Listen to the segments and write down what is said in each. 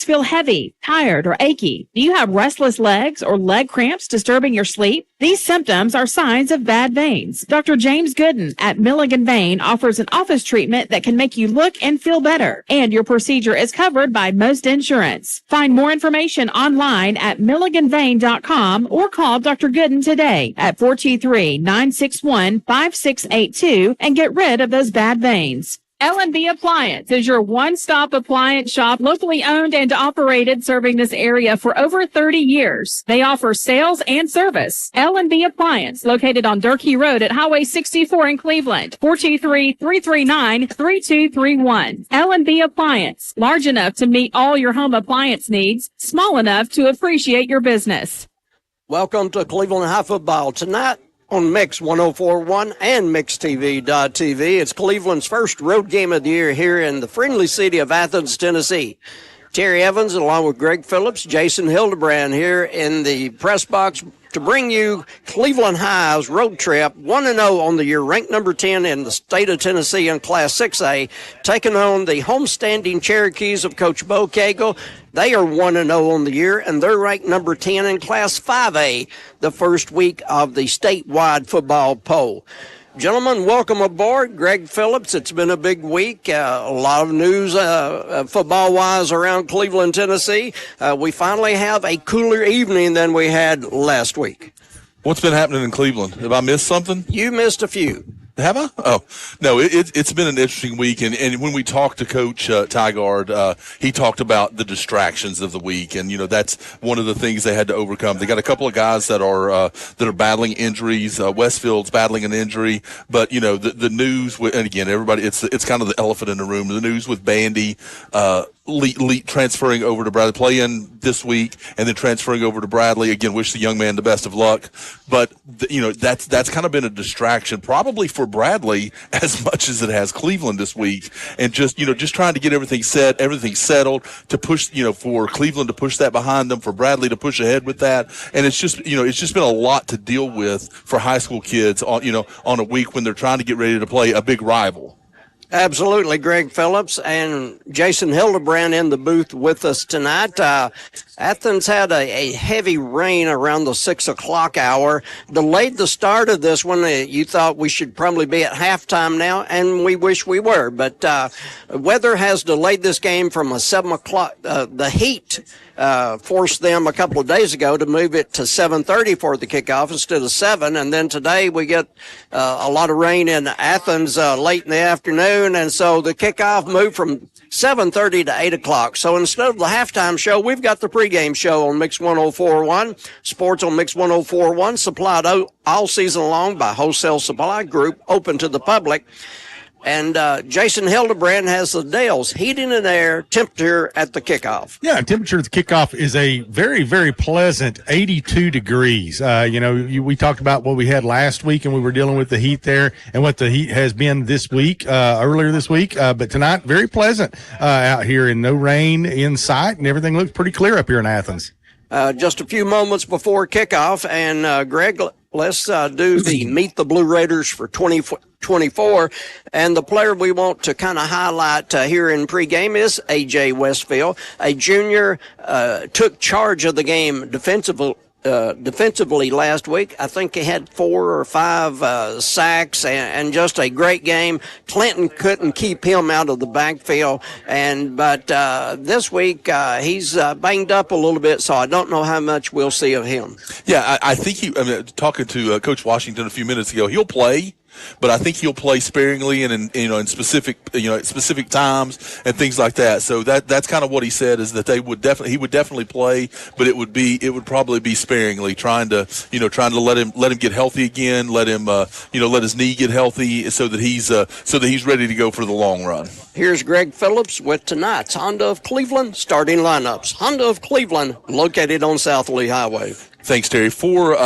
Feel heavy, tired, or achy? Do you have restless legs or leg cramps disturbing your sleep? These symptoms are signs of bad veins. Dr. James Gooden at Milligan Vein offers an office treatment that can make you look and feel better, and your procedure is covered by most insurance. Find more information online at milliganvein.com or call Dr. Gooden today at 423-961-5682 and get rid of those bad veins. L&B Appliance is your one-stop appliance shop, locally owned and operated, serving this area for over 30 years. They offer sales and service. L&B Appliance, located on Durkee Road at Highway 64 in Cleveland, 423-339-3231. L&B Appliance, large enough to meet all your home appliance needs, small enough to appreciate your business. Welcome to Cleveland High Football tonight on Mix 104.1 and MixTV.tv. It's Cleveland's first road game of the year here in the friendly city of Athens, Tennessee. Terry Evans, along with Greg Phillips, Jason Hildebrand here in the press box to bring you Cleveland High's road trip, 1-0 on the year, ranked number 10 in the state of Tennessee in Class 6A, taking on the homestanding Cherokees of Coach Bo Cagle. They are 1-0 on the year, and they're ranked number 10 in Class 5A, the first week of the statewide football poll. Gentlemen, welcome aboard. Greg Phillips, it's been a big week. A lot of news football-wise around Cleveland, Tennessee. We finally have a cooler evening than we had last week. What's been happening in Cleveland? Have I missed something? You missed a few. Have I? Oh, no, it's been an interesting week. And when we talked to Coach Tygard, he talked about the distractions of the week. And, that's one of the things they had to overcome. They got a couple of guys that are battling injuries. Westfield's battling an injury. But, the news, and again, everybody, it's kind of the elephant in the room. The news with Bandy, transferring over to Bradley, playing this week, and then transferring over to Bradley. Again, wish the young man the best of luck. But, that's kind of been a distraction, probably for Bradley as much as it has Cleveland this week, and just trying to get everything set, everything settled to push, for Cleveland to push that behind them, for Bradley to push ahead with that, and it's just been a lot to deal with for high school kids on a week when they're trying to get ready to play a big rival. Absolutely, Greg Phillips and Jason Hildebrand in the booth with us tonight. Athens had a heavy rain around the 6 o'clock hour, delayed the start of this one. You thought we should probably be at halftime now, and we wish we were. But weather has delayed this game from a 7 o'clock. The heat forced them a couple of days ago to move it to 7:30 for the kickoff instead of 7. And then today we get a lot of rain in Athens late in the afternoon, and so the kickoff moved from 7:30 to 8 o'clock. So instead of the halftime show, we've got the pregame show on Mix 104.1, sports on Mix 104.1, supplied all season long by Wholesale Supply Group, open to the public. And Jason Hildebrand has the Dale's heating and air temperature at the kickoff. Yeah, temperature at the kickoff is a very, very pleasant 82 degrees. We talked about what we had last week, and we were dealing with the heat there and what the heat has been this week, earlier this week. But tonight, very pleasant out here, and no rain in sight, and everything looks pretty clear up here in Athens. Just a few moments before kickoff, and Greg, let's do the Meet the Blue Raiders for 2024. And the player we want to kind of highlight here in pregame is A.J. Westfield, a junior, took charge of the game defensively last week. I think he had 4 or 5 sacks and just a great game. Clinton couldn't keep him out of the backfield, but this week he's banged up a little bit, so I don't know how much we'll see of him. Yeah, I think talking to Coach Washington a few minutes ago, he'll play. But I think he'll play sparingly and in specific times and things like that. So that's kind of what he said, is that he would definitely play, but it would probably be sparingly, trying to let him get healthy again, let his knee get healthy so that he's ready to go for the long run. Here's Greg Phillips with tonight's Honda of Cleveland starting lineups. Honda of Cleveland, located on South Lee Highway. Thanks, Terry. For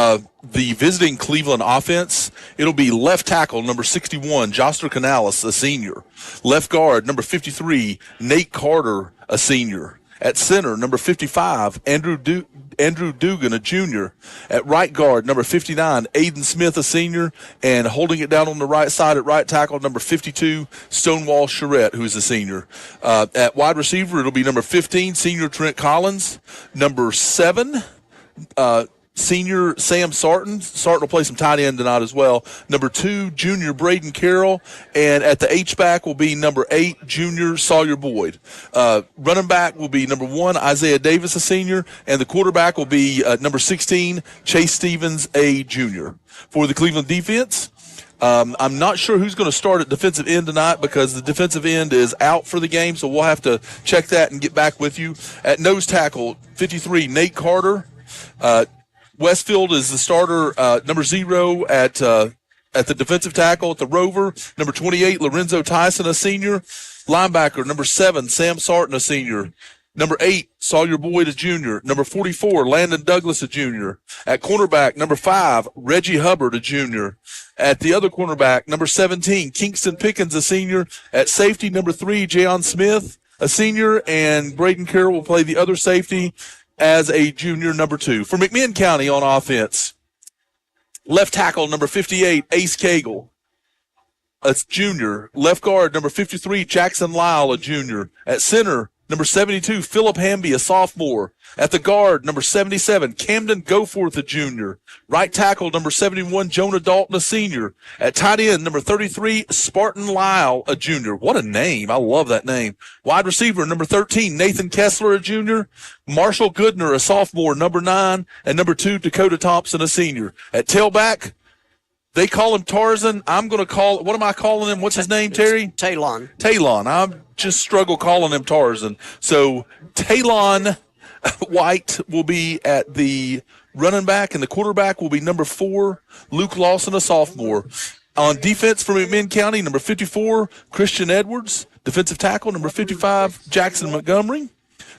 the visiting Cleveland offense, it'll be left tackle, number 61, Joster Canales, a senior. Left guard, number 53, Nate Carter, a senior. At center, number 55, Andrew Dugan, a junior. At right guard, number 59, Aiden Smith, a senior. And holding it down on the right side at right tackle, number 52, Stonewall Charette, who's a senior. At wide receiver, it'll be number 15, senior Trent Collins. Number 7, senior Sam Sarton. Sarton will play some tight end tonight as well. Number 2, junior Braden Carroll. And at the H-back will be number 8, junior Sawyer Boyd. Running back will be number 1, Isaiah Davis, a senior. And the quarterback will be number 16, Chase Stevens, a junior. For the Cleveland defense, I'm not sure who's going to start at defensive end tonight because the defensive end is out for the game, so we'll have to check that and get back with you. At nose tackle, 53, Nate Carter. Westfield is the starter, number 0 at the defensive tackle. At the Rover, number 28, Lorenzo Tyson, a senior. Linebacker, number 7, Sam Sarton, a senior. Number 8, Sawyer Boyd, a junior. Number 44, Landon Douglas, a junior. At cornerback, number 5, Reggie Hubbard, a junior. At the other cornerback, number 17, Kingston Pickens, a senior. At safety, number 3, Jayon Smith, a senior. And Braden Carroll will play the other safety as a junior, number 2. For McMinn County on offense, left tackle, number 58, Ace Cagle, a junior. Left guard, number 53, Jackson Lyle, a junior. At center, number 72, Philip Hamby, a sophomore. At the guard, number 77, Camden Goforth, a junior. Right tackle, number 71, Jonah Dalton, a senior. At tight end, number 33, Spartan Lyle, a junior. What a name. I love that name. Wide receiver, number 13, Nathan Kessler, a junior. Marshall Goodner, a sophomore, number 9. And number 2, Dakota Thompson, a senior. At tailback, they call him Tarzan. I'm going to call, what am I calling him? What's his name, Terry? Talon. I just struggle calling him Tarzan. So Talon White will be at the running back, and the quarterback will be number 4, Luke Lawson, a sophomore. On defense for McMinn County, number 54, Christian Edwards. Defensive tackle, number 55, Jackson Montgomery.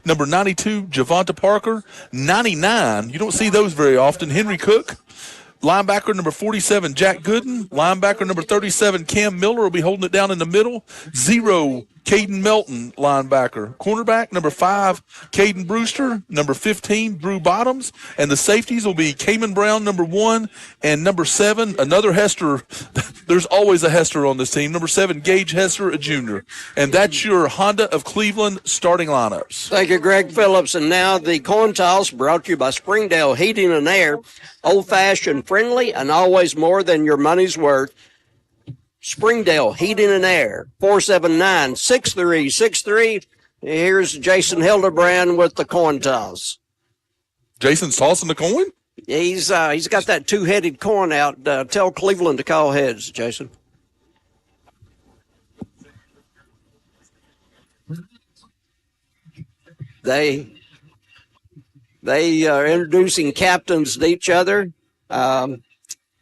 Number 92, Javonta Parker. 99, you don't see those very often, Henry Cook. Linebacker number 47, Jack Gooden. Linebacker number 37, Cam Miller will be holding it down in the middle. 0, Caden Melton, linebacker. Cornerback number 5, Caden Brewster. Number 15, Drew Bottoms. And the safeties will be Cayman Brown, number 1, and number 7, another Hester. There's always a Hester on this team. Number 7, Gage Hester, a junior. And that's your Honda of Cleveland starting lineups. Thank you, Greg Phillips. And now the coin toss brought to you by Springdale Heating and Air. Old-fashioned, friendly, and always more than your money's worth. Springdale Heating and Air, 479-6363. Here's Jason Hildebrand with the coin toss. Jason's tossing the coin? He's got that two-headed coin out. Tell Cleveland to call heads, Jason. They are introducing captains to each other.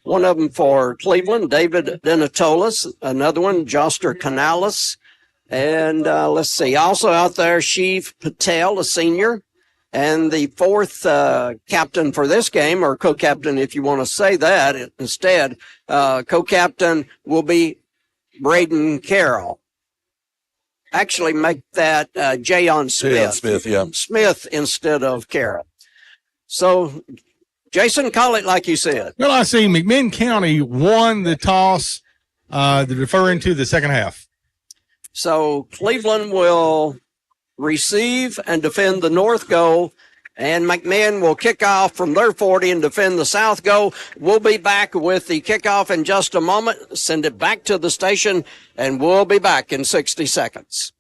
One of them for Cleveland, David Denatolis. Another one, Joster Canales. And let's see, also out there, Shiv Patel, a senior. And the 4th captain for this game, or co-captain if you want to say that instead, co-captain will be Braden Carroll. Actually, make that Jayon Smith. Jayon Smith, yeah. Smith instead of Carroll. So, Jason, call it like you said. Well, I see McMinn County won the toss, referring to the second half. So Cleveland will receive and defend the north goal, and McMinn will kick off from their 40 and defend the south goal. We'll be back with the kickoff in just a moment. Send it back to the station, and we'll be back in 60 seconds.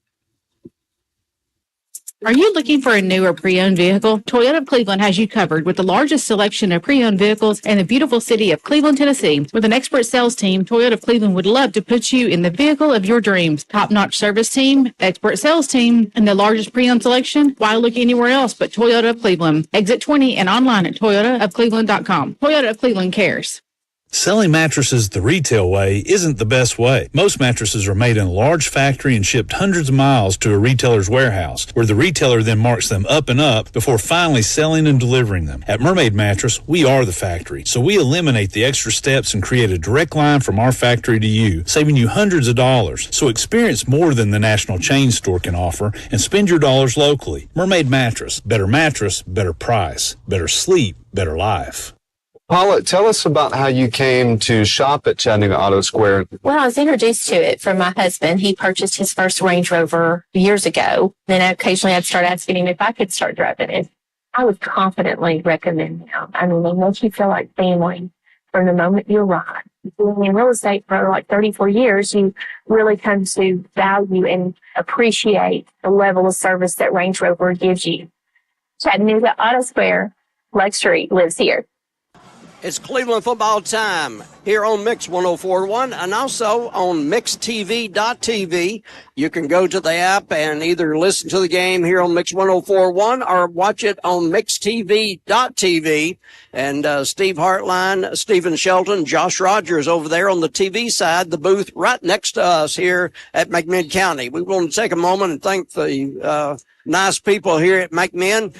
Are you looking for a new or pre-owned vehicle? Toyota of Cleveland has you covered with the largest selection of pre-owned vehicles in the beautiful city of Cleveland, Tennessee. With an expert sales team, Toyota of Cleveland would love to put you in the vehicle of your dreams. Top-notch service team, expert sales team, and the largest pre-owned selection. Why look anywhere else but Toyota of Cleveland? Exit 20 and online at toyotaofcleveland.com. Toyota of Cleveland cares. Selling mattresses the retail way isn't the best way. Most mattresses are made in a large factory and shipped hundreds of miles to a retailer's warehouse, where the retailer then marks them up and up before finally selling and delivering them. At Mermaid Mattress, we are the factory, so we eliminate the extra steps and create a direct line from our factory to you, saving you hundreds of dollars. So experience more than the national chain store can offer and spend your dollars locally. Mermaid Mattress, better price, better sleep, better life. Paula, tell us about how you came to shop at Chattanooga Auto Square. Well, I was introduced to it from my husband. He purchased his first Range Rover years ago. Then occasionally I'd start asking him if I could start driving it. I would confidently recommend them. I mean, they make you feel like family from the moment you arrive. Being in real estate for like 34 years, you really come to value and appreciate the level of service that Range Rover gives you. Chattanooga Auto Square, luxury lives here. It's Cleveland football time here on Mix 104.1 and also on MixTV.tv. You can go to the app and either listen to the game here on Mix 104.1 or watch it on MixTV.tv. And Steve Hartline, Stephen Shelton, Josh Rogers over there on the TV side, the booth right next to us here at McMinn County. We want to take a moment and thank the nice people here at McMinn.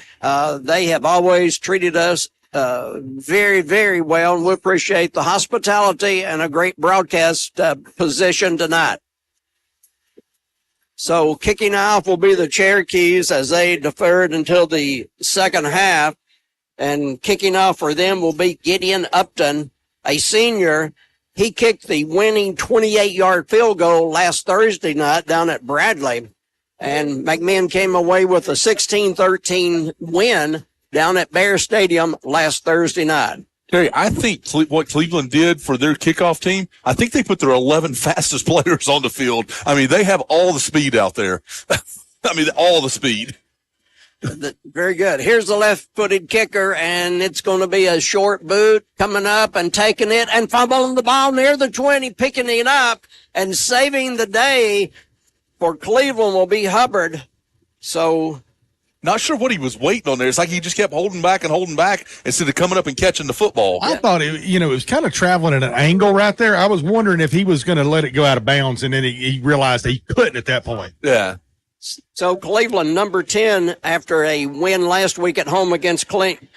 They have always treated us very, very well, and we appreciate the hospitality and a great broadcast position tonight. So kicking off will be the Cherokees as they deferred until the second half, and kicking off for them will be Gideon Upton, a senior. He kicked the winning 28-yard field goal last Thursday night down at Bradley, and McMinn came away with a 16-13 win down at Bear Stadium last Thursday night. Terry, I think what Cleveland did for their kickoff team, I think they put their 11 fastest players on the field. I mean, they have all the speed out there. I mean, all the speed. Very good. Here's the left-footed kicker, and it's going to be a short boot coming up and taking it and fumbling the ball near the 20, picking it up and saving the day for Cleveland will be Hubbard. So not sure what he was waiting on there. It's like he just kept holding back instead of coming up and catching the football. I thought it was kind of traveling at an angle right there. I was wondering if he was going to let it go out of bounds, and then he realized he couldn't at that point. Yeah. So Cleveland, number 10, after a win last week at home against Clinton,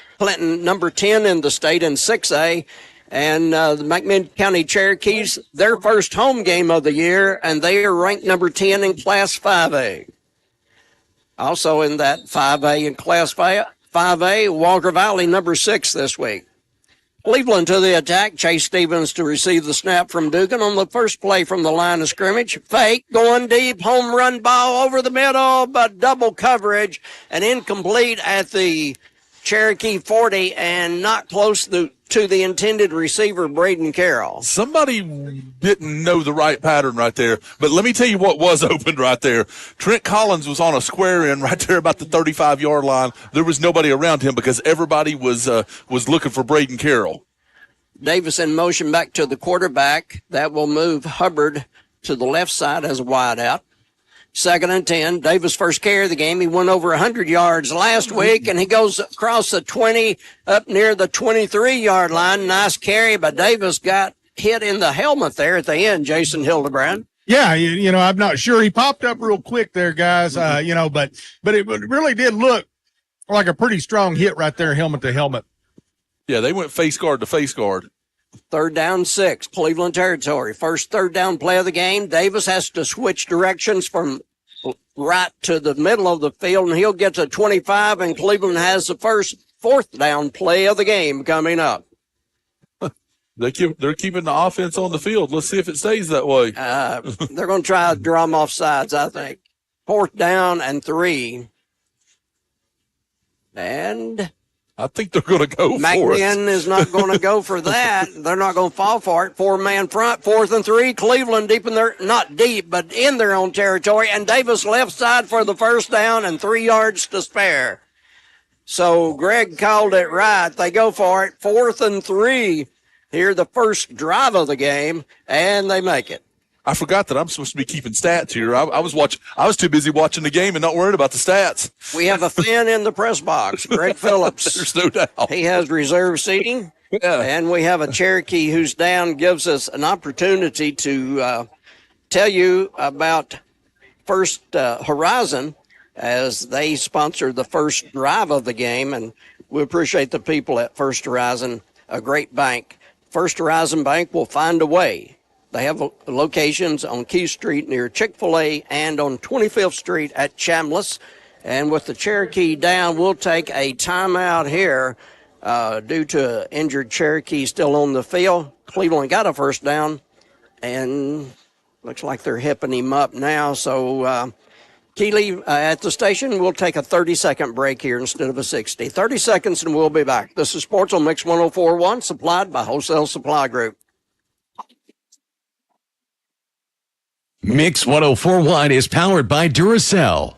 number 10 in the state in 6A. And the McMinn County Cherokees, their first home game of the year, and they are ranked number 10 in Class 5A. Also in that 5A and Class 5A, Walker Valley, number 6 this week. Cleveland to the attack. Chase Stevens to receive the snap from Dugan on the first play from the line of scrimmage. Fake, going deep, home run ball over the middle, but double coverage and incomplete at the Cherokee 40 and not close to the intended receiver, Braden Carroll. Somebody didn't know the right pattern right there, but let me tell you what was opened right there. Trent Collins was on a square in right there about the 35-yard line. There was nobody around him because everybody was looking for Braden Carroll. Davis in motion back to the quarterback. That will move Hubbard to the left side as a wideout. 2nd and 10. Davis first carry of the game. He went over 100 yards last week, and he goes across the 20 up near the 23-yard line. Nice carry, but Davis got hit in the helmet there at the end, Jason Hildebrand. Yeah, I'm not sure. He popped up real quick there, guys, but it really did look like a pretty strong hit right there, helmet to helmet. Yeah, they went face guard to face guard. 3rd down 6, Cleveland territory. First 3rd down play of the game. Davis has to switch directions from right to the middle of the field, and he'll get to 25, and Cleveland has the first 4th down play of the game coming up. They're keeping the offense on the field. Let's see if it stays that way. They're going to try to draw them off sides, I think. 4th down and 3. And I think they're going to go for it. McMinn is not going to go for that. They're not going to fall for it. 4-man front, 4th and 3. Cleveland deep in their, not deep, but in their own territory. And Davis left side for the first down and 3 yards to spare. So Greg called it right. They go for it. 4th and 3. Here, the first drive of the game, and they make it. I forgot that I'm supposed to be keeping stats here. I was too busy watching the game and not worried about the stats. We have a fan in the press box, Greg Phillips. There's no doubt. He has reserve seating. Yeah. And we have a Cherokee who's down, gives us an opportunity to tell you about First Horizon as they sponsor the first drive of the game. And we appreciate the people at First Horizon, a great bank. First Horizon Bank will find a way. They have locations on Key Street near Chick-fil-A and on 25th Street at Chambliss. And with the Cherokee down, we'll take a timeout here due to injured Cherokee still on the field. Cleveland got a first down, and looks like they're hipping him up now. So, Keeley, at the station, we'll take a 30-second break here instead of a 60. 30 seconds, and we'll be back. This is Sports on Mix 104.1, supplied by Wholesale Supply Group. Mix 104.1 is powered by Duracell.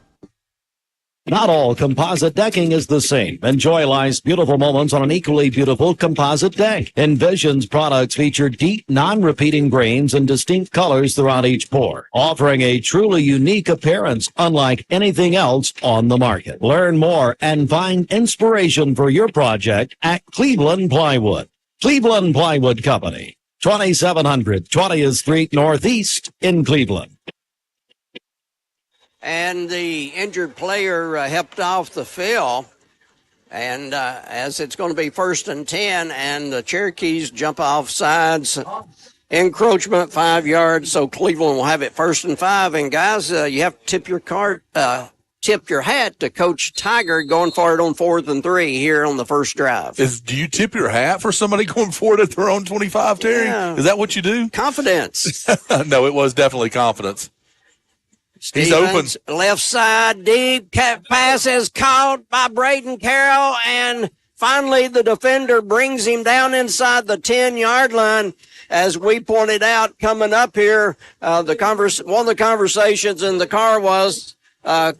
Not all composite decking is the same. Enjoy life's beautiful moments on an equally beautiful composite deck. Envision's products feature deep, non-repeating grains and distinct colors throughout each pour, offering a truly unique appearance unlike anything else on the market. Learn more and find inspiration for your project at Cleveland Plywood. Cleveland Plywood Company, 2700 20th Street Northeast in Cleveland. And the injured player helped off the field. And as it's going to be 1st and 10, and the Cherokees jump off sides, encroachment 5 yards, so Cleveland will have it 1st and 5. And guys, you have to tip your hat to Coach Tiger going for it on 4th and 3 here on the first drive. Do you tip your hat for somebody going for it at their own 25, Terry? Yeah. Is that what you do? Confidence. No, it was definitely confidence. He's open. Left side, deep pass is caught by Braden Carroll, and finally the defender brings him down inside the 10-yard line. As we pointed out coming up here, one of the conversations in the car was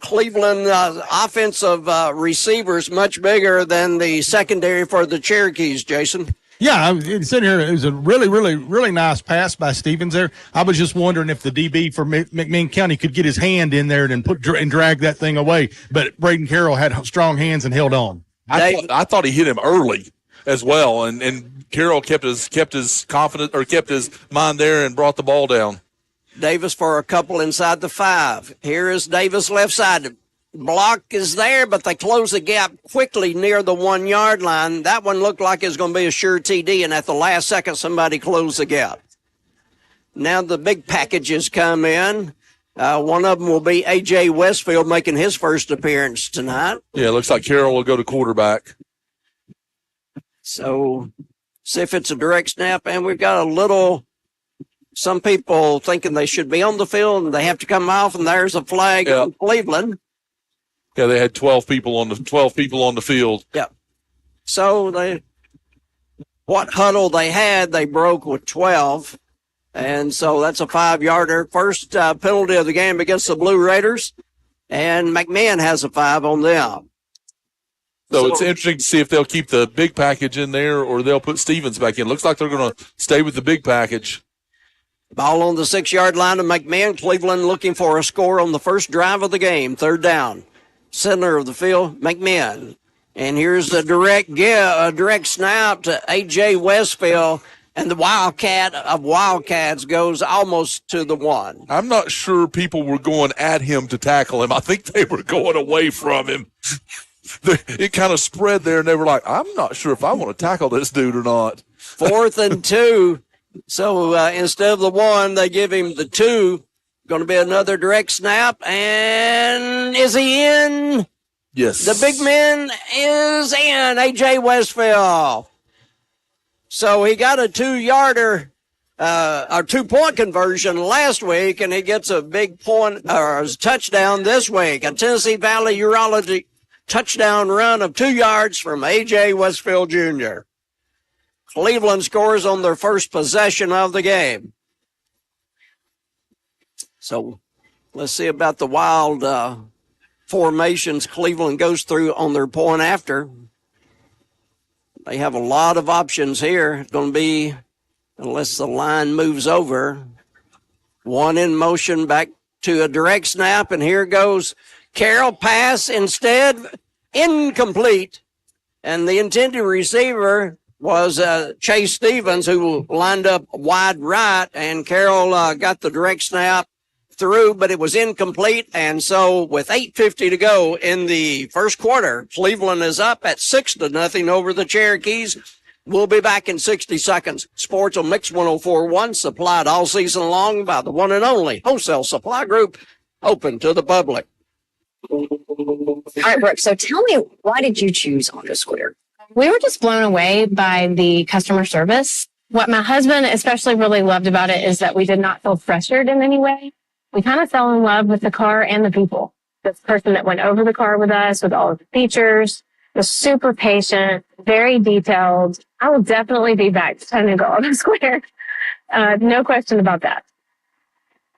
Cleveland offensive receivers much bigger than the secondary for the Cherokees, Jason. Yeah, I was sitting here. It was a really, really, really nice pass by Stevens there. I was just wondering if the DB for McMinn County could get his hand in there and drag that thing away. But Braden Carroll had strong hands and held on. I thought he hit him early as well, and Carroll kept his confidence or kept his mind there and brought the ball down. Davis for a couple inside the 5. Here is Davis left side. Block is there, but they close the gap quickly near the 1-yard line. That one looked like it was going to be a sure TD, and at the last second, somebody closed the gap. Now the big packages come in. One of them will be A.J. Westfield making his first appearance tonight. Yeah, it looks like Carroll will go to quarterback. So see if it's a direct snap, and we've got some people thinking they should be on the field, and they have to come off, and there's a flag on Cleveland. Yeah, they had 12 people on the field. Yeah. So what huddle they had, they broke with 12. And so that's a 5-yarder. First penalty of the game against the Blue Raiders. And McMinn has a 5 on them. So it's interesting to see if they'll keep the big package in there or they'll put Stevens back in. Looks like they're going to stay with the big package. Ball on the 6-yard line of McMinn. Cleveland looking for a score on the first drive of the game. 3rd down. Center of the field, McMinn. And here's a direct snap to A.J. Westfield. And the Wildcat of Wildcats goes almost to the 1. I'm not sure people were going at him to tackle him. I think they were going away from him. It kind of spread there, and they were like, I'm not sure if I want to tackle this dude or not. 4th and 2. So instead of the 1, they give him the 2. Going to be another direct snap. And is he in? Yes. The big man is in, A.J. Westfield. So he got a 2-yarder, or 2-point conversion last week, and he gets a big point or a touchdown this week. A Tennessee Valley Urology touchdown run of 2 yards from A.J. Westfield Jr. Cleveland scores on their first possession of the game. So let's see about the wild formations Cleveland goes through on their point after. They have a lot of options here. It's going to be, unless the line moves over, 1 in motion back to a direct snap, and here goes Carroll. Pass instead incomplete, and the intended receiver was Chase Stevens, who lined up wide right, and Carroll got the direct snap through, but it was incomplete. And so with 8:50 to go in the first quarter, Cleveland is up at 6-0 over the Cherokees. We'll be back in 60 seconds. Sports on Mix 104.1, supplied all season long by the one and only Wholesale Supply Group, open to the public. All right, Brooke, so tell me, why did you choose Auto Square? We were just blown away by the customer service. What my husband especially really loved about it is that we did not feel pressured in any way. We kind of fell in love with the car and the people. This person that went over the car with us with all of the features was super patient, very detailed. I will definitely be back to Chattanooga Auto Square. No question about that.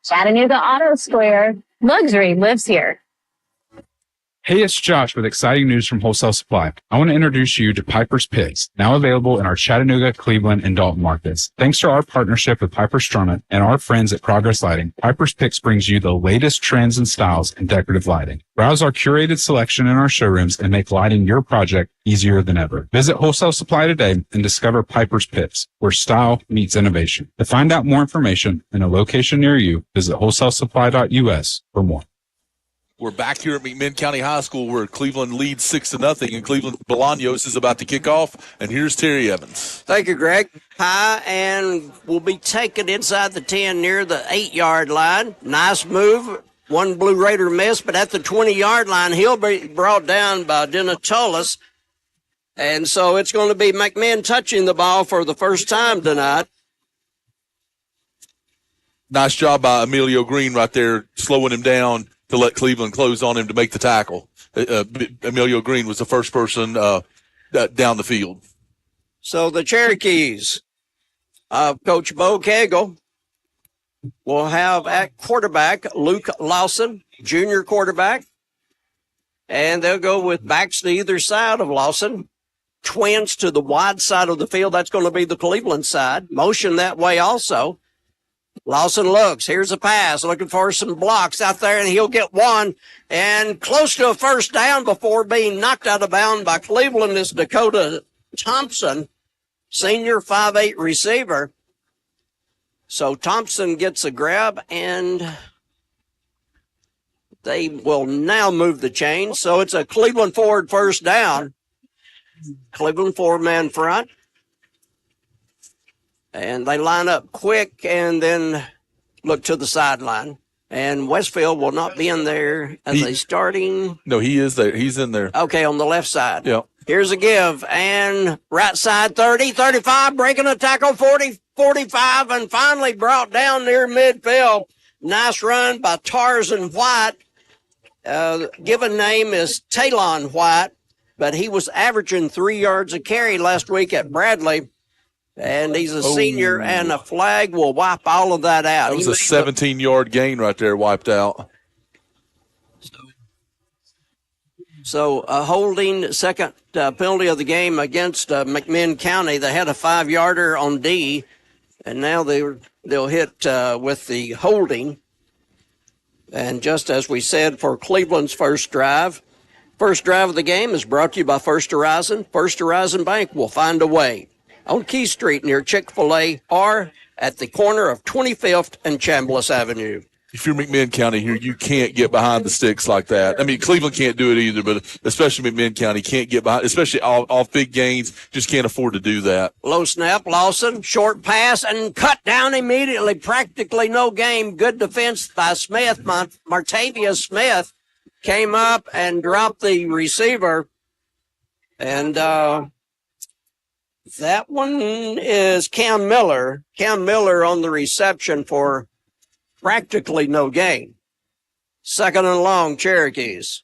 Chattanooga Auto Square. Luxury lives here. Hey, it's Josh with exciting news from Wholesale Supply. I want to introduce you to Piper's Picks, now available in our Chattanooga, Cleveland, and Dalton markets. Thanks to our partnership with Piper Strummett and our friends at Progress Lighting, Piper's Picks brings you the latest trends and styles in decorative lighting. Browse our curated selection in our showrooms and make lighting your project easier than ever. Visit Wholesale Supply today and discover Piper's Picks, where style meets innovation. To find out more information and a location near you, visit wholesalesupply.us for more. We're back here at McMinn County High School where Cleveland leads 6-0, and Cleveland Bolaños is about to kick off. And here's Terry Evans. Thank you, Greg. High, and will be taken inside the 10 near the 8-yard line. Nice move. One Blue Raider miss, but at the 20-yard line, he'll be brought down by Denatolis. And so it's going to be McMinn touching the ball for the first time tonight. Nice job by Emilio Green right there, slowing him down to let Cleveland close on him to make the tackle. Emilio Green was the first person down the field. So the Cherokees of Coach Bo Cagle will have at quarterback Luke Lawson, junior quarterback. And they'll go with backs to either side of Lawson. Twins to the wide side of the field. That's going to be the Cleveland side. Motion that way also. Lawson looks. Here's a pass. Looking for some blocks out there, and he'll get one. And close to a first down before being knocked out of bounds by Cleveland is Dakota Thompson, senior 5'8" receiver. So Thompson gets a grab, and they will now move the chain. So it's a Cleveland forward first down. Cleveland four-man front. And they line up quick and then look to the sideline. And Westfield will not be in there as a starting. No, he is there. He's in there. Okay, on the left side. Yeah. Here's a give. And right side 30, 35, breaking a tackle, 40, 45, and finally brought down near midfield. Nice run by Tarzan White. Given name is Talon White, but he was averaging 3 yards a carry last week at Bradley. And he's a senior, and a flag will wipe all of that out. That was a 17-yard gain right there, wiped out. So a holding, second penalty of the game against McMinn County. They had a 5-yarder on D, and now they'll hit with the holding. And just as we said for Cleveland's first drive of the game is brought to you by First Horizon. First Horizon Bank will find a way. On Key Street near Chick-fil-A or at the corner of 25th and Chambliss Avenue. If you're McMinn County here, you can't get behind the sticks like that. I mean, Cleveland can't do it either, but especially McMinn County can't get behind, especially off big gains, just can't afford to do that. Low snap, Lawson, short pass, and cut down immediately. Practically no game. Good defense by Smith. Martavia Smith came up and dropped the receiver. And that one is Cam Miller. Cam Miller on the reception for practically no gain. Second and long, Cherokees.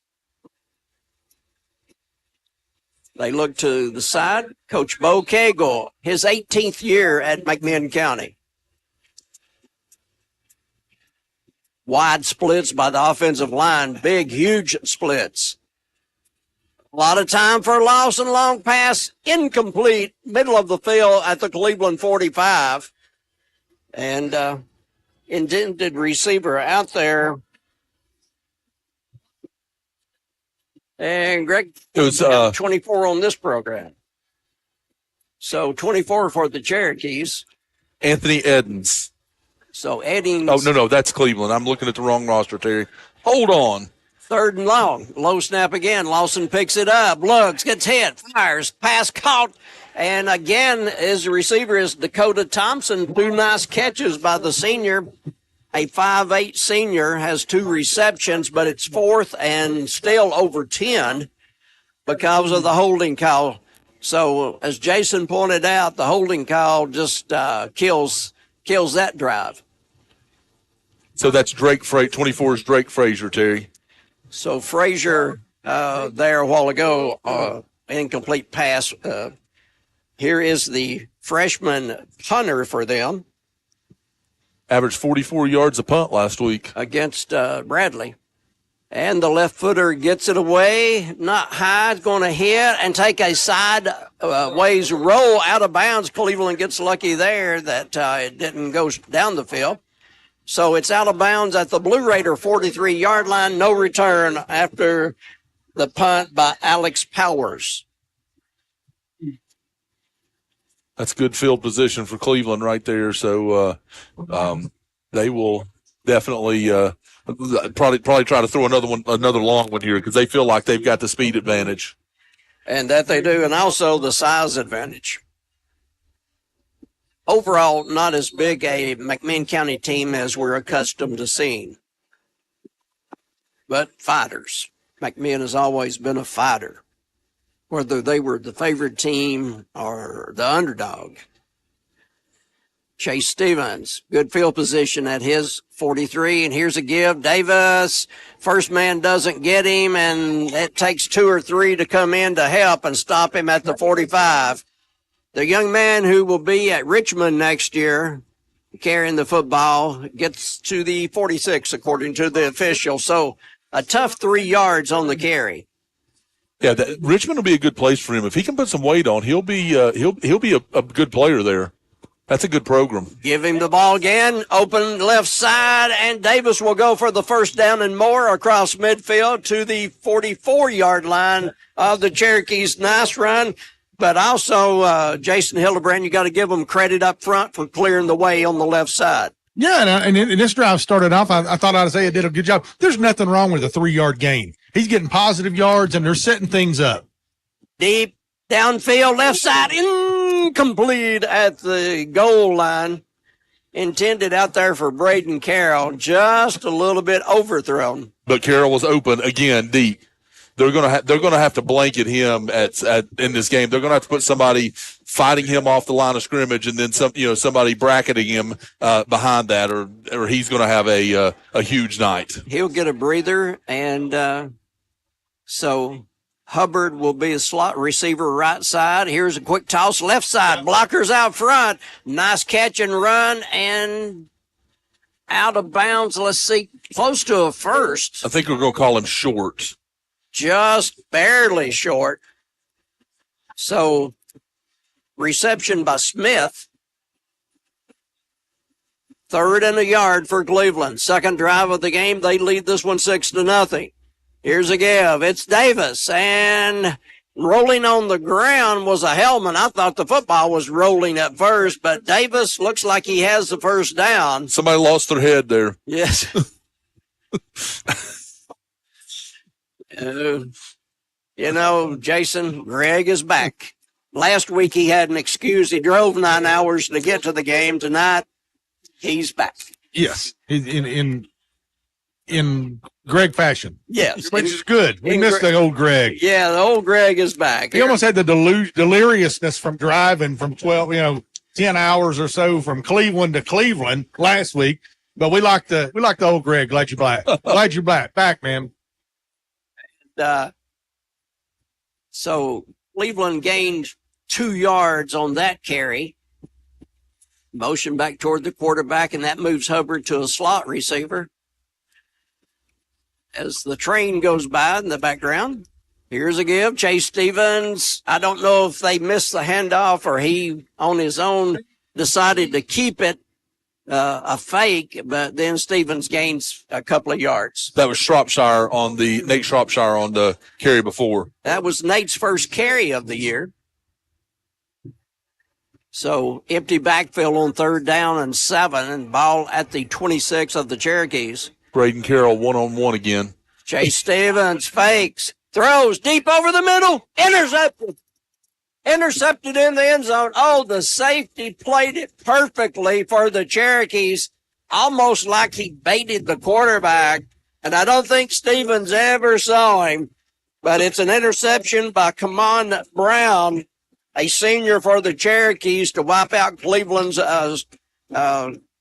They look to the side. Coach Bo Cagle, his 18th year at McMinn County. Wide splits by the offensive line. Big, huge splits. A lot of time for Lawson. Long pass, incomplete, middle of the field at the Cleveland 45. And intended receiver out there. And Greg, it was 24 on this program. So 24 for the Cherokees. Anthony Edens. So Eddings. Oh, no, that's Cleveland. I'm looking at the wrong roster, Terry. Hold on. 3rd and long. Low snap again. Lawson picks it up. Looks, gets hit, fires, pass caught. And again, his receiver is Dakota Thompson. 2 nice catches by the senior. A 5'8" senior has 2 receptions, but it's 4th and still over 10 because of the holding call. So as Jason pointed out, the holding call just kills that drive. So that's 24 is Drake Frazier, Terry. So Frazier there a while ago, incomplete pass. Here is the freshman punter for them. Averaged 44 yards a punt last week. Against Bradley. And the left footer gets it away, not high, going to hit and take a sideways roll out of bounds. Cleveland gets lucky there that it didn't go down the field. So it's out of bounds at the Blue Raider 43-yard line. No return after the punt by Alex Powers. That's good field position for Cleveland right there. So they will definitely probably try to throw another long one here because they feel like they've got the speed advantage. And that they do, and also the size advantage. Overall, not as big a McMinn County team as we're accustomed to seeing. But fighters. McMinn has always been a fighter, whether they were the favorite team or the underdog. Chase Stevens, good field position at his 43, and here's a give. Davis, first man doesn't get him, and it takes 2 or 3 to come in to help and stop him at the 45. The young man who will be at Richmond next year carrying the football gets to the 46, according to the official. So a tough 3 yards on the carry. Yeah, Richmond will be a good place for him. If he can put some weight on, he'll be a good player there. That's a good program. Give him the ball again, open left side, and Davis will go for the first down and more across midfield to the 44-yard line of the Cherokees. Nice run, but also Jason Hildebrand, you got to give him credit up front for clearing the way on the left side. Yeah, and this drive started off, I thought Isaiah did a good job. There's nothing wrong with a 3-yard gain. He's getting positive yards, and they're setting things up. Deep downfield, left side, incomplete at the goal line. Intended out there for Braden Carroll, just a little bit overthrown. But Carroll was open again, deep. They're gonna have to blanket him in this game. They're gonna have to put somebody fighting him off the line of scrimmage, and then somebody bracketing him behind that, or he's gonna have a huge night. He'll get a breather, and so Hubbard will be a slot receiver right side. Here's a quick toss left side. Blockers out front. Nice catch and run, and out of bounds. Let's see, close to a first. I think we're gonna call him short. Just barely short. So reception by Smith. 3rd and a yard for Cleveland. Second drive of the game. They lead this one 6-0. Here's a give. It's Davis, and rolling on the ground was a Hellman. I thought the football was rolling at first, but Davis looks like he has the first down. Somebody lost their head there. Yes. Jason, Greg is back. Last week he had an excuse. He drove 9 hours to get to the game. Tonight, he's back. Yes, in Greg fashion. Yes. Which is good. We missed the old Greg. Yeah, the old Greg is back. He almost had the deliriousness from driving from 10 hours or so from Cleveland to Cleveland last week. But we like the old Greg. Glad you're back. Glad you're back, man. So Cleveland gained 2 yards on that carry. Motion back toward the quarterback, and that moves Hubbard to a slot receiver. As the train goes by in the background, here's a give. Chase Stevens, I don't know if they missed the handoff or he on his own decided to keep it a fake, but then Stevens gains a couple of yards. That was Nate Shropshire on the carry before. That was Nate's first carry of the year. So empty backfield on 3rd down and 7, and ball at the 26 of the Cherokees. Braden Carroll one-on-one again. Chase Stevens fakes, throws deep over the middle, intercepted in the end zone. Oh, the safety played it perfectly for the Cherokees, almost like he baited the quarterback. And I don't think Stevens ever saw him, but it's an interception by Kamon Brown, a senior for the Cherokees, to wipe out Cleveland's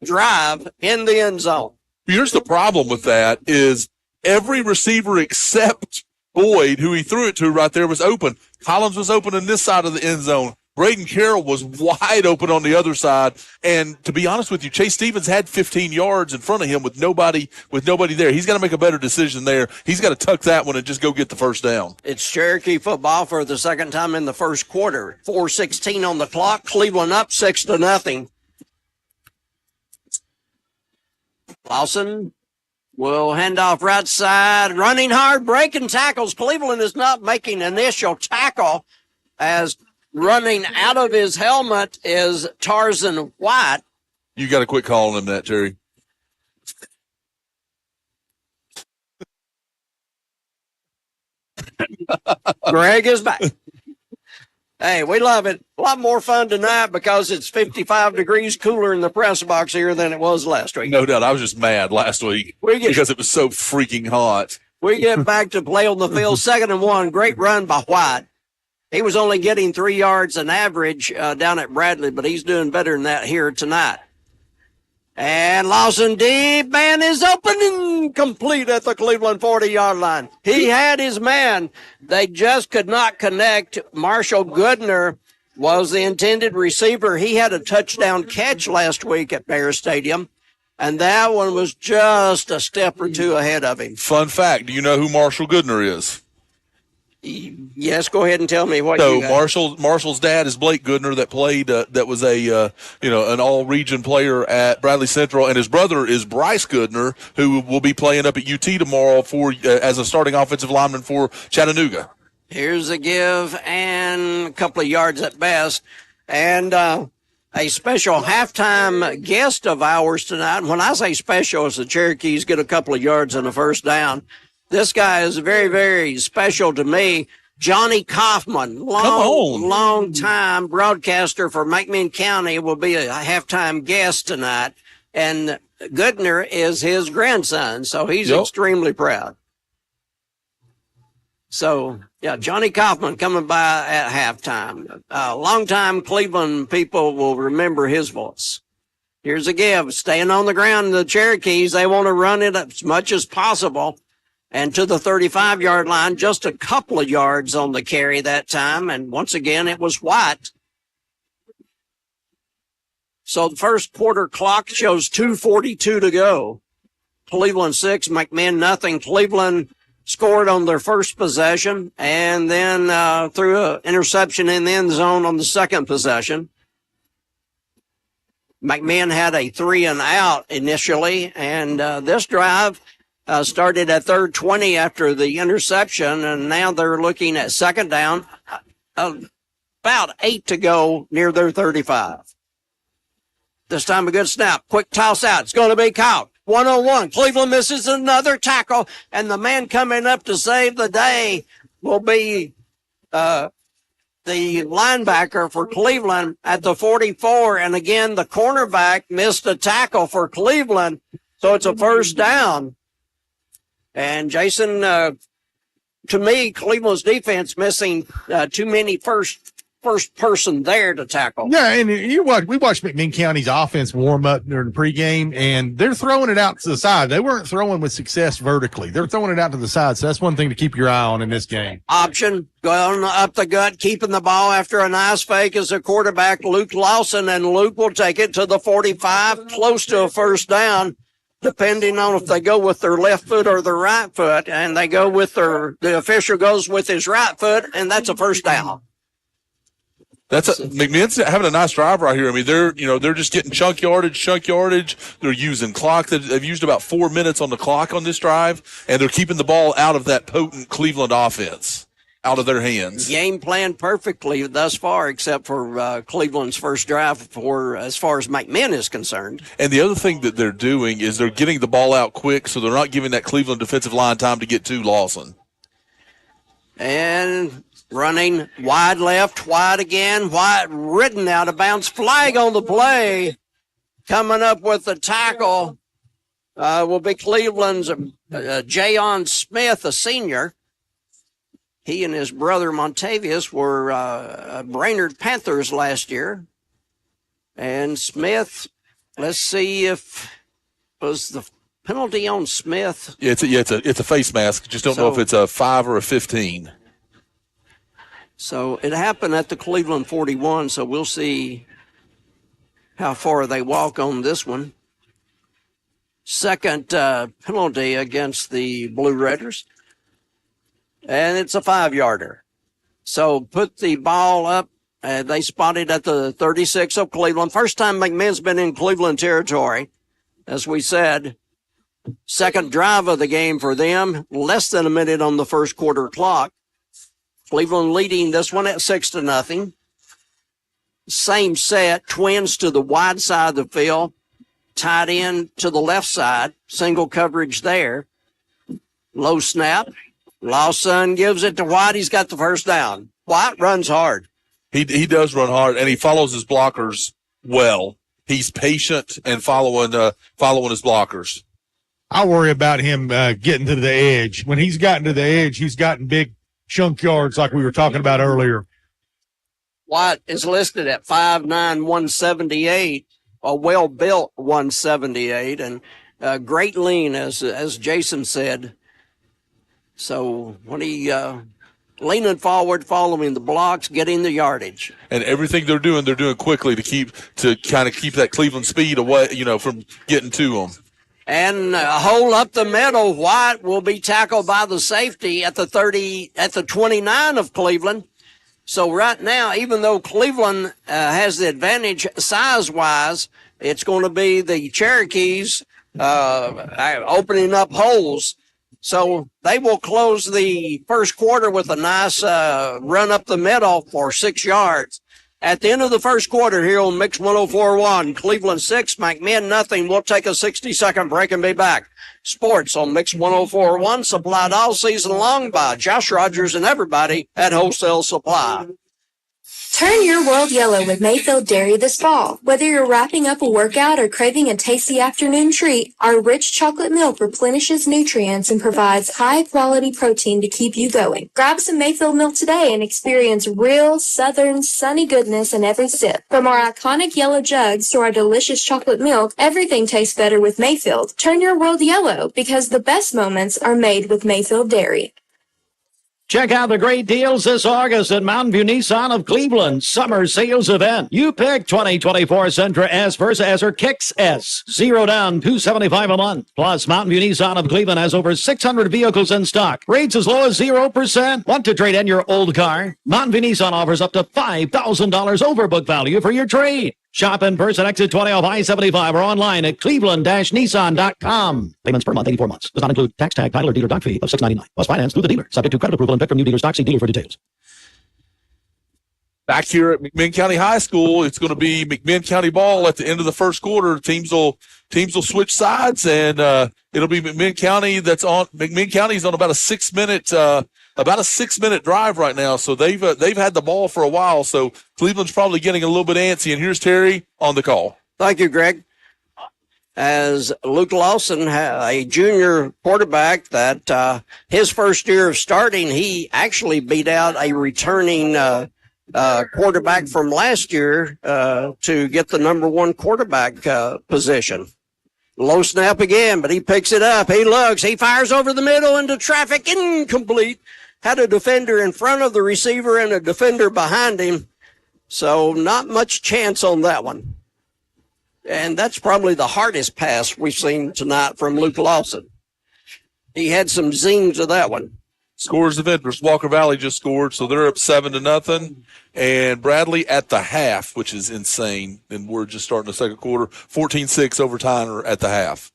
drive in the end zone. Here's the problem with that is every receiver except Boyd, who he threw it to right there, was open. Collins was open on this side of the end zone. Braden Carroll was wide open on the other side. And to be honest with you, Chase Stevens had 15 yards in front of him with nobody there. He's got to make a better decision there. He's got to tuck that one and just go get the first down. It's Cherokee football for the second time in the first quarter. 4:16 on the clock. Cleveland up 6-0. Lawson will hand off right side, running hard, breaking tackles. Cleveland is not making initial tackle, as running out of his helmet is Tarzan White. You got to quit calling him that, Terry. Greg is back. Hey, we love it. A lot more fun tonight because it's 55 degrees cooler in the press box here than it was last week. No doubt. I was just mad last week because it was so freaking hot. We get back to play on the field, 2nd and 1. Great run by White. He was only getting 3 yards an average down at Bradley, but he's doing better than that here tonight. And Lawson deep, man is open and complete at the Cleveland 40-yard line. He had his man. They just could not connect. Marshall Goodner was the intended receiver. He had a touchdown catch last week at Bear Stadium, and that one was just a step or two ahead of him. Fun fact, do you know who Marshall Goodner is? Yes, go ahead and tell me what you got. Marshall's dad is Blake Goodner, that played that was an all-region player at Bradley Central, and his brother is Bryce Goodner, who will be playing up at UT tomorrow for as a starting offensive lineman for Chattanooga. Here's a give and a couple of yards at best, and a special halftime guest of ours tonight. When I say special, it's the Cherokees get a couple of yards and a first down. This guy is very, very special to me. Johnny Kaufman, long time broadcaster for McMinn County, will be a halftime guest tonight. And Goodner is his grandson, so he's extremely proud. So, yeah, Johnny Kaufman coming by at halftime. Longtime Cleveland people will remember his voice. Here's a give. Staying on the ground, the Cherokees, they want to run it as much as possible. And to the 35-yard line, just a couple of yards on the carry that time. And once again, it was White. So the first quarter clock shows 2:42 to go. Cleveland 6, McMinn nothing. Cleveland scored on their first possession and then threw an interception in the end zone on the second possession. McMinn had a 3-and-out initially, and this drive started at 3rd 20 after the interception, and now they're looking at 2nd down, about 8 to go near their 35. This time a good snap, quick toss out. It's going to be caught. 1-on-1. Cleveland misses another tackle, and the man coming up to save the day will be the linebacker for Cleveland at the 44. And again, the cornerback missed a tackle for Cleveland, so it's a first down. And Jason, to me, Cleveland's defense missing too many first person there to tackle. Yeah, and we watched McMinn County's offense warm up during the pregame, and they're throwing it out to the side. They weren't throwing with success vertically. They're throwing it out to the side, so that's one thing to keep your eye on in this game. Option, going up the gut, keeping the ball after a nice fake is a quarterback, Luke Lawson, and Luke will take it to the 45, close to a first down, depending on if they go with their left foot or their right foot, and they go with the official goes with his right foot, and that's a first down. McMinn's having a nice drive right here. I mean, they're just getting chunk yardage. They're using clock. They've used about 4 minutes on the clock on this drive, and they're keeping the ball out of that potent Cleveland offense. out of their hands. Game planned perfectly thus far, except for Cleveland's first drive as far as McMinn is concerned. And the other thing that they're doing is they're getting the ball out quick, so they're not giving that Cleveland defensive line time to get to Lawson. And running wide left, wide again, wide ridden out of bounds. Flag on the play. Coming up with the tackle will be Cleveland's Jayon Smith, a senior. He and his brother Montavious were Brainerd Panthers last year. And Smith, let's see if was the penalty on Smith. Yeah, it's a face mask. Just don't know if it's a 5 or a 15. So it happened at the Cleveland 41, so we'll see how far they walk on this one. Second penalty against the Blue Raiders. And it's a 5-yarder. So put the ball up. They spotted at the 36 of Cleveland. First time McMinn's been in Cleveland territory. As we said, second drive of the game for them. Less than a minute on the first quarter clock. Cleveland leading this one at 6-0. Same set. Twins to the wide side of the field. Tight end to the left side. Single coverage there. Low snap. Lawson gives it to White. He's got the first down. White runs hard. He does run hard, and he follows his blockers well. He's patient and following his blockers. I worry about him getting to the edge. When he's gotten to the edge, he's gotten big chunk yards like we were talking about earlier. White is listed at 5'9", 178, a well-built 178, and great lean, as Jason said. So when he leaning forward, following the blocks, getting the yardage. And everything they're doing quickly to kind of keep that Cleveland speed away, from getting to them. And a hole up the middle. White will be tackled by the safety at the 29 of Cleveland. So right now, even though Cleveland has the advantage size-wise, it's going to be the Cherokees opening up holes. So they will close the first quarter with a nice run up the middle for 6 yards. At the end of the first quarter here on Mix 104.1, Cleveland 6, McMinn nothing. We'll take a 60-second break and be back. Sports on Mix 104.1, supplied all season long by Josh Rogers and everybody at Wholesale Supply. Turn your world yellow with Mayfield Dairy this fall. Whether you're wrapping up a workout or craving a tasty afternoon treat, our rich chocolate milk replenishes nutrients and provides high-quality protein to keep you going. Grab some Mayfield milk today and experience real, southern, sunny goodness in every sip. From our iconic yellow jugs to our delicious chocolate milk, everything tastes better with Mayfield. Turn your world yellow because the best moments are made with Mayfield Dairy. Check out the great deals this August at Mountain View Nissan of Cleveland Summer Sales Event. You pick 2024 Sentra S Versa or Kicks S. 0 down, $275 a month. Plus, Mountain View Nissan of Cleveland has over 600 vehicles in stock. Rates as low as 0%. Want to trade in your old car? Mountain View Nissan offers up to $5,000 over book value for your trade. Shop in person, exit 20 off I-75 or online at cleveland-nissan.com. Payments per month, 84 months. Does not include tax tag, title, or dealer doc fee of $6.99. Plus finance through the dealer. Subject to credit approval and pick from new dealer stock. See dealer for details. Back here at McMinn County High School, it's going to be McMinn County ball at the end of the first quarter. Teams will switch sides, and it'll be McMinn County that's on. McMinn County's on about a 6-minute drive right now. So they've had the ball for a while. So Cleveland's probably getting a little bit antsy. And here's Terry on the call. Thank you, Greg. As Luke Lawson, a junior quarterback that his first year of starting, he actually beat out a returning quarterback from last year to get the number one quarterback position. Low snap again, but he picks it up. He looks. He fires over the middle into traffic. Incomplete. Had a defender in front of the receiver and a defender behind him. So not much chance on that one. And that's probably the hardest pass we've seen tonight from Luke Lawson. He had some zings of that one. Scores of interest. Walker Valley just scored, so they're up 7-0. And Bradley at the half, which is insane. And we're just starting the second quarter. 14-6 overtime at the half.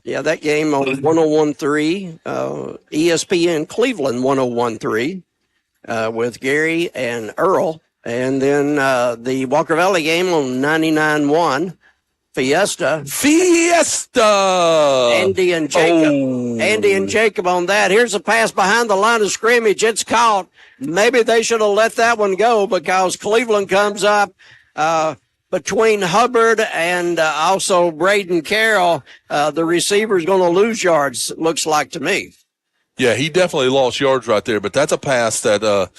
Yeah, that game on 101.3, ESPN Cleveland 101.3 with Gary and Earl. And then the Walker Valley game on 99.1. Fiesta. Andy and Jacob. Oh. Andy and Jacob on that. Here's a pass behind the line of scrimmage. It's caught. Maybe they should have let that one go because Cleveland comes up between Hubbard and also Braden Carroll. The receiver's going to lose yards, looks like to me. Yeah, he definitely lost yards right there, but that's a pass that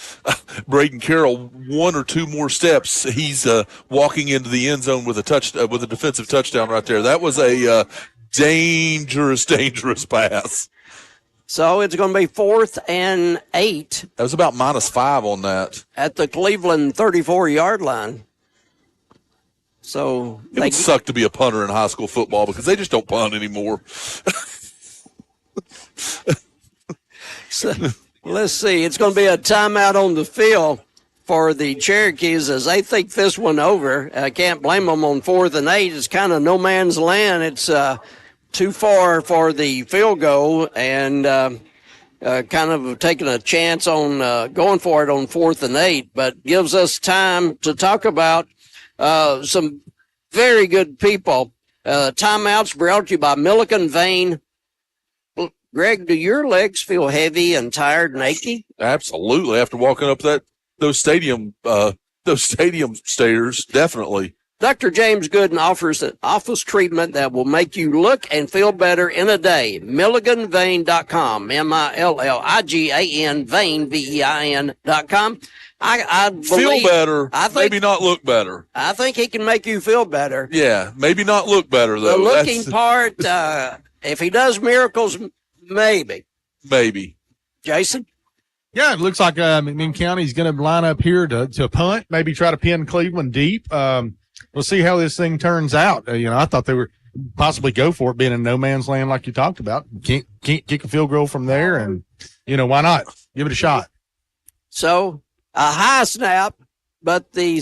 Braden Carroll, one or two more steps, he's walking into the end zone with a defensive touchdown right there. That was a dangerous pass. So it's going to be 4th and 8. That was about -5 on that. At the Cleveland 34-yard line. So it would suck to be a punter in high school football because they just don't punt anymore. So, let's see. It's going to be a timeout on the field for the Cherokees as they think this one over. I can't blame them on 4th and 8. It's kind of no man's land. It's too far for the field goal and kind of taking a chance on going for it on 4th and 8, but gives us time to talk about some very good people. Timeouts brought to you by Milliken Vane. Greg, do your legs feel heavy and tired and achy? Absolutely. After walking up those stadium stairs, definitely. Dr. James Gooden offers an office treatment that will make you look and feel better in a day. MilliganVein.com, MILLIGAN, Vein, VEIN.com. I believe, feel better, maybe not look better. I think he can make you feel better. Yeah, maybe not look better, though. The looking part, if he does miracles, maybe. Jason? Yeah, it looks like McMinn County is going to line up here to punt, maybe try to pin Cleveland deep. We'll see how this thing turns out. I thought they were possibly go for it being in no man's land like you talked about. Can't kick a field goal from there, and, why not? Give it a shot. So a high snap, but the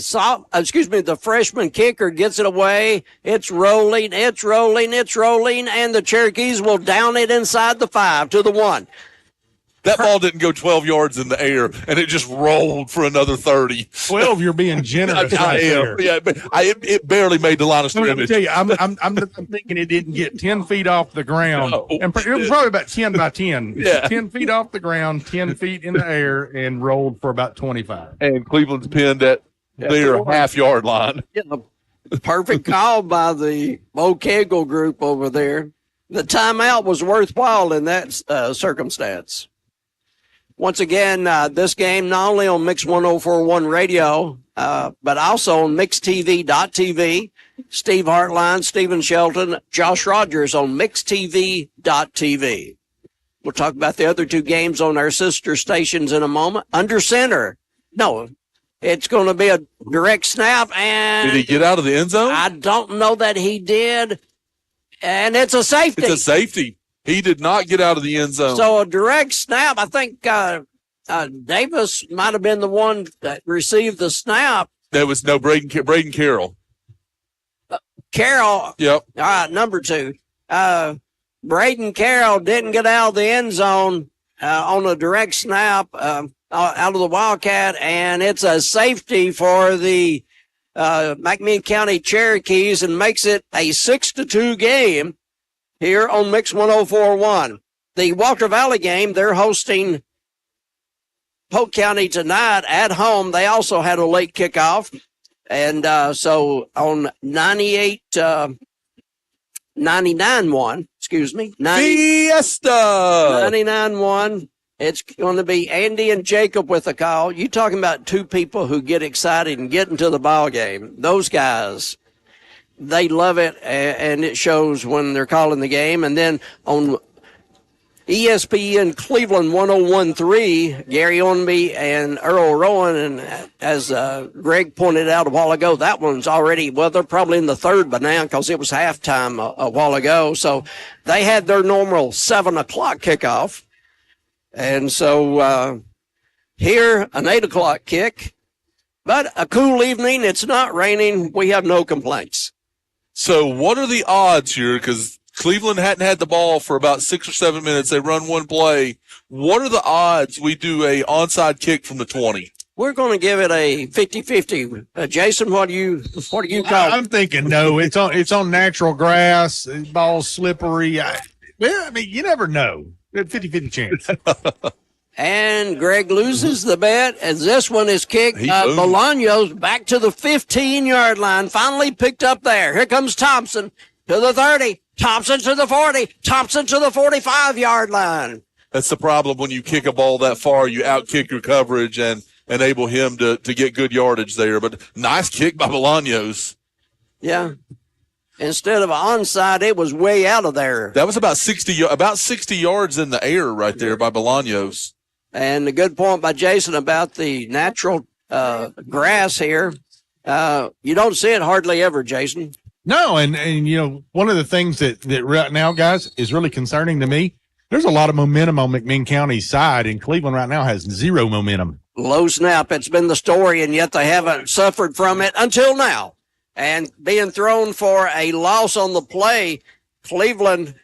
freshman kicker gets it away. It's rolling, and the Cherokees will down it inside the 5 to the 1. That ball didn't go 12 yards in the air, and it just rolled for another 30. 12, you're being generous. I am. Yeah, but it barely made the line of scrimmage. Let me tell you, I'm thinking it didn't get 10 feet off the ground. No. And it was probably about 10 by 10. Yeah. 10 feet off the ground, 10 feet in the air, and rolled for about 25. And Cleveland's pinned at their half-yard line. Yeah, perfect call by the Bo Kegel group over there. The timeout was worthwhile in that circumstance. Once again, this game not only on Mix 104.1 radio, but also on MixTV.tv. Steve Hartline, Stephen Shelton, Josh Rogers on MixTV.tv. We'll talk about the other two games on our sister stations in a moment. Under center. No, it's going to be a direct snap. And did he get out of the end zone? I don't know that he did. And it's a safety. It's a safety. He did not get out of the end zone. So a direct snap, I think Davis might have been the one that received the snap. There was no Braden Carroll. Carroll. Yep. All right, number 2. Braden Carroll didn't get out of the end zone on a direct snap out of the Wildcat, and it's a safety for the McMinn County Cherokees and makes it a 6-2 game here on Mix 104.1. The Walker Valley game, they're hosting Polk County tonight at home. They also had a late kickoff. And so on 99.1, Fiesta! 99.1, it's going to be Andy and Jacob with the call. You talking about two people who get excited and get into the ball game. Those guys, they love it, and it shows when they're calling the game. And then on ESPN Cleveland 101.3, Gary Ornby and Earl Rowan, and as Greg pointed out a while ago, that one's already, they're probably in the third by now because it was halftime a while ago. So they had their normal 7 o'clock kickoff. And so here, an 8 o'clock kick, but a cool evening. It's not raining. We have no complaints. So what are the odds here? Because Cleveland hadn't had the ball for about 6 or 7 minutes. They run one play. What are the odds we do a onside kick from the 20? We're going to give it a 50-50. Jason, what do you call? I'm thinking no. It's on natural grass. The ball's slippery. I mean, you never know. 50-50 chance. And Greg loses the bet as this one is kicked. Bolaños back to the 15-yard line. Finally picked up there. Here comes Thompson to the 30. Thompson to the 40. Thompson to the 45-yard line. That's the problem when you kick a ball that far. You outkick your coverage and enable him to get good yardage there. But nice kick by Bolaños. Yeah. Instead of onside, it was way out of there. That was about 60 yards in the air right there by Bolaños. And a good point by Jason about the natural grass here. You don't see it hardly ever, Jason. No, and one of the things that right now, guys, is really concerning to me, there's a lot of momentum on McMinn County's side, and Cleveland right now has zero momentum. Low snap, it's been the story, and yet they haven't suffered from it until now. And being thrown for a loss on the play, Cleveland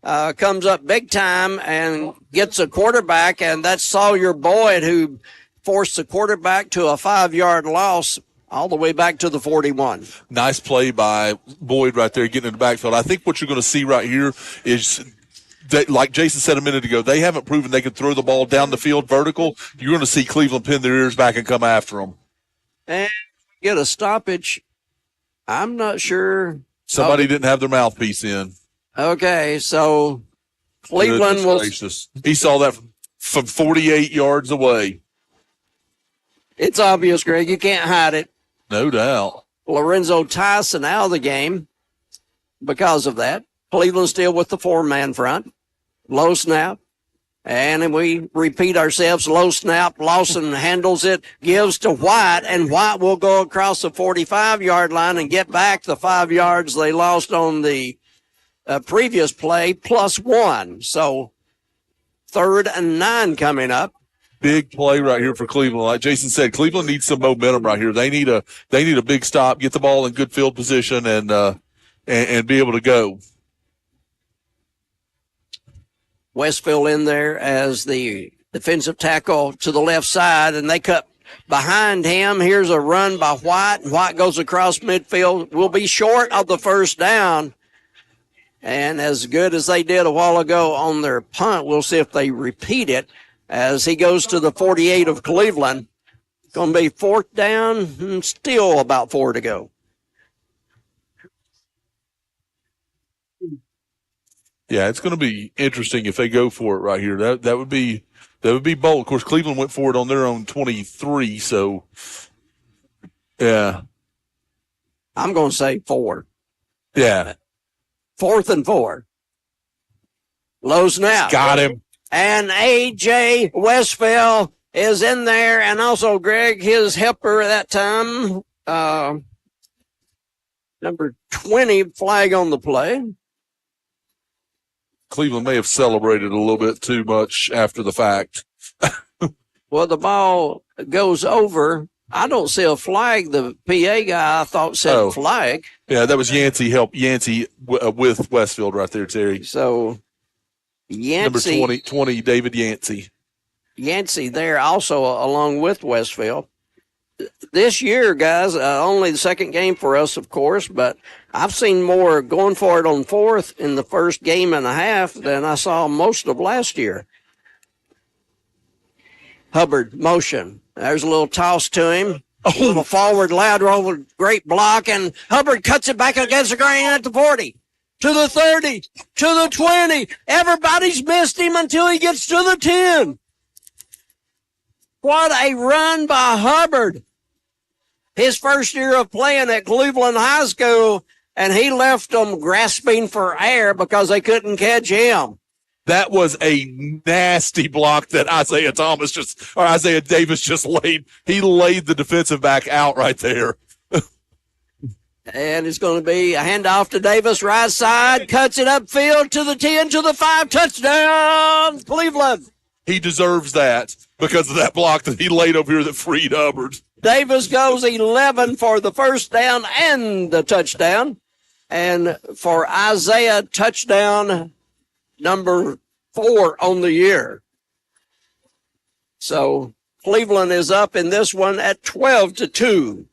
comes up big time and gets a quarterback, and that's Sawyer Boyd who forced the quarterback to a 5-yard loss all the way back to the 41. Nice play by Boyd right there getting in the backfield. I think what you're going to see right here is that, like Jason said a minute ago, they haven't proven they can throw the ball down the field vertical. You're going to see Cleveland pin their ears back and come after them. And get a stoppage. I'm not sure. Somebody didn't have their mouthpiece in. Okay, so Cleveland will. He saw that from 48 yards away. It's obvious, Greg. You can't hide it. No doubt. Lorenzo Tyson out of the game because of that. Cleveland still with the 4-man front. Low snap. And we repeat ourselves. Low snap. Lawson handles it, gives to White, and White will go across the 45-yard line and get back the 5 yards they lost on the previous play +1. So 3rd and 9 coming up. Big play right here for Cleveland. Like Jason said, Cleveland needs some momentum right here. They need a big stop, get the ball in good field position, and be able to go. Westfield in there as the defensive tackle to the left side, and they cut behind him. Here's a run by White, and White goes across midfield. Will be short of the first down. And as good as they did a while ago on their punt, we'll see if they repeat it as he goes to the 48 of Cleveland. Going to be 4th down, and still about 4 to go. Yeah, it's going to be interesting if they go for it right here. That would be bold. Of course, Cleveland went for it on their own 23, so yeah. I'm going to say 4. Yeah. 4th and 4. Low snap. Got him. And A.J. Westfield is in there, and also Greg, his helper at that time, number 20, flag on the play. Cleveland may have celebrated a little bit too much after the fact. Well, the ball goes over. I don't see a flag. The PA guy, I thought, said flag. Yeah, that was Yancey with Westfield right there, Terry. So Yancey. Number 20, David Yancey. Yancey there also along with Westfield. This year, guys, only the second game for us, of course, but I've seen more going for it on 4th in the first game and a half than I saw most of last year. Hubbard, motion. There's a little toss to him. A little forward lateral with great block, and Hubbard cuts it back against the grain at the 40. To the 30, to the 20. Everybody's missed him until he gets to the 10. What a run by Hubbard. His first year of playing at Cleveland High School, and he left them grasping for air because they couldn't catch him. That was a nasty block that Isaiah Davis just laid. He laid the defensive back out right there. And it's going to be a handoff to Davis, right side, cuts it upfield to the 10, to the 5, touchdown, Cleveland. He deserves that because of that block that he laid over here that freed Hubbard. Davis goes 11 for the first down and the touchdown. And for Isaiah, touchdown number 4 on the year. So Cleveland is up in this one at 12-2.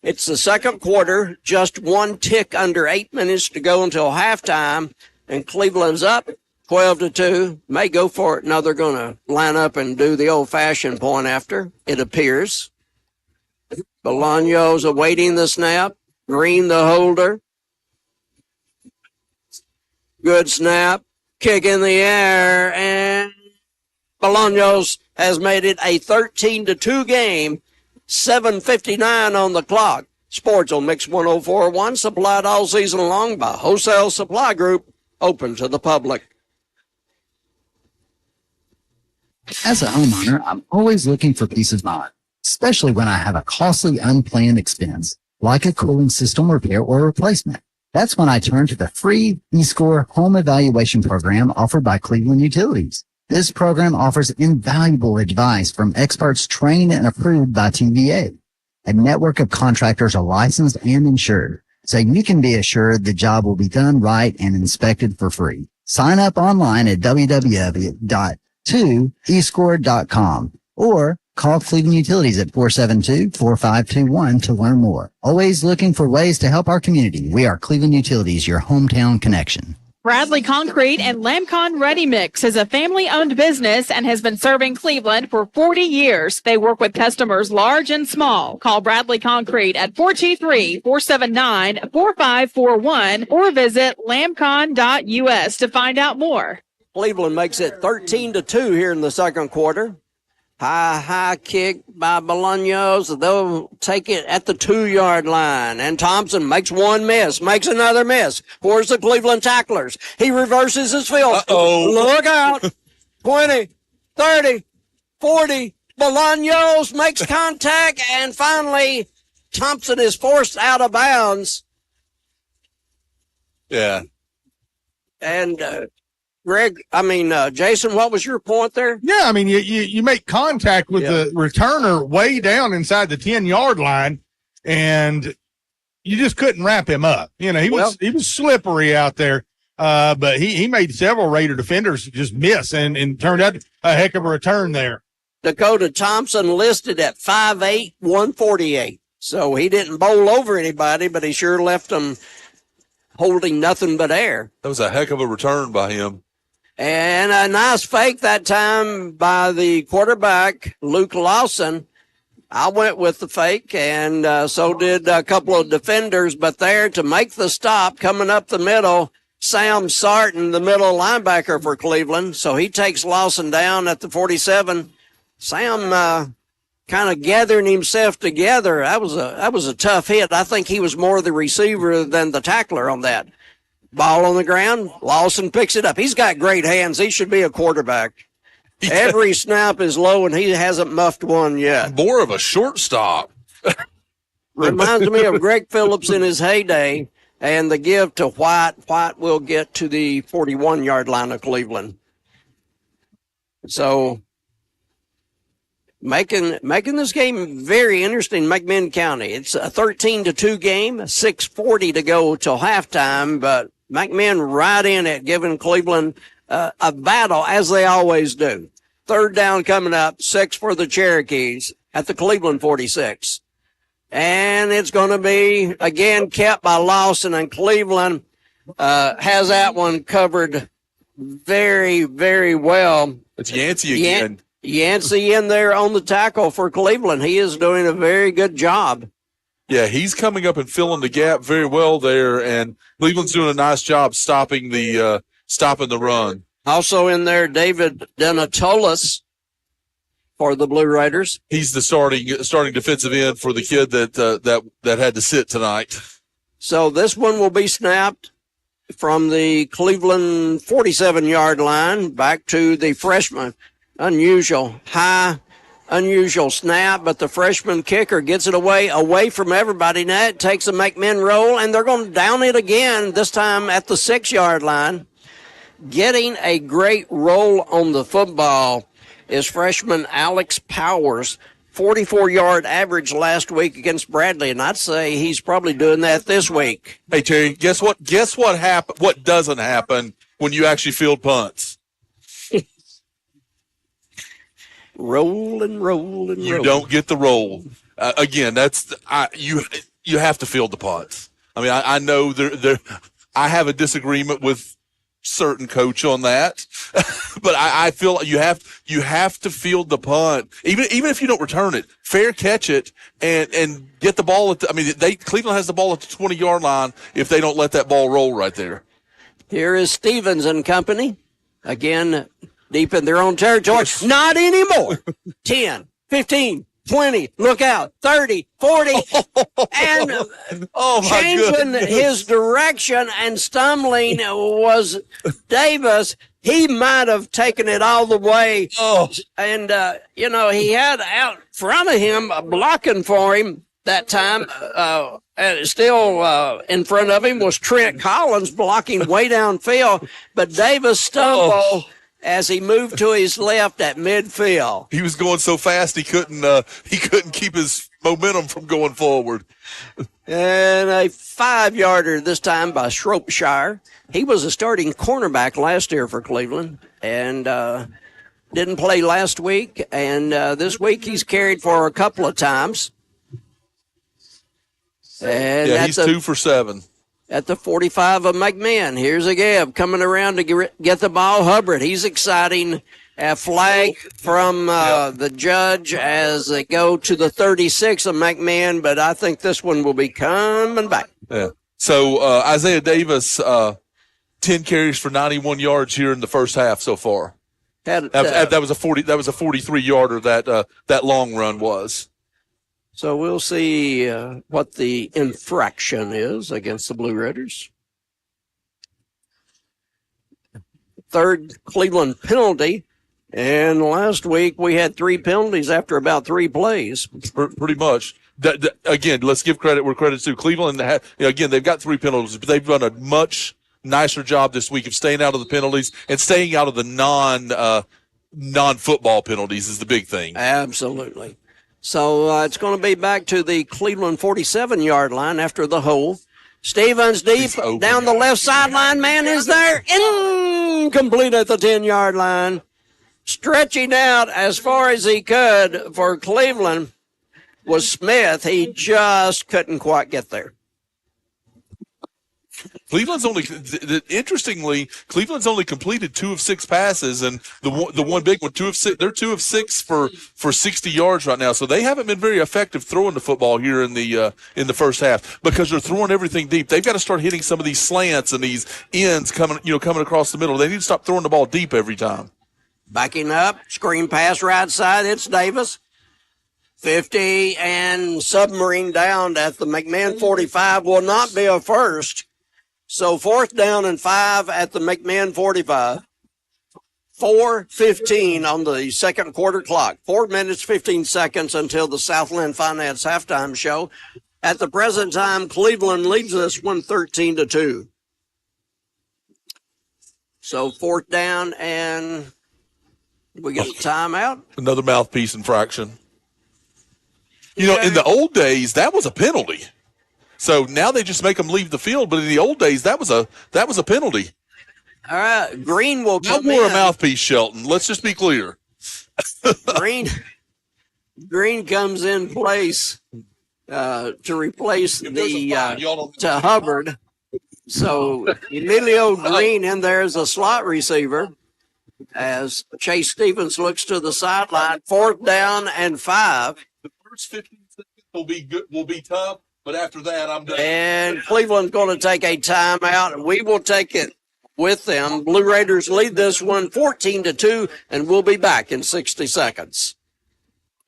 It's the second quarter, just one tick under 8 minutes to go until halftime, and Cleveland's up 12-2. May go for it. Now they're going to line up and do the old-fashioned point after, it appears. Bolaños awaiting the snap. Green the holder. Good snap. Kick in the air, and Bolaños has made it a 13-2 game. 7:59 on the clock. Sports on Mix 104.1, supplied all season long by Wholesale Supply Group, open to the public. As a homeowner, I'm always looking for peace of mind, especially when I have a costly unplanned expense, like a cooling system repair or replacement. That's when I turn to the free eScore home evaluation program offered by Cleveland Utilities. This program offers invaluable advice from experts trained and approved by TVA. A network of contractors are licensed and insured, so you can be assured the job will be done right and inspected for free. Sign up online at www.2escore.com or call Cleveland Utilities at 472-4521 to learn more. Always looking for ways to help our community. We are Cleveland Utilities, your hometown connection. Bradley Concrete and Lamcon Ready Mix is a family-owned business and has been serving Cleveland for 40 years. They work with customers large and small. Call Bradley Concrete at 423-479-4541 or visit lamcon.us to find out more. Cleveland makes it 13-2 here in the second quarter. High kick by Bolaños. They'll take it at the 2-yard line. And Thompson makes one miss, makes another miss. Where's the Cleveland tacklers? He reverses his field. Uh-oh. Look out. 20, 30, 40. Bolaños makes contact. And finally, Thompson is forced out of bounds. Yeah. And, Jason, what was your point there? Yeah, I mean, you make contact with the returner way down inside the 10-yard line, and you just couldn't wrap him up. You know, he was slippery out there, but he made several Raider defenders just miss, and turned out a heck of a return there. Dakota Thompson listed at 5'8", 148. So he didn't bowl over anybody, but he sure left them holding nothing but air. That was a heck of a return by him. And a nice fake that time by the quarterback, Luke Lawson. I went with the fake, and so did a couple of defenders. But there to make the stop, coming up the middle, Sam Sarton, the middle linebacker for Cleveland. So he takes Lawson down at the 47. Sam kind of gathering himself together. That was a tough hit. I think he was more the receiver than the tackler on that. Ball on the ground. Lawson picks it up. He's got great hands. He should be a quarterback. Every snap is low, and he hasn't muffed one yet. More of a shortstop. Reminds me of Greg Phillips in his heyday, and the give to White. White will get to the 41-yard line of Cleveland. So making this game very interesting, McMinn County. It's a 13-2 game, 6:40 to go till halftime, but McMinn right in it, giving Cleveland a battle, as they always do. Third down coming up, 6 for the Cherokees at the Cleveland 46. And it's going to be, again, kept by Lawson, and Cleveland has that one covered very, very well. It's Yancey again. Yancey in there on the tackle for Cleveland. He is doing a very good job. Yeah, he's coming up and filling the gap very well there, and Cleveland's doing a nice job stopping the run. Also in there, David Denatolis for the Blue Raiders. He's the starting defensive end for the kid that had to sit tonight. So this one will be snapped from the Cleveland 47-yard line back to the freshman. Unusual snap, but the freshman kicker gets it away from everybody. Now it takes a McMinn roll, and they're going to down it again, this time at the 6-yard line. Getting a great roll on the football is freshman Alex Powers 44-yard average last week against Bradley, and I'd say he's probably doing that this week. Hey, Terry, guess what? Guess what happen? What doesn't happen when you actually field punts? Roll and roll and You roll. don't get the roll. Again, you have to field the punts. I mean, I know I have a disagreement with certain coach on that, but I feel like you have to field the punt, even if you don't return it, fair catch it and get the ball at Cleveland has the ball at the 20-yard line if they don't let that ball roll right there. Here is Stevens and company again, deep in their own territory. Not anymore. 10, 15, 20, look out, 30, 40, and changing his direction and stumbling was Davis. He might have taken it all the way. And, he had out front of him blocking for him that time. And still in front of him was Trent Collins blocking way downfield, but Davis stumbled as he moved to his left at midfield. He was going so fast he couldn't keep his momentum from going forward. And a 5-yarder this time by Shropshire. He was a starting cornerback last year for Cleveland and didn't play last week. And this week he's carried for a couple of times. And he's 2 for 7. At the 45 of McMinn. Here's a give coming around to get the ball. Hubbard, he's exciting. A flag from the judge as they go to the 36 of McMinn, but I think this one will be coming back. Yeah. So Isaiah Davis, 10 carries for 91 yards here in the first half so far. That was a 43-yarder that long run was. So we'll see what the infraction is against the Blue Raiders. Third Cleveland penalty. And last week we had 3 penalties after about 3 plays. Pretty much. Again, let's give credit where credit's due. Cleveland, again, they've got 3 penalties, but they've done a much nicer job this week of staying out of the penalties and staying out of the non-football penalties is the big thing. Absolutely. So it's going to be back to the Cleveland 47-yard line after the hole. Stevens deep down the left sideline. Man is there. Incomplete at the 10-yard line. Stretching out as far as he could for Cleveland was Smith. He just couldn't quite get there. Cleveland's only completed 2 of 6 passes, and the one big one, 2 of 6. They're 2 of 6 for 60 yards right now. So they haven't been very effective throwing the football here in the first half because they're throwing everything deep. They've got to start hitting some of these slants and these ends coming across the middle. They need to stop throwing the ball deep every time. Backing up, screen pass right side. It's Davis. 50 and submarine down at the McMinn 45 will not be a first. So 4th down and 5 at the McMinn 45. 4:15 on the second quarter clock. 4 minutes, 15 seconds until the Southland Finance halftime show. At the present time, Cleveland leads this one 13-2. So 4th down and we get a timeout. Another mouthpiece infraction. In the old days, that was a penalty. So now they just make them leave the field, but in the old days, that was a penalty. All right, Green will come in. No more a mouthpiece, Shelton. Let's just be clear. Green comes in place to replace to Hubbard. So Emilio Green in there as a slot receiver as Chase Stevens looks to the sideline. 4th down and 5. The first 15 seconds will be tough. But after that, I'm done. And Cleveland's going to take a timeout, and we will take it with them. Blue Raiders lead this one 14-2, and we'll be back in 60 seconds.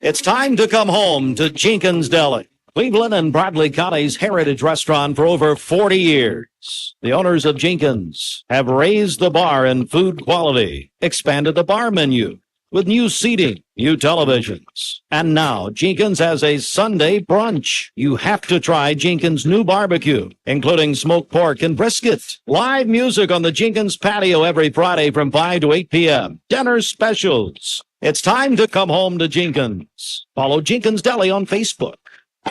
It's time to come home to Jenkins Deli, Cleveland and Bradley County's heritage restaurant for over 40 years. The owners of Jenkins have raised the bar in food quality, expanded the bar menu with new seating, new televisions. And now Jenkins has a Sunday brunch. You have to try Jenkins' new barbecue, including smoked pork and brisket. Live music on the Jenkins patio every Friday from 5 to 8 p.m. Dinner specials. It's time to come home to Jenkins. Follow Jenkins Deli on Facebook.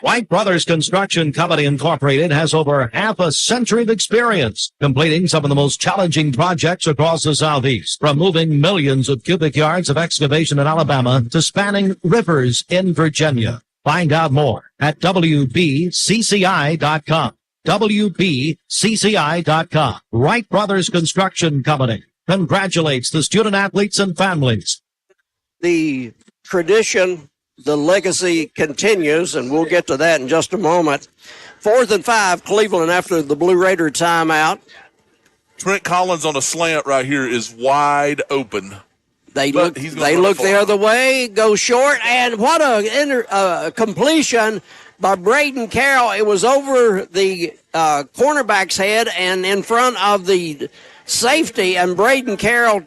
Wright Brothers Construction Company Incorporated has over half a century of experience completing some of the most challenging projects across the Southeast, from moving millions of cubic yards of excavation in Alabama to spanning rivers in Virginia. Find out more at WBCCI.com. WBCCI.com. Wright Brothers Construction Company congratulates the student athletes and families. The tradition, the legacy continues, and we'll get to that in just a moment. 4th and 5, Cleveland after the Blue Raider timeout. Trent Collins on a slant right here is wide open. They look the other way, go short, and what a completion by Braden Carroll. It was over the cornerback's head and in front of the safety, and Braden Carroll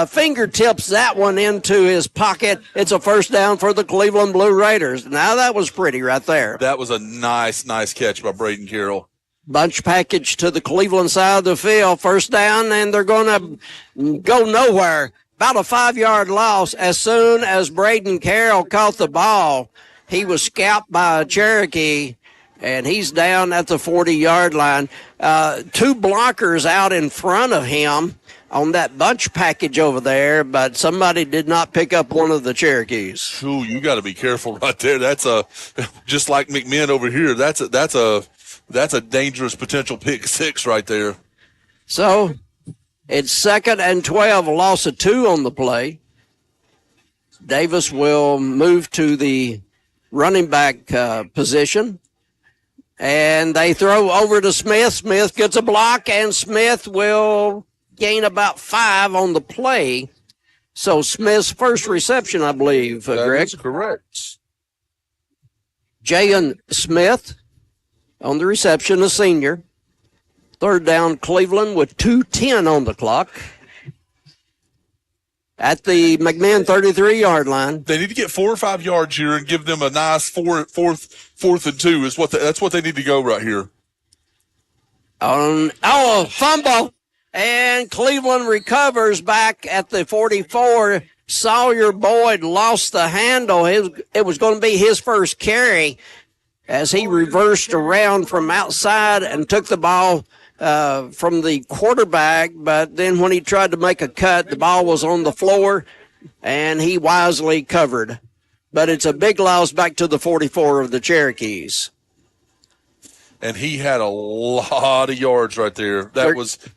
fingertips that one into his pocket. It's a first down for the Cleveland Blue Raiders. Now that was pretty right there. That was a nice catch by Braden Carroll. Bunch package to the Cleveland side of the field. First down, and they're going to go nowhere. About a 5-yard loss. As soon as Braden Carroll caught the ball, he was scalped by Cherokee, and he's down at the 40-yard line. 2 blockers out in front of him on that bunch package over there, but somebody did not pick up one of the Cherokees. Ooh, you got to be careful right there. That's just like McMinn over here. That's a dangerous potential pick 6 right there. So it's 2nd and 12, a loss of 2 on the play. Davis will move to the running back position, and they throw over to Smith. Smith gets a block, and Smith will gain about 5 on the play. So Smith's first reception, I believe, Greg. That's correct. Jayon Smith on the reception, a senior. 3rd down, Cleveland with 2:10 on the clock. At the McMinn 33-yard line. They need to get 4 or 5 yards here and give them a nice fourth and 2 is that's what they need to go right here. Fumble. And Cleveland recovers back at the 44. Sawyer Boyd lost the handle. It was going to be his first carry as he reversed around from outside and took the ball from the quarterback. But then when he tried to make a cut, the ball was on the floor, and he wisely covered. But it's a big loss back to the 44 of the Cherokees. And he had a lot of yards right there.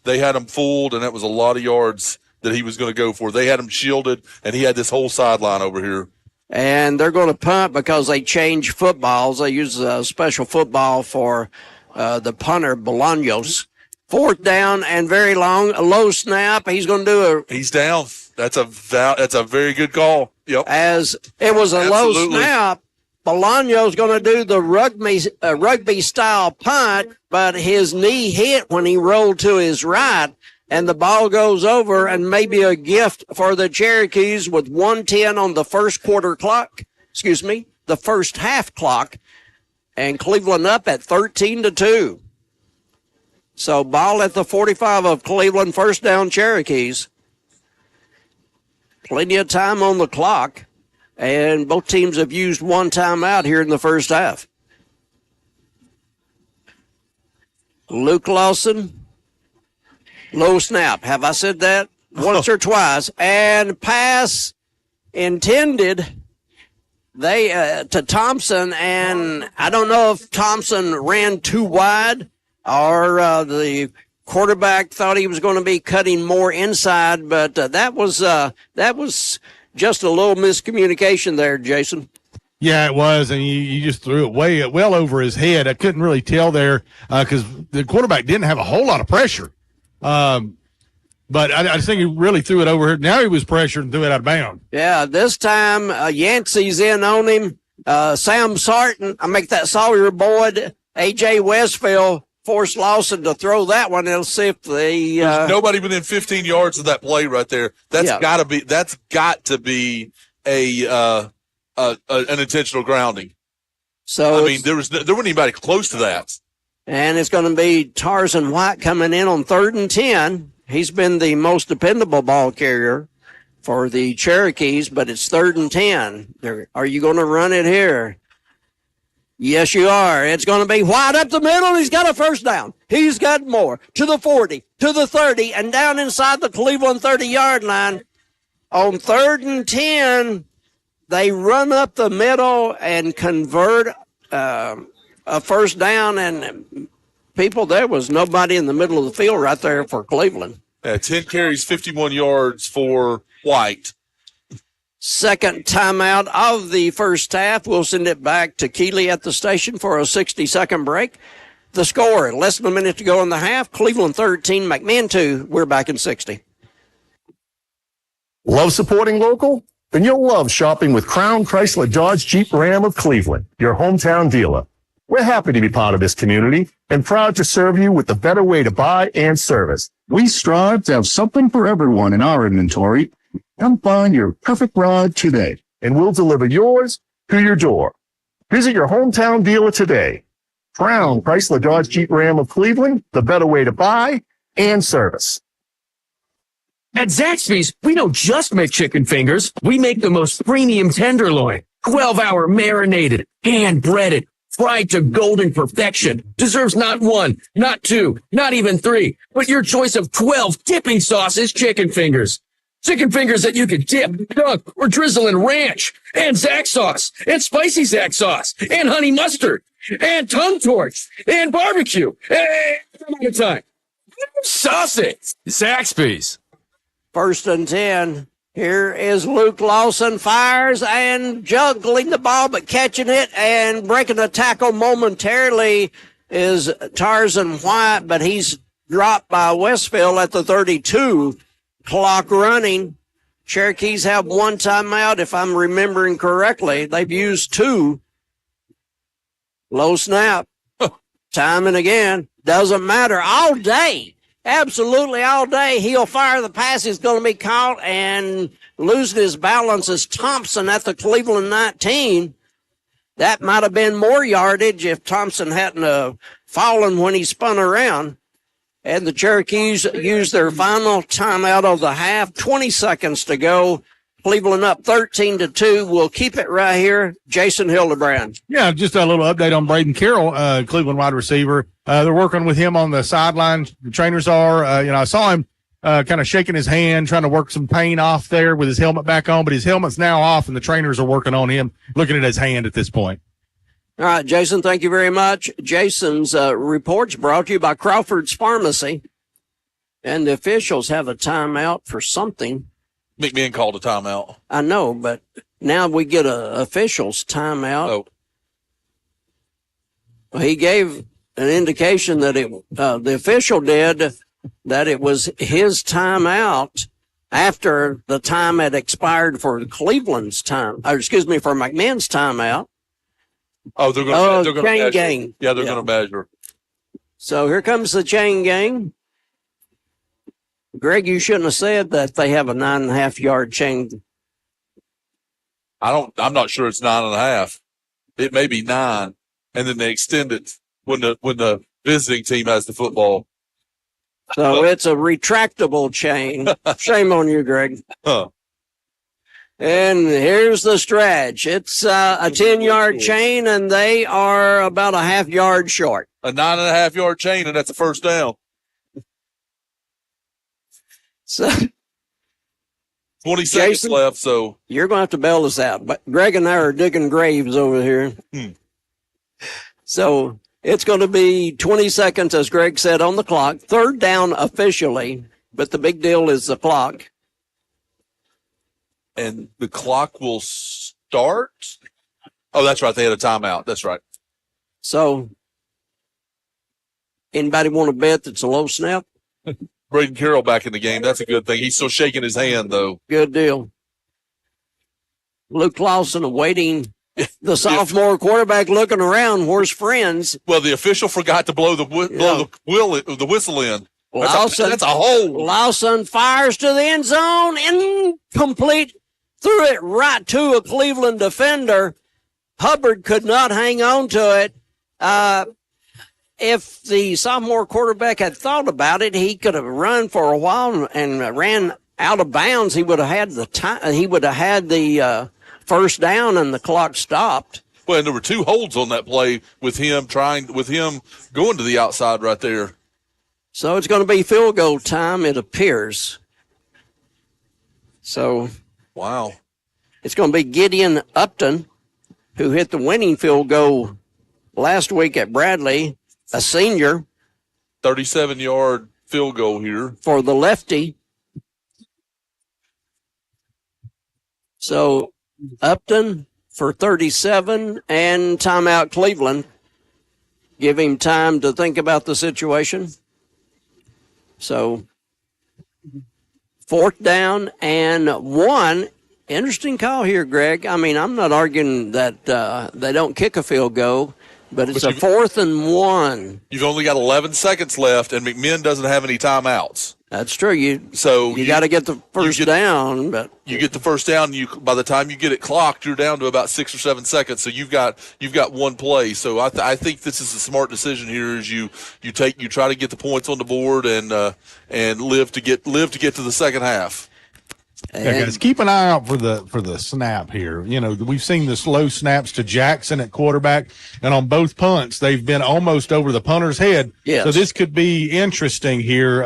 They had him fooled, and that was a lot of yards that he was going to go for. They had him shielded, and he had this whole sideline over here. And they're going to punt because they change footballs. They use a special football for the punter, Bolaños. 4th down and very long, a low snap. He's going to do He's down. That's a very good call. Yep. As it was a low snap. Bolaño's going to do the rugby style punt, but his knee hit when he rolled to his right, and the ball goes over, and maybe a gift for the Cherokees with 1:10 on the first half clock, and Cleveland up at 13-2. So ball at the 45 of Cleveland, first down Cherokees. Plenty of time on the clock. And both teams have used 1 timeout here in the first half. Luke Lawson, low snap. Have I said that once or twice? And pass intended to Thompson, and I don't know if Thompson ran too wide or the quarterback thought he was going to be cutting more inside, but that was just a little miscommunication there, Jason. Yeah, it was, and you just threw it well over his head. I couldn't really tell there because the quarterback didn't have a whole lot of pressure. But I just think he really threw it over. Now he was pressured and threw it out of bounds. Yeah, this time Yancey's in on him. Sam Sarton, Sawyer Boyd, A.J. Westfield forced Lawson to throw that one. They'll see if there's nobody within 15 yards of that play right there. That's got to be an intentional grounding. So I mean, there wasn't anybody close to that. And it's going to be Tarzan White coming in on 3rd and 10. He's been the most dependable ball carrier for the Cherokees, but it's 3rd and 10. Are you going to run it here? Yes, you are. It's going to be wide up the middle. He's got a first down. He's got more. To the 40, to the 30, and down inside the Cleveland 30-yard line. On 3rd and 10, they run up the middle and convert a first down, and there was nobody in the middle of the field right there for Cleveland. 10 carries, 51 yards for White. Second timeout of the first half. We'll send it back to Keeley at the station for a 60-second break. The score, less than a minute to go in the half. Cleveland 13, McMinn 2. We're back in 60. Love supporting local? Then you'll love shopping with Crown Chrysler Dodge Jeep Ram of Cleveland, your hometown dealer. We're happy to be part of this community and proud to serve you with the better way to buy and service. We strive to have something for everyone in our inventory. Come find your perfect ride today, and we'll deliver yours to your door. Visit your hometown dealer today. Crown Chrysler Dodge Jeep Ram of Cleveland, the better way to buy and service. At Zaxby's, we don't just make chicken fingers. We make the most premium tenderloin, 12-hour marinated, hand-breaded, fried to golden perfection. Deserves not 1, not 2, not even 3, but your choice of 12 dipping sauces chicken fingers. Chicken fingers that you can dip, dunk, or drizzle in ranch, and Zax sauce, and spicy Zax sauce, and honey mustard, and tongue torch, and barbecue. Hey, I'm out of time. Sausage. Zaxby's. 1st and 10. Here is Luke Lawson, fires and juggling the ball, but catching it and breaking a tackle momentarily is Tarzan White, but he's dropped by Westfield at the 32. Clock running. Cherokees have 1 timeout, if I'm remembering correctly. They've used 2. Low snap. Timing again. Doesn't matter. All day. Absolutely all day. He'll fire the pass. He's going to be caught and losing his balance is Thompson at the Cleveland 19. That might have been more yardage if Thompson hadn't fallen when he spun around. And the Cherokees use their final timeout of the half. 20 seconds to go. Cleveland up 13-2. We'll keep it right here. Jason Hildebrand. Yeah, just a little update on Braden Carroll, Cleveland wide receiver. They're working with him on the sideline. The trainers are. I saw him kind of shaking his hand, trying to work some pain off there with his helmet back on, but his helmet's now off, and the trainers are working on him, looking at his hand at this point. All right, Jason, thank you very much. Jason's reports brought to you by Crawford's Pharmacy. And the officials have a timeout for something. McMinn called a timeout. I know, but now we get a official's timeout. Oh. He gave an indication that the official did that it was his timeout after the time had expired for Cleveland's time, for McMinn's timeout. Oh, they're going to chain gang. Yeah, they're going to measure. So here comes the chain gang. Greg, you shouldn't have said that they have a 9.5-yard chain. I'm not sure it's 9.5. It may be 9, and then they extend it when the visiting team has the football. So it's a retractable chain. Shame on you, Greg. Huh. And here's the stretch. It's a 10-yard chain, and they are about a half-yard short. A 9.5-yard chain, and that's a first down. So 20 seconds left, so. You're going to have to bail us out. But Greg and I are digging graves over here. So it's going to be 20 seconds, as Greg said, on the clock. 3rd down officially, but the big deal is the clock. And the clock will start? Oh, that's right. They had a timeout. That's right. So anybody want to bet that's a low snap? Braden Carroll back in the game. That's a good thing. He's still shaking his hand, though. Good deal. Luke Lawson awaiting the sophomore quarterback, looking around. Where's friends? Well, the official forgot to blow the whistle in. That's a hole. Lawson fires to the end zone. Incomplete. Threw it right to a Cleveland defender. Hubbard could not hang on to it. If the sophomore quarterback had thought about it, he could have run for a while and ran out of bounds, he would have had the time. He would have had the first down, and the clock stopped. Well, and there were 2 holds on that play with him going to the outside right there. So it's going to be field goal time, it appears. So, wow, it's going to be Gideon Upton, who hit the winning field goal last week at Bradley, a senior. 37-yard field goal here for the lefty. So Upton for 37 and timeout Cleveland. Give him time to think about the situation. So 4th down and 1. Interesting call here, Greg. I mean, I'm not arguing that they don't kick a field goal, but it's a 4th and 1. You've only got 11 seconds left, and McMinn doesn't have any timeouts. That's true. You got to get the first down, but you get the first down. By the time you get it clocked, you're down to about 6 or 7 seconds. So you've got one play. So I think this is a smart decision here. Is you try to get the points on the board and live to get to the second half. Yeah, guys, keep an eye out for the snap here. You know, we've seen the slow snaps to Jackson at quarterback, and on both punts, they've been almost over the punter's head. Yes. So this could be interesting here.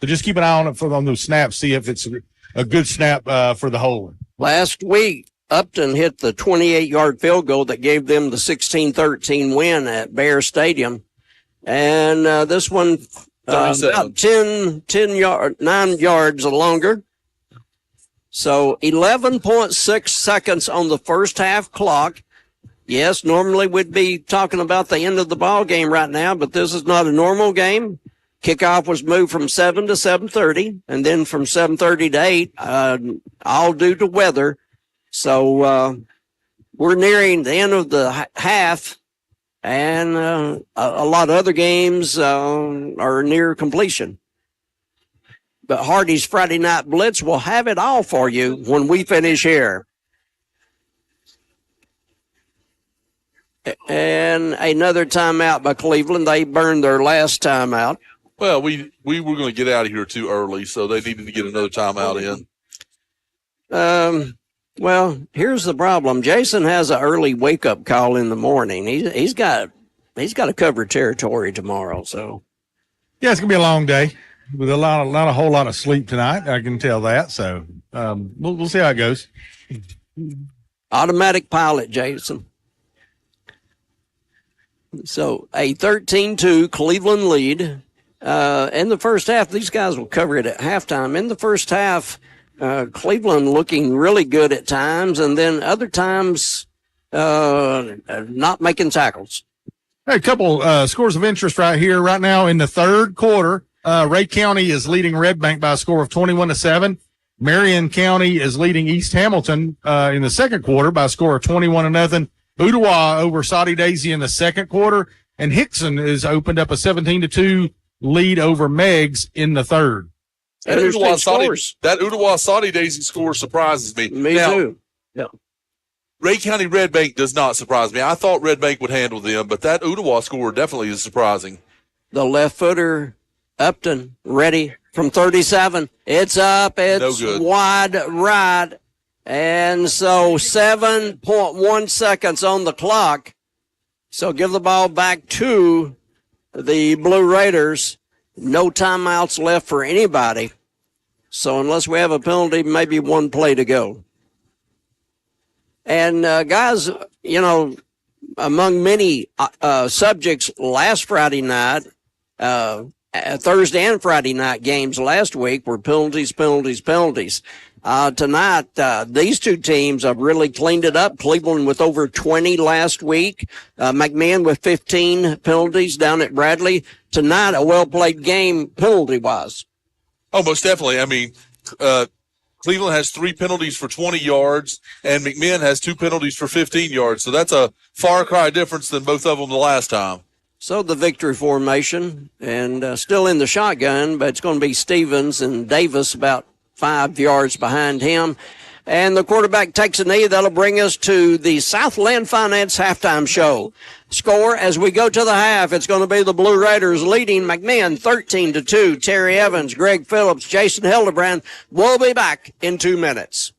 So just keep an eye on it on those snaps, see if it's a good snap for the holding. Last week, Upton hit the 28-yard field goal that gave them the 16-13 win at Bear Stadium. And this one, about 9 yards longer. So 11.6 seconds on the first half clock. Yes, normally we'd be talking about the end of the ball game right now, but this is not a normal game. Kickoff was moved from 7 to 7:30, and then from 7:30 to 8, all due to weather. So we're nearing the end of the half, and a lot of other games are near completion. But Hardy's Friday Night Blitz will have it all for you when we finish here. And another timeout by Cleveland. They burned their last timeout. Well, we were going to get out of here too early, so they needed to get another timeout in. Well, here's the problem. Jason has an early wake-up call in the morning. He's got to cover territory tomorrow. So yeah, it's gonna be a long day with a whole lot of sleep tonight. I can tell that. So we'll see how it goes. Automatic pilot, Jason. So a 13-2 Cleveland lead. In the first half, these guys will cover it at halftime. In the first half, Cleveland looking really good at times, and then other times not making tackles. Hey, a couple scores of interest right here, right now in the third quarter. Ray County is leading Red Bank by a score of 21-7. Marion County is leading East Hamilton in the second quarter by a score of 21-0. Ottawa over Saudi Daisy in the second quarter, and Hickson has opened up a 17-2 lead over Meggs in the third. That Ottawa Saudi Daisy score surprises me. Me too. Yeah. Ray County Red Bank does not surprise me. I thought Red Bank would handle them, but that Ottawa score definitely is surprising. The left footer, Upton, ready from 37. It's up. It's wide right. And so 7.1 seconds on the clock. So give the ball back to the Blue Raiders. No timeouts left for anybody. So unless we have a penalty, maybe one play to go. And guys, you know, among many subjects last Friday night, Thursday and Friday night games last week were penalties. Tonight, these two teams have really cleaned it up. Cleveland with over 20 last week. McMinn with 15 penalties down at Bradley. Tonight, a well-played game penalty-wise. Oh, most definitely. I mean, Cleveland has 3 penalties for 20 yards, and McMinn has 2 penalties for 15 yards. So that's a far cry difference than both of them the last time. So the victory formation, and still in the shotgun, but it's going to be Stevens and Davis about 5 yards behind him. and the quarterback takes a knee. That'll bring us to the Southland Finance halftime show. Score as we go to the half. It's going to be the Blue Raiders leading McMinn 13-2. Terry Evans, Greg Phillips, Jason Hildebrand. We'll be back in 2 minutes.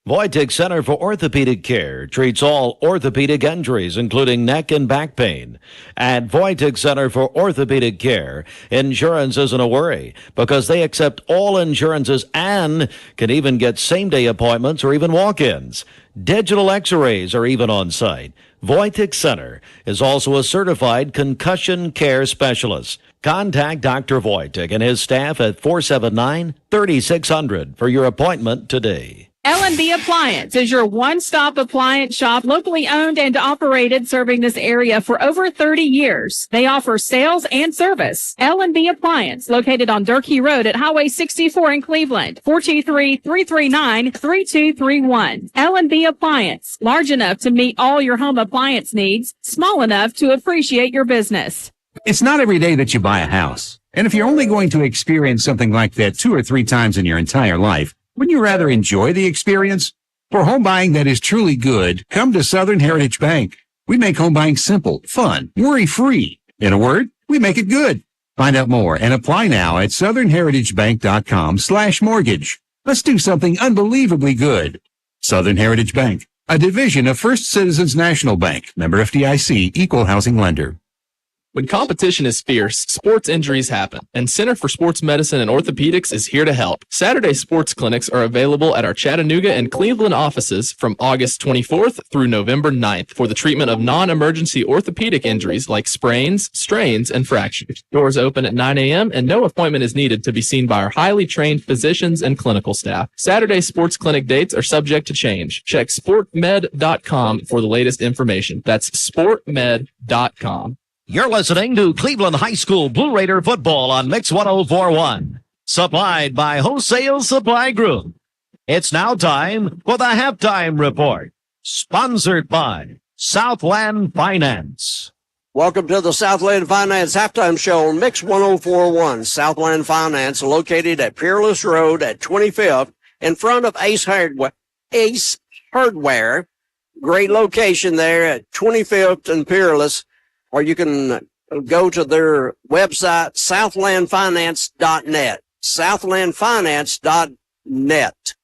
Voitic Center for Orthopedic Care treats all orthopedic injuries, including neck and back pain. At Voitic Center for Orthopedic Care, insurance isn't a worry because they accept all insurances and can even get same-day appointments or even walk-ins. Digital x-rays are even on site. Voitic Center is also a certified concussion care specialist. Contact Dr. Voitic and his staff at 479-3600 for your appointment today. L&B Appliance is your one-stop appliance shop, locally owned and operated, serving this area for over 30 years. They offer sales and service. L&B Appliance, located on Durkee Road at Highway 64 in Cleveland, 423-339-3231. L&B Appliance, large enough to meet all your home appliance needs, small enough to appreciate your business. It's not every day that you buy a house. And if you're only going to experience something like that 2 or 3 times in your entire life, wouldn't you rather enjoy the experience? For home buying that is truly good, come to Southern Heritage Bank. We make home buying simple, fun, worry-free. In a word, we make it good. Find out more and apply now at southernheritagebank.com/mortgage. Let's do something unbelievably good. Southern Heritage Bank, a division of First Citizens National Bank, member FDIC, equal housing lender. When competition is fierce, sports injuries happen, and Center for Sports Medicine and Orthopedics is here to help. Saturday sports clinics are available at our Chattanooga and Cleveland offices from August 24th through November 9th for the treatment of non-emergency orthopedic injuries like sprains, strains, and fractures. Doors open at 9 a.m. and no appointment is needed to be seen by our highly trained physicians and clinical staff. Saturday sports clinic dates are subject to change. Check sportmed.com for the latest information. That's sportmed.com. You're listening to Cleveland High School Blue Raider football on Mix 104.1. Supplied by Wholesale Supply Group. It's now time for the halftime report. Sponsored by Southland Finance. Welcome to the Southland Finance halftime show on Mix 104.1. Southland Finance, located at Peerless Road at 25th in front of Ace Hardware. Great location there at 25th and Peerless. Or you can go to their website, southlandfinance.net, southlandfinance.net.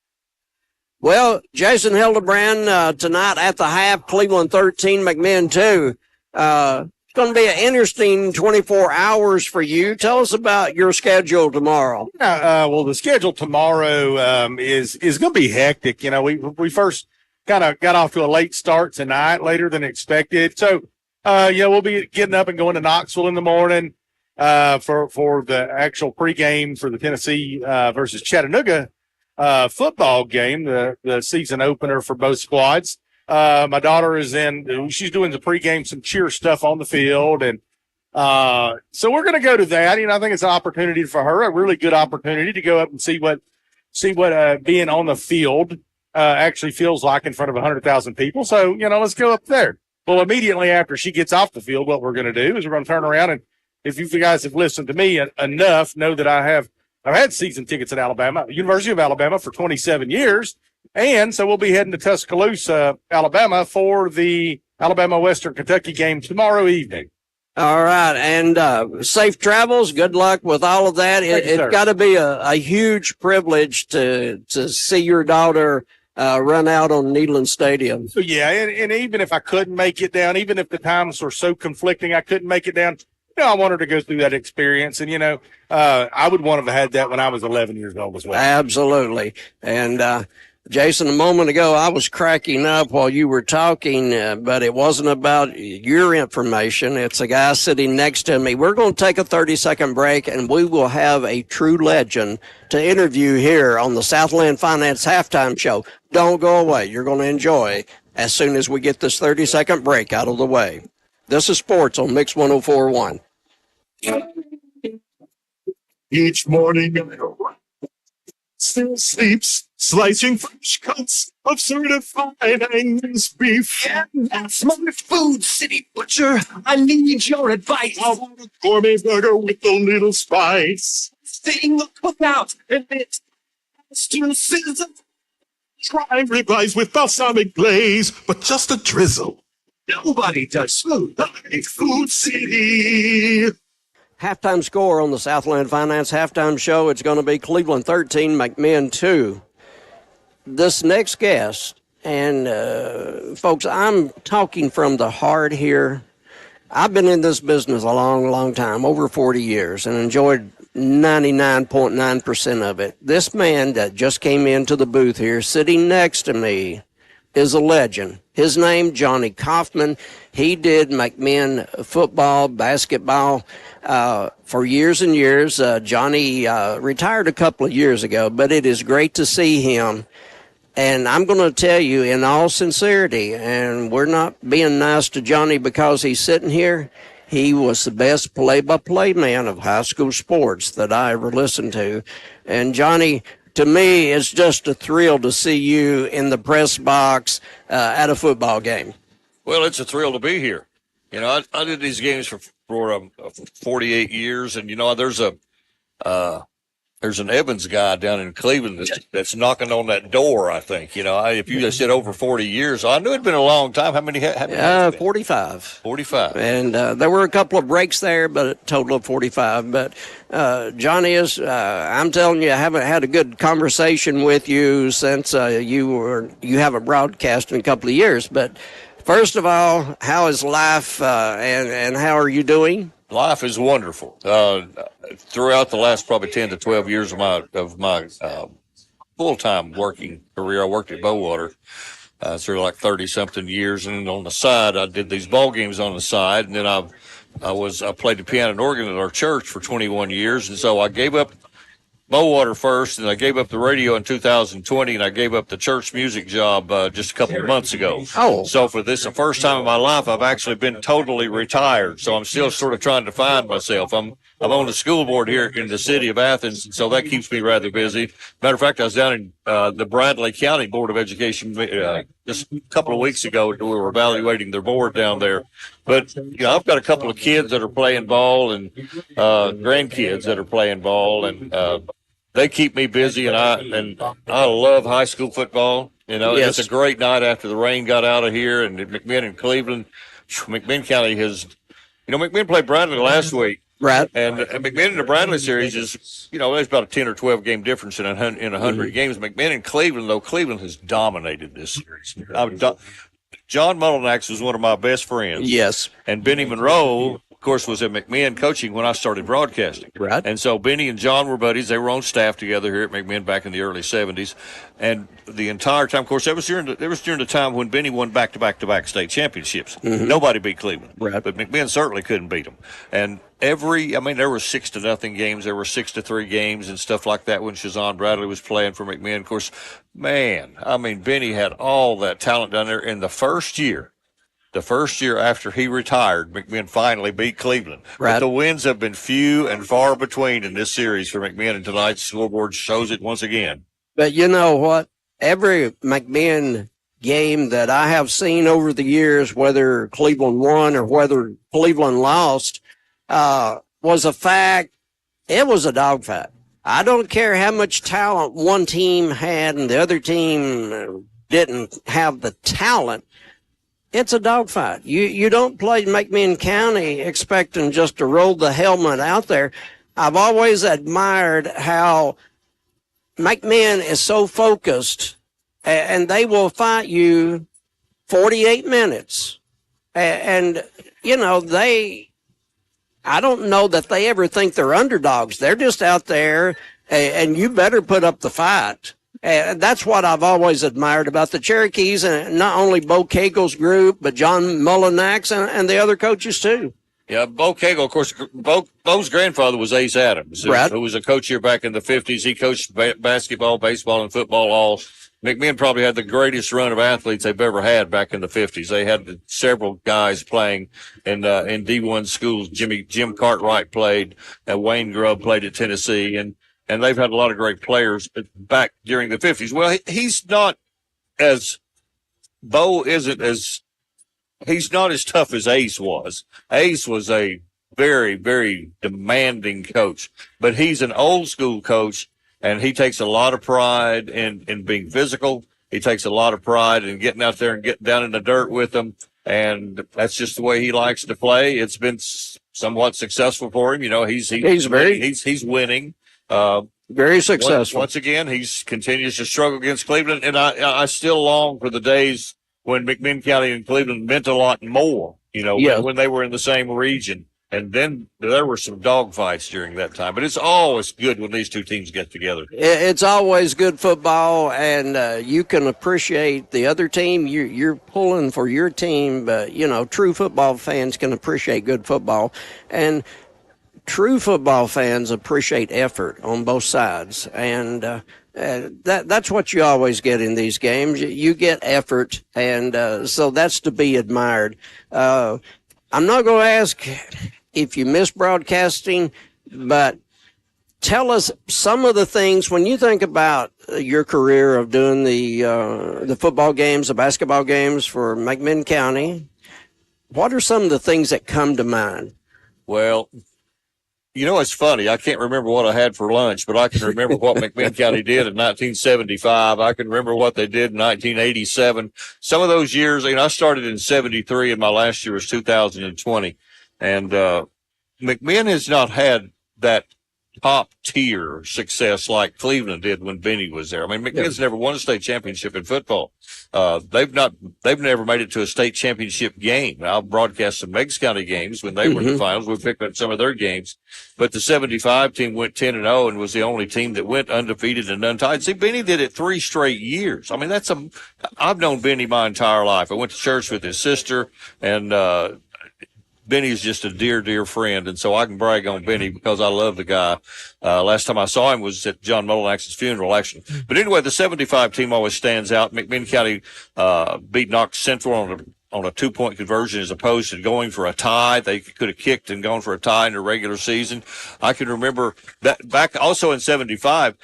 Well, Jason Hildebrand, tonight at the half, Cleveland 13, McMinn 2. It's going to be an interesting 24 hours for you. Tell us about your schedule tomorrow. Well, the schedule tomorrow is going to be hectic. You know, we first kind of got off to a late start tonight, later than expected. So, we'll be getting up and going to Knoxville in the morning for the actual pregame for the Tennessee versus Chattanooga football game, the season opener for both squads. My daughter is she's doing the pregame, some cheer stuff on the field. And so we're going to go to that. You know, I think it's an opportunity for her, a really good opportunity to go up and see what being on the field actually feels like in front of 100,000 people. So, let's go up there. Well, immediately after she gets off the field, what we're going to do is we're going to turn around, and if you guys have listened to me enough, know that I've had season tickets at Alabama, University of Alabama, for 27 years. And so we'll be heading to Tuscaloosa, Alabama, for the Alabama Western Kentucky game tomorrow evening. All right. And safe travels. Good luck with all of that. It's got to be a huge privilege to see your daughter run out on Neyland Stadium. So, yeah, and even if I couldn't make it down, even if the times were so conflicting I couldn't make it down, I wanted to go through that experience. And, I would want to have had that when I was 11 years old as well. Absolutely. And Jason, a moment ago, I was cracking up while you were talking, but it wasn't about your information. It's a guy sitting next to me. We're going to take a 30-second break, and we will have a true legend to interview here on the Southland Finance Halftime Show. Don't go away. You're going to enjoy as soon as we get this 30-second break out of the way. This is Sports on Mix 104.1. Each morning, still sleeps, slicing fresh cuts of certified Angus beef. Yeah, that's my food, city butcher. I need your advice. I want a gourmet burger with a little spice. Thing the cookout, and it still sizzles Try ribeyes with balsamic glaze, but just a drizzle. Nobody does food like Food City. Halftime score on the Southland Finance Halftime Show. It's going to be Cleveland 13, McMinn 2. This next guest, and folks, I'm talking from the heart here. I've been in this business a long, long time, over 40 years, and enjoyed 99.9% of it. This man that just came into the booth here, sitting next to me, is a legend. His name, Johnny Kaufman. He did McMinn football, basketball for years and years. Johnny retired a couple of years ago, but it is great to see him. And I'm going to tell you in all sincerity, and we're not being nice to Johnny because he's sitting here, he was the best play-by-play man of high school sports that I ever listened to. And Johnny, to me, it's just a thrill to see you in the press box at a football game. Well, it's a thrill to be here. You know, I did these games for 48 years, and, you know, there's an Evans guy down in Cleveland that's knocking on that door, I think. You know, if you just said over 40 years, I knew it'd been a long time. How many 45. 45. And there were a couple of breaks there, but a total of 45. But Johnny is, I'm telling you, I haven't had a good conversation with you since you haven't broadcast in a couple of years. But first of all, how is life and how are you doing? Life is wonderful. Throughout the last probably 10 to 12 years of my full-time working career, I worked at Bowater through like 30-something years, and on the side, I did these ball games on the side, and then I played the piano and organ at our church for 21 years, and so I gave up Bowater first, and I gave up the radio in 2020, and I gave up the church music job just a couple of months ago. Oh. So for this, the first time in my life, I've actually been totally retired. So I'm still sort of trying to find myself. I'm on the school board here in the city of Athens, so that keeps me rather busy. Matter of fact, I was down in the Bradley County Board of Education just a couple of weeks ago. We were evaluating their board down there. But, you know, I've got a couple of kids that are playing ball and grandkids that are playing ball, and they keep me busy, and I love high school football. You know, Yes. It's a great night after the rain got out of here, and McMinn and Cleveland. McMinn County has, you know, McMinn played Bradley last week. Right. And McMinn in the Bradley series is, you know, there's about a 10 or 12 game difference in 100 games. McMinn and Cleveland, though, Cleveland has dominated this series. John Mullinax was one of my best friends. Yes. And Benny Monroe, of course, was at McMinn coaching when I started broadcasting. Right. And so Benny and John were buddies. They were on staff together here at McMinn back in the early 70s. And the entire time, of course, that was during the time when Benny won back-to-back state championships. Mhm. Nobody beat Cleveland. Right. But McMinn certainly couldn't beat them. And there were 6-0 games. There were 6-3 games and stuff like that when Shazan Bradley was playing for McMinn. Of course, Benny had all that talent down there. In the first year after he retired, McMinn finally beat Cleveland. Right. But the wins have been few and far between in this series for McMinn, and tonight's scoreboard shows it once again. But you know what? Every McMinn game that I have seen over the years, whether Cleveland won or whether Cleveland lost, was a fact. It was a dogfight. I don't care how much talent one team had and the other team didn't have the talent. It's a dogfight. You don't play McMinn County expecting just to roll the helmet out there. I've always admired how McMinn is so focused, and they will fight you 48 minutes. And you know, I don't know that they ever think they're underdogs. They're just out there, and you better put up the fight. And that's what I've always admired about the Cherokees, and not only Bo Cagle's group, but John Mullinax and the other coaches too. Yeah, Bo Cagle, of course, Bo's grandfather was Ace Adams, Right. who was a coach here back in the 50s. He coached basketball, baseball, and football all. McMinn probably had the greatest run of athletes they've ever had back in the 50s. They had several guys playing in D1 schools. Jim Cartwright played, Wayne Grubb played at Tennessee, and they've had a lot of great players back during the 50s. Well, he's not as tough as Ace was. Ace was a very, very demanding coach, but he's an old school coach, and he takes a lot of pride in being physical. He takes a lot of pride in getting out there and getting down in the dirt with them. And that's just the way he likes to play. It's been somewhat successful for him. You know, he's winning. Very successful. Once again, he continues to struggle against Cleveland. And I still long for the days when McMinn County and Cleveland meant a lot more, you know, when they were in the same region. And then there were some dogfights during that time. But it's always good when these two teams get together. It's always good football, and you can appreciate the other team. You're pulling for your team, but, you know, true football fans can appreciate good football. And true football fans appreciate effort on both sides. And that's what you always get in these games. You get effort, and so that's to be admired. I'm not going to ask if you miss broadcasting, but tell us some of the things when you think about your career of doing the football games, the basketball games for McMinn County. What are some of the things that come to mind? Well, you know, it's funny. I can't remember what I had for lunch, but I can remember what McMinn County did in 1975. I can remember what they did in 1987. Some of those years, you know, I started in 73 and my last year was 2020. And McMinn has not had that top tier success like Cleveland did when Benny was there. I mean, McMinn's never won a state championship in football. They've never made it to a state championship game. I'll broadcast some Meigs County games when they were in the finals. We picked up some of their games, but the 75 team went 10-0 and was the only team that went undefeated and untied. See, Benny did it 3 straight years. I mean, I've known Benny my entire life. I went to church with his sister, and Benny's just a dear, dear friend, and so I can brag on Benny because I love the guy. Last time I saw him was at John Mullinax's funeral, actually. But anyway, the 75 team always stands out. McMinn County beat Knox Central on a 2-point conversion as opposed to going for a tie. They could have kicked and gone for a tie in the regular season. I can remember that back also in 75.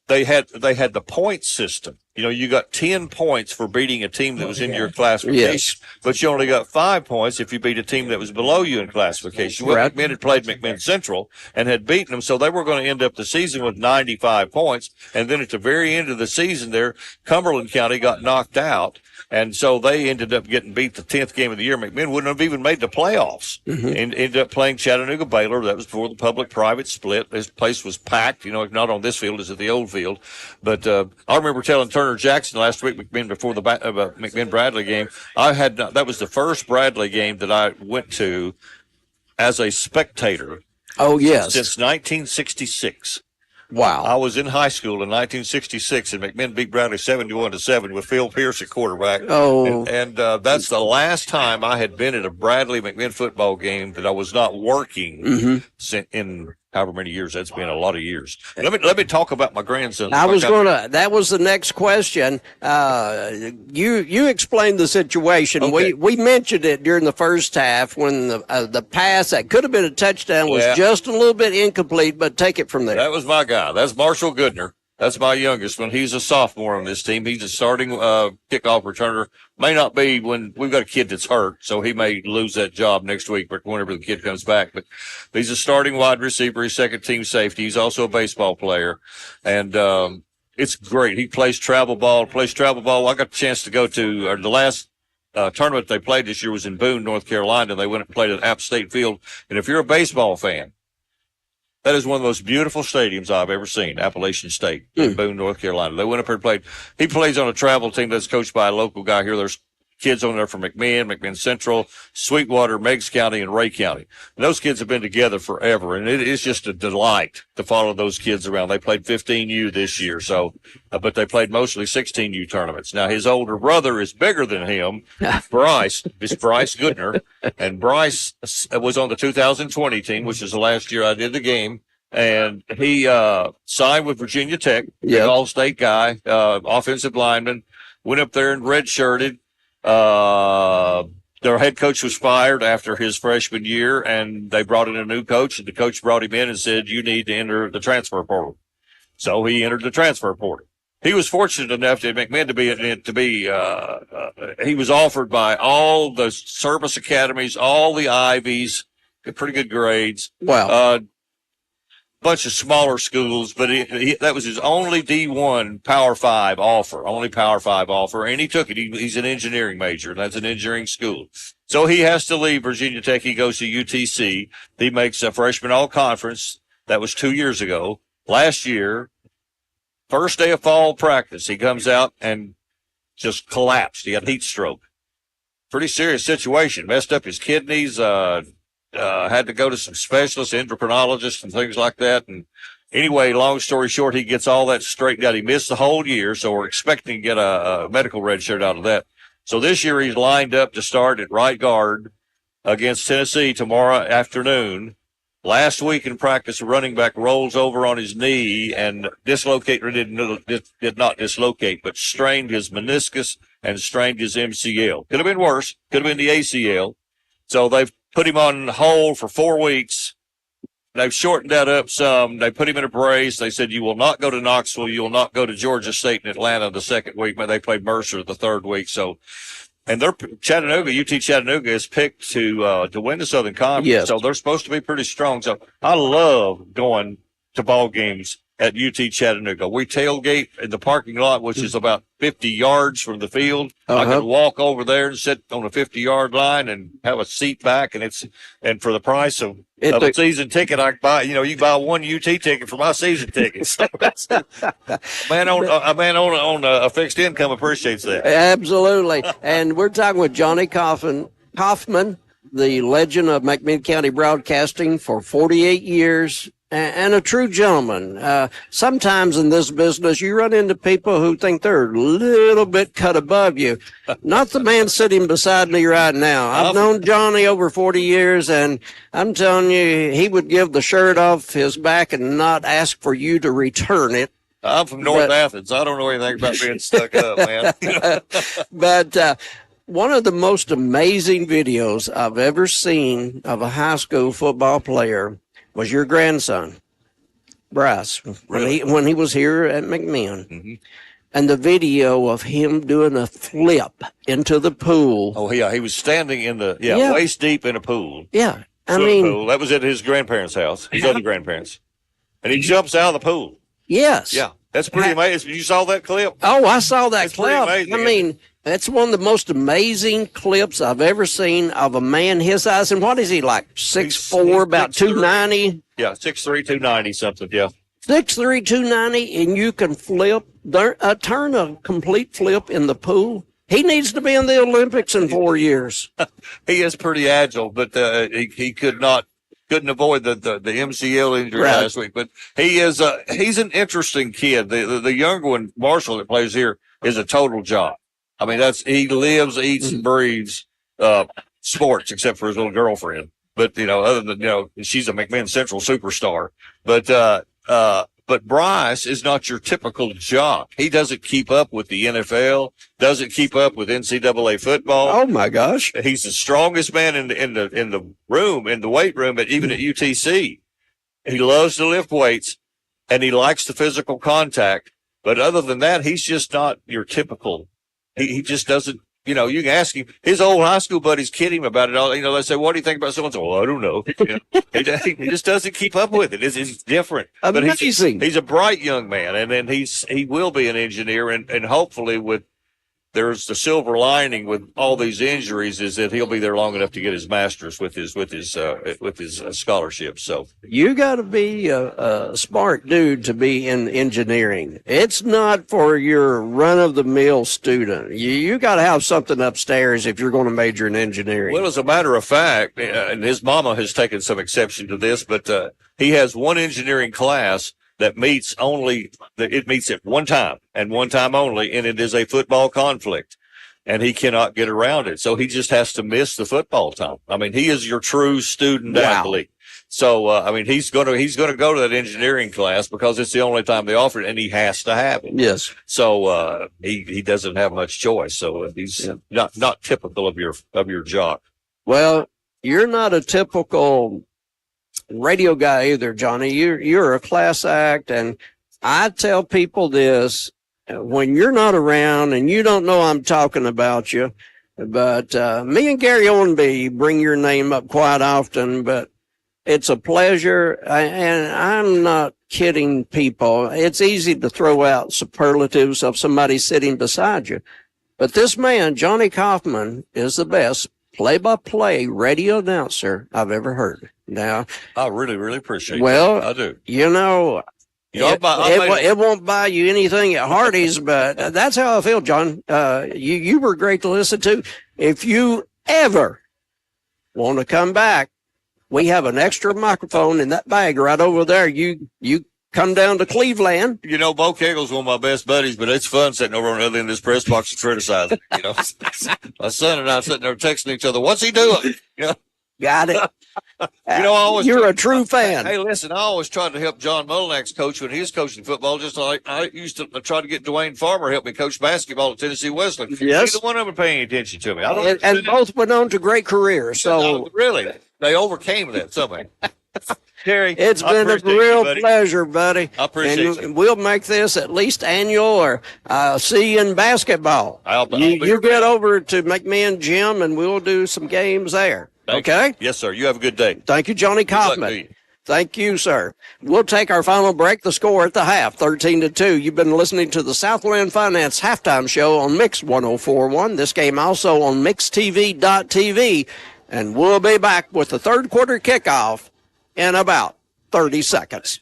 They had the point system. You know, you got 10 points for beating a team that was in your classification, but you only got 5 points if you beat a team that was below you in classification. Well, McMinn had played McMinn Central and had beaten them, so they were going to end up the season with 95 points. And then at the very end of the season there, Cumberland County got knocked out. And so they ended up getting beat the 10th game of the year. McMinn wouldn't have even made the playoffs and ended up playing Chattanooga Baylor. That was before the public-private split. This place was packed, you know, not on this field, it's at the old field. But I remember telling Turner Jackson last week, McMinn, before the McMinn-Bradley game, that was the first Bradley game that I went to as a spectator. Oh, yes. Since 1966. Wow. I was in high school in 1966, and McMinn beat Bradley 71-7 with Phil Pierce at quarterback. Oh. And that's the last time I had been at a Bradley McMinn football game that I was not working in however many years. That's been a lot of years. Let me talk about my grandson. That was the next question. You explained the situation. Okay. We mentioned it during the first half when the pass that could have been a touchdown was just a little bit incomplete, but take it from there. That was my guy. That's Marshall Goodner. That's my youngest one. He's a sophomore on this team. He's a starting kickoff returner. May not be when we've got a kid that's hurt, so he may lose that job next week, but whenever the kid comes back. But he's a starting wide receiver. He's second team safety. He's also a baseball player. And it's great. He plays travel ball. I got a chance to go to the last tournament they played this year was in Boone, North Carolina. They went and played at App State Field. And if you're a baseball fan, that is one of the most beautiful stadiums I've ever seen, Appalachian State in Boone, North Carolina. They went up there and played. He plays on a travel team that's coached by a local guy here. There's kids on there from McMinn Central, Sweetwater, Meigs County, and Ray County. And those kids have been together forever, and it is just a delight to follow those kids around. They played 15U this year, but they played mostly 16U tournaments. Now, his older brother is bigger than him, Bryce. It's Bryce Goodner, and Bryce was on the 2020 team, which is the last year I did the game. And he signed with Virginia Tech, all-state guy, offensive lineman, went up there and redshirted. Their head coach was fired after his freshman year, and they brought in a new coach, and the coach brought him in and said, "You need to enter the transfer portal." So he entered the transfer portal. He was fortunate enough to McMinn he was offered by all the service academies, all the Ivies, pretty good grades. Wow. bunch of smaller schools, but that was his only D1 Power 5 offer, and he took it. He's an engineering major, and that's an engineering school. So he has to leave Virginia Tech. He goes to UTC. He makes a freshman all-conference. That was 2 years ago. Last year, first day of fall practice, he comes out and just collapsed. He had heat stroke. Pretty serious situation. Messed up his kidneys, had to go to some specialists, endocrinologists and things like that. And anyway, long story short, he gets all that straightened out. He missed the whole year, so we're expecting to get a medical red shirt out of that. So this year he's lined up to start at right guard against Tennessee tomorrow afternoon. Last week in practice, a running back rolls over on his knee and did not dislocate, but strained his meniscus and strained his MCL. Could have been worse. Could have been the ACL. So they've put him on hold for 4 weeks. They've shortened that up some. They put him in a brace. They said, you will not go to Knoxville. You will not go to Georgia State and Atlanta the second week, but they played Mercer the third week. So, and they're Chattanooga, UT Chattanooga is picked to win the Southern Conference. Yes. So they're supposed to be pretty strong. So I love going to ball games at UT Chattanooga. We tailgate in the parking lot, which is about 50 yards from the field. I can walk over there and sit on a 50-yard line and have a seat back, and for the price of a season ticket, I can buy. You can buy one UT ticket for my season ticket. So a man on a fixed income appreciates that. Absolutely. And we're talking with Johnny Kaufman, the legend of McMinn County Broadcasting for 48 years. And a true gentleman. Sometimes in this business, you run into people who think they're a little bit cut above you. Not the man sitting beside me right now. I've known Johnny over 40 years, and I'm telling you, he would give the shirt off his back and not ask for you to return it. I'm from North Athens. I don't know anything about being stuck up, man. But one of the most amazing videos I've ever seen of a high school football player was your grandson, Bryce, when he was here at McMinn. Mm-hmm. And the video of him doing a flip into the pool. Oh, yeah. He was standing in the, waist deep in a pool. Yeah. Pool. That was at his grandparents' house, his other grandparents. And he jumps out of the pool. Yes. Yeah. That's pretty amazing. You saw that clip? Oh, I saw that clip. Amazing, I mean, that's one of the most amazing clips I've ever seen of a man his size. And what is he, like 6'4", about 290? Yeah, 6'3", 290 something, yeah. 6'3", 290, and you can turn a complete flip in the pool. He needs to be in the Olympics in 4 years. He is pretty agile, but he couldn't avoid the MCL injury last week. But he's an interesting kid. The younger one, Marshall, that plays here, is a total jock. I mean, he lives, eats, and breathes sports, except for his little girlfriend. But other than she's a McMinn Central superstar. But Bryce is not your typical jock. He doesn't keep up with the NFL, doesn't keep up with NCAA football. Oh my gosh! He's the strongest man in the room, in the weight room, even at UTC. He loves to lift weights, and he likes the physical contact. But other than that, he's just not your typical. He just doesn't. You can ask him. His old high school buddies kid him about it all. They say, "What do you think about so-and-so?" Well, I don't know. He just doesn't keep up with it. It's different. Amazing. But he's a bright young man, and then he will be an engineer, and hopefully there's the silver lining with all these injuries is that he'll be there long enough to get his master's with his scholarship. So you got to be a smart dude to be in engineering. It's not for your run of the mill student. You got to have something upstairs if you're going to major in engineering. Well, as a matter of fact, and his mama has taken some exception to this, but he has one engineering class that meets at one time and one time only, and it is a football conflict, and he cannot get around it. So he just has to miss the football time. I mean, he is your true student athlete. So, he's going to go to that engineering class because it's the only time they offer it, and he has to have it. Yes. So, he doesn't have much choice. So he's not typical of your jock. Well, you're not a typical radio guy either, Johnny. You're a class act, and I tell people this when you're not around, and you don't know I'm talking about you, but me and Gary Owenby bring your name up quite often, but It's a pleasure, and I'm not kidding people. It's easy to throw out superlatives of somebody sitting beside you. But this man, Johnny Kaufman, is the best play-by-play radio announcer I've ever heard. Now, I really, really appreciate well, that. I do. You know, it won't buy you anything at Hardee's, but that's how I feel, John. You were great to listen to. If you ever want to come back, we have an extra microphone in that bag right over there. You come down to Cleveland. You know, Bo Kegel's one of my best buddies, but it's fun sitting over on the other end of this press box and criticizing. You know, my son and I sitting there texting each other. What's he doing? You know? Got it. You know, you're a true fan. Hey, listen, I always tried to help John Molinak's coach when he was coaching football, just like I used to try to get Dwayne Farmer help me coach basketball at Tennessee Wesleyan. Yes. Neither one of them paying attention to me. And both went on to great careers. So really, they overcame that somehow. Terry, it's been a real pleasure, buddy. I appreciate it. We'll make this at least annual, or see you in basketball. You get over to McMinn Gym, and we'll do some games there. Okay? Yes, sir. You have a good day. Thank you, Johnny Kaufman. Thank you, sir. We'll take our final break. The score at the half, 13-2. You've been listening to the Southland Finance Halftime Show on Mix 104.1. This game also on MixTV.tv. And we'll be back with the third quarter kickoff in about 30 seconds.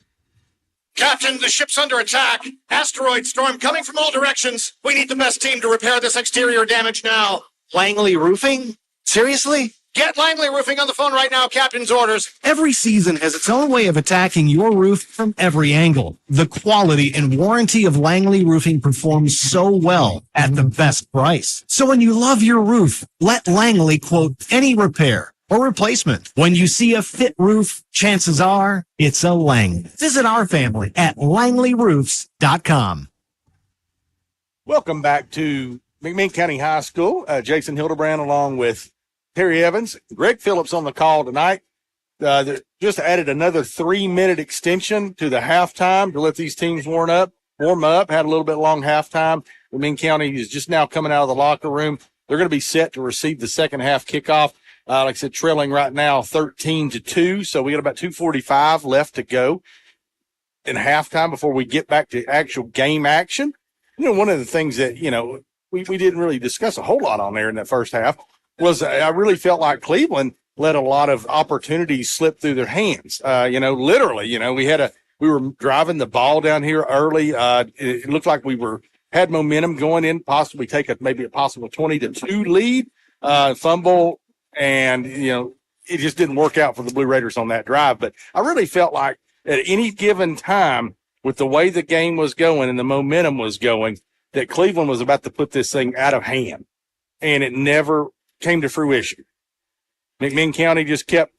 Captain, the ship's under attack. Asteroid storm coming from all directions. We need the best team to repair this exterior damage now. Langley Roofing? Seriously? Get Langley Roofing on the phone right now, Captain's orders. Every season has its own way of attacking your roof from every angle. The quality and warranty of Langley Roofing performs so well at the best price. So when you love your roof, let Langley quote any repair or replacement. When you see a fit roof, chances are it's a Langley. Visit our family at langleyroofs.com. Welcome back to McMinn County High School. Jason Hildebrand along with Terry Evans, Greg Phillips on the call tonight. Just added another 3-minute extension to the halftime to let these teams warm up. Had a little bit long halftime. McMinn County is just now coming out of the locker room. They're going to be set to receive the second half kickoff. Like I said, trailing right now 13-2. So we got about 2:45 left to go in halftime before we get back to actual game action. You know, one of the things that, you know, we didn't really discuss a whole lot on there in that first half was I really felt like Cleveland let a lot of opportunities slip through their hands. Literally, we were driving the ball down here early. It looked like we had momentum going in, possibly take maybe a possible 20-2 lead, fumble. And, it just didn't work out for the Blue Raiders on that drive. But I really felt like at any given time, with the way the game was going and the momentum was going, that Cleveland was about to put this thing out of hand. And it never came to fruition. McMinn County just kept,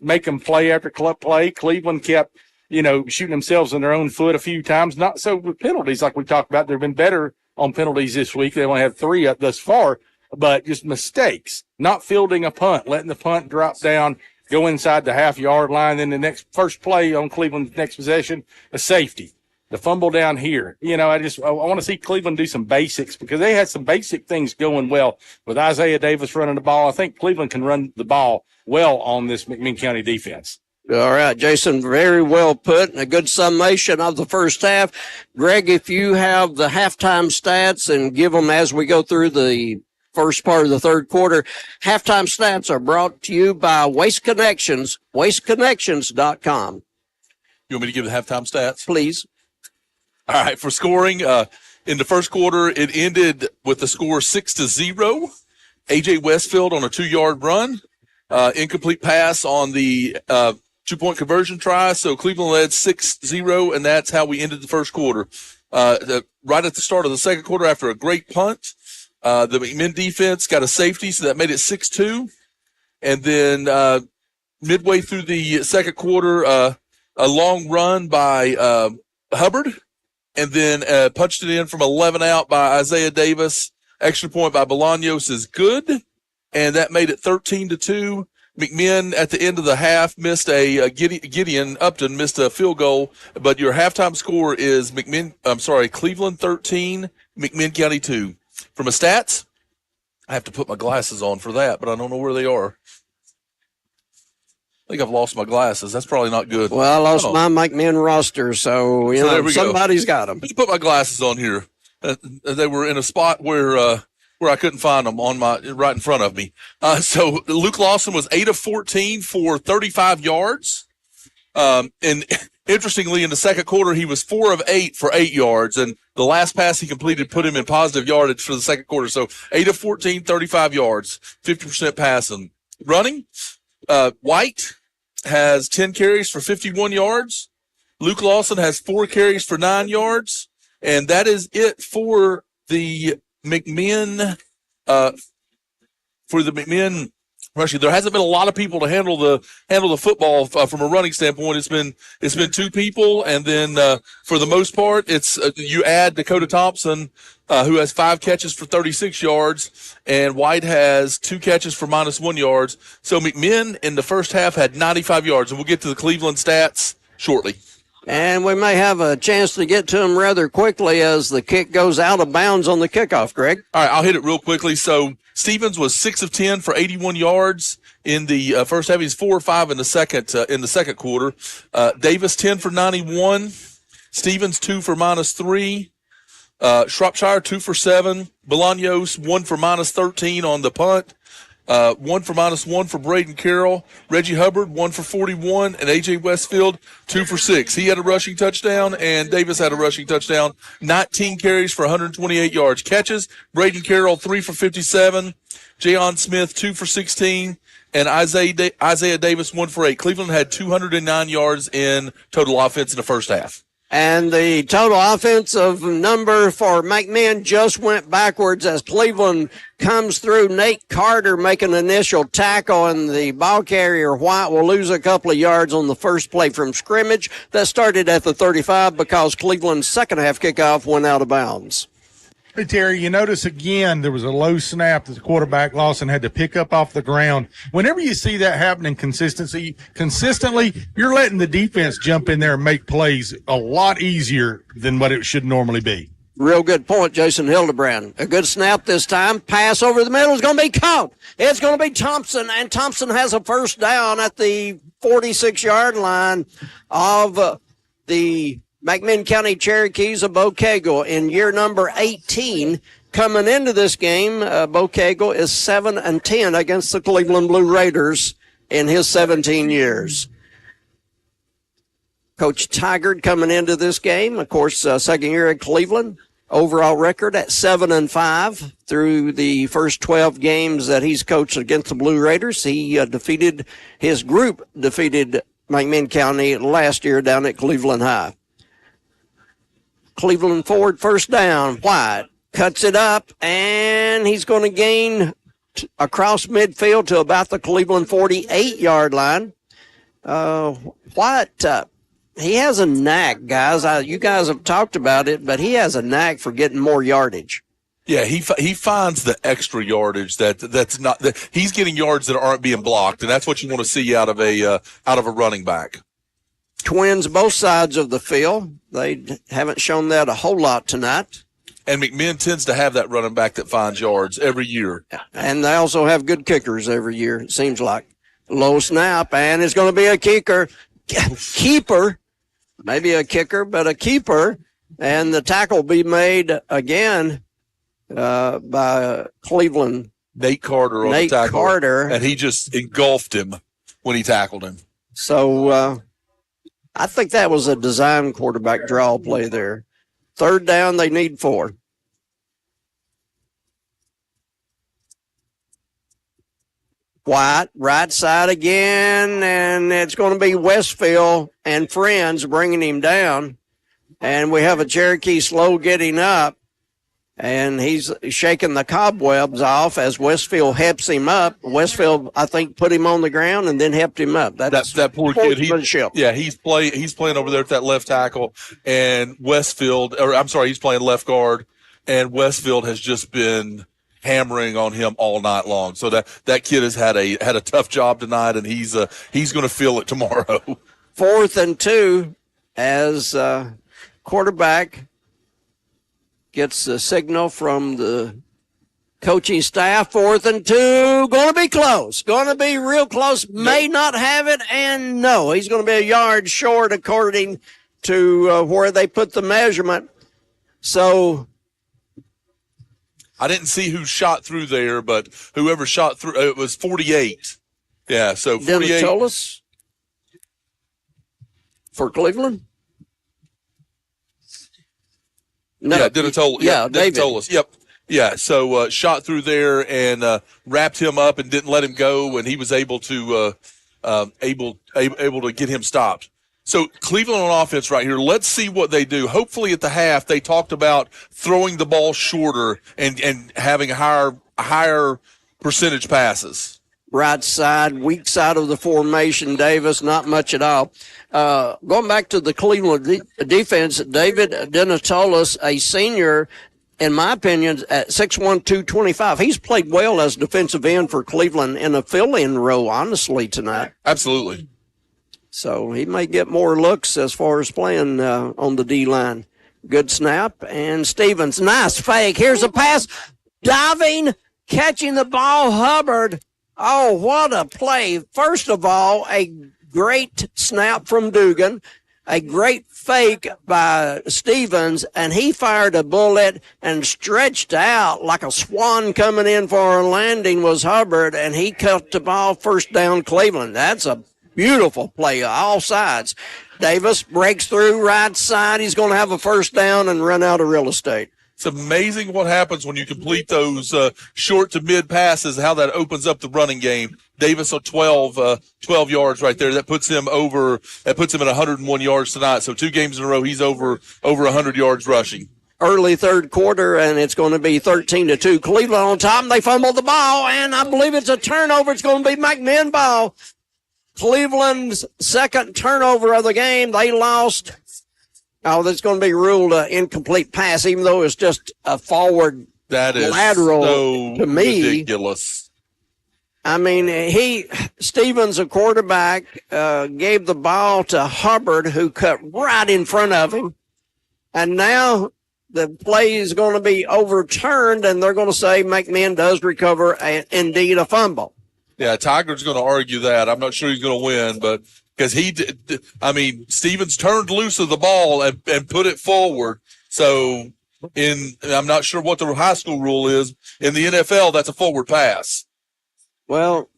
making play after play. Cleveland kept, shooting themselves in their own foot a few times. Not so with penalties like we talked about. They've been better on penalties this week. They only have 3 up thus far, but just mistakes. Not fielding a punt, letting the punt drop down, go inside the half-yard line. Then the first play on Cleveland's next possession, a safety. The fumble down here. I want to see Cleveland do some basics because they had some basic things going well with Isaiah Davis running the ball. I think Cleveland can run the ball well on this McMinn County defense. All right, Jason, very well put and a good summation of the first half. Greg, if you have the halftime stats and give them as we go through the first part of the third quarter. Halftime stats are brought to you by Waste Connections, wasteconnections.com. You want me to give the halftime stats? Please. All right, for scoring, in the first quarter, it ended with the score 6-0. A.J. Westfield on a 2-yard run, incomplete pass on the 2-point conversion try. So Cleveland led 6-0, and that's how we ended the first quarter. Right at the start of the second quarter, after a great punt, the McMinn defense got a safety, so that made it 6-2. And then midway through the second quarter, a long run by Hubbard, and then punched it in from 11 out by Isaiah Davis. Extra point by Bolaños is good, and that made it 13-2. McMinn at the end of the half missed Gideon Upton missed a field goal, but your halftime score is Cleveland 13, McMinn County 2. From a stats, I have to put my glasses on for that, but I don't know where they are. think I've lost my glasses. That's probably not good. Well, I lost my McMinn roster, so, somebody's got them. Let me put my glasses on here. They were in a spot where I couldn't find them right in front of me. So Luke Lawson was 8 of 14 for 35 yards. And interestingly, in the second quarter, he was 4 of 8 for 8 yards. And the last pass he completed put him in positive yardage for the second quarter. So 8 of 14, 35 yards, 50% passing. Running, White has 10 carries for 51 yards. Luke Lawson has 4 carries for 9 yards. And that is it for the McMinn. Rushing. There hasn't been a lot of people to handle the football from a running standpoint. It's been 2 people, and then for the most part, it's you add Dakota Thompson, who has 5 catches for 36 yards, and White has 2 catches for -1 yards. So McMinn in the first half had 95 yards, and we'll get to the Cleveland stats shortly. And we may have a chance to get to them rather quickly as the kick goes out of bounds on the kickoff, Greg. All right, I'll hit it real quickly. So Stevens was 6 of 10 for 81 yards in the first half. He's 4 or 5 in the second quarter. Davis 10 for 91. Stevens 2 for -3. Shropshire 2 for 7. Bolaños 1 for -13 on the punt. 1 for -1 for Braden Carroll. Reggie Hubbard 1 for 41, and A.J. Westfield 2 for 6. He had a rushing touchdown, and Davis had a rushing touchdown. 19 carries for 128 yards. Catches, Braden Carroll 3 for 57. Jayon Smith 2 for 16, and Isaiah Davis 1 for 8. Cleveland had 209 yards in total offense in the first half. And the total offensive number for McMinn just went backwards as Cleveland comes through. Nate Carter making an initial tackle, and the ball carrier White will lose a couple of yards on the first play from scrimmage. That started at the 35 because Cleveland's second half kickoff went out of bounds. Hey, Terry, you notice again there was a low snap that the quarterback Lawson had to pick up off the ground. Whenever you see that happening consistently, you're letting the defense jump in there and make plays a lot easier than what it should normally be. Real good point, Jason Hildebrand. A good snap this time. Pass over the middle is going to be caught. It's going to be Thompson, and Thompson has a first down at the 46-yard line of the McMinn County Cherokees of Bocagle in year number 18. Coming into this game, Bocagle is 7-10 against the Cleveland Blue Raiders in his 17 years. Coach Tigard coming into this game, of course, second year at Cleveland. Overall record at 7-5 through the first 12 games that he's coached against the Blue Raiders. His group defeated McMinn County last year down at Cleveland High. Cleveland forward, first down. White cuts it up, and he's going to gain across midfield to about the Cleveland 48-yard line. White, he has a knack, guys. You guys have talked about it, but he has a knack for getting more yardage. Yeah, he finds the extra yardage that's not that he's getting yards that aren't being blocked, and that's what you want to see out of a running back. Twins both sides of the field. They haven't shown that a whole lot tonight. And McMinn tends to have that running back that finds yards every year. And they also have good kickers every year, it seems like. Low snap, and it's going to be a keeper. Maybe a kicker, but a keeper. And the tackle will be made again by Cleveland. Nate Carter on the tackle. Carter. And he just engulfed him when he tackled him. So, I think that was a design quarterback draw play there. Third down, they need 4. White, right side again, and it's going to be Westfield and friends bringing him down. And we have a Cherokee slow getting up, and he's shaking the cobwebs off as Westfield helps him up. Westfield, I think, put him on the ground and then helped him up. That's that poor kid. He's playing over there at that left tackle, and he's playing left guard, and Westfield has just been hammering on him all night long. So that kid has had a tough job tonight, and he's going to feel it tomorrow. 4th and 2 as quarterback gets the signal from the coaching staff. 4th and 2. Going to be close. Going to be real close. May not have it. And no, he's going to be a yard short according to where they put the measurement. So I didn't see who shot through there, but whoever shot through, it was 48. Yeah, so 48. Denatolis for Cleveland? No. Yeah, Denatolis. Yeah, Denatolis. Yep. Yeah, so shot through there and wrapped him up and didn't let him go, and he was able to able to get him stopped. So Cleveland on offense right here. Let's see what they do. Hopefully at the half they talked about throwing the ball shorter and having higher percentage passes. Right side, weak side of the formation, Davis, not much at all. Going back to the Cleveland defense, David Denatolis, a senior, in my opinion, at 6'1", 225. He's played well as defensive end for Cleveland in a fill-in role, honestly, tonight. Absolutely. So he may get more looks as far as playing on the D-line. Good snap, and Stevens, nice fake. Here's a pass, diving, catching the ball, Hubbard. Oh, what a play. First of all, a great snap from Dugan, a great fake by Stevens, and he fired a bullet and stretched out like a swan coming in for a landing was Hubbard, and he cut the ball first down Cleveland. That's a beautiful play, all sides. Davis breaks through right side. He's going to have a first down and run out of real estate. It's amazing what happens when you complete those short to mid passes, how that opens up the running game. Davis on 12 yards right there. That puts him at 101 yards tonight. So 2 games in a row, he's over 100 yards rushing. Early third quarter, and it's going to be 13-2. Cleveland on top, and they fumble the ball, and I believe it's a turnover. It's going to be McMinn ball. Cleveland's second turnover of the game. They lost. Oh, that's going to be ruled an incomplete pass, even though it's just a forward lateral so to me. Ridiculous. I mean, Stevens, a quarterback, gave the ball to Hubbard, who cut right in front of him. And now the play is going to be overturned, and they're going to say McMinn does recover, indeed, a fumble. Yeah, Tiger's going to argue that. I'm not sure he's going to win, but because Stevens turned loose of the ball and put it forward. So I'm not sure what the high school rule is. In the NFL, that's a forward pass. Well,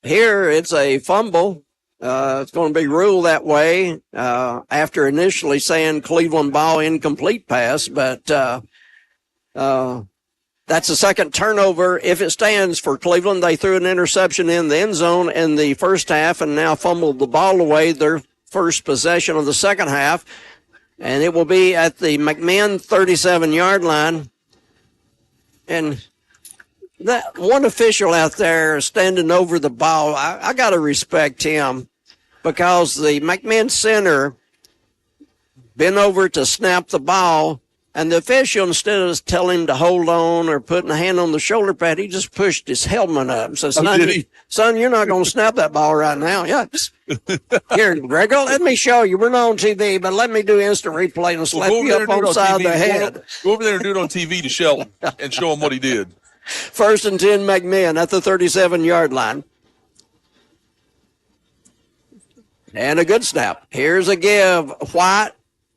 here it's a fumble. It's going to be ruled that way after initially saying Cleveland ball incomplete pass, but that's the second turnover. If it stands for Cleveland, they threw an interception in the end zone in the first half and now fumbled the ball away, their first possession of the second half. And it will be at the McMinn 37-yard line. And that one official out there standing over the ball, I got to respect him because the McMinn center bent over to snap the ball. And the official, instead of telling him to hold on or putting a hand on the shoulder pad, he just pushed his helmet up and said, son, you're not going to snap that ball right now. Yeah. Here, Gregor, let me show you. We're not on TV, but let me do instant replay and slap you up on the side of the head. Go over there and do it on TV to Shelton and show him what he did. 1st and 10 McMinn at the 37-yard line. And a good snap. Here's a give. White.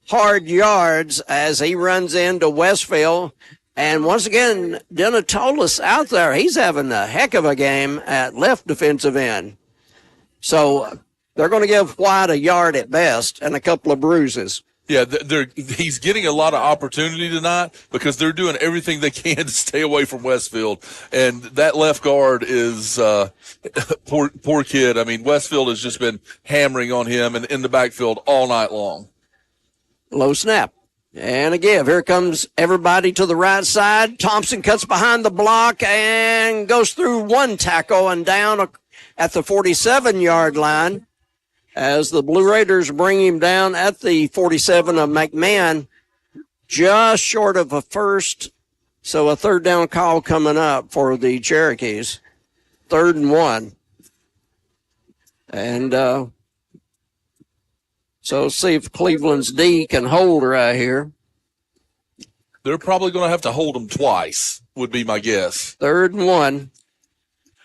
Hard yards as he runs into Westfield. And once again, Denatolis out there. He's having a heck of a game at left defensive end. So they're going to give White a yard at best and a couple of bruises. Yeah, he's getting a lot of opportunity tonight because they're doing everything they can to stay away from Westfield. And that left guard is poor kid. I mean, Westfield has just been hammering on him and in the backfield all night long. Low snap. And a give. Here comes everybody to the right side. Thompson cuts behind the block and goes through one tackle and down at the 47-yard line as the Blue Raiders bring him down at the 47 of McMinn, just short of a first. So a third down call coming up for the Cherokees. 3rd and 1. And so let's see if Cleveland's D can hold right here. They're probably going to have to hold them twice, would be my guess. 3rd and 1.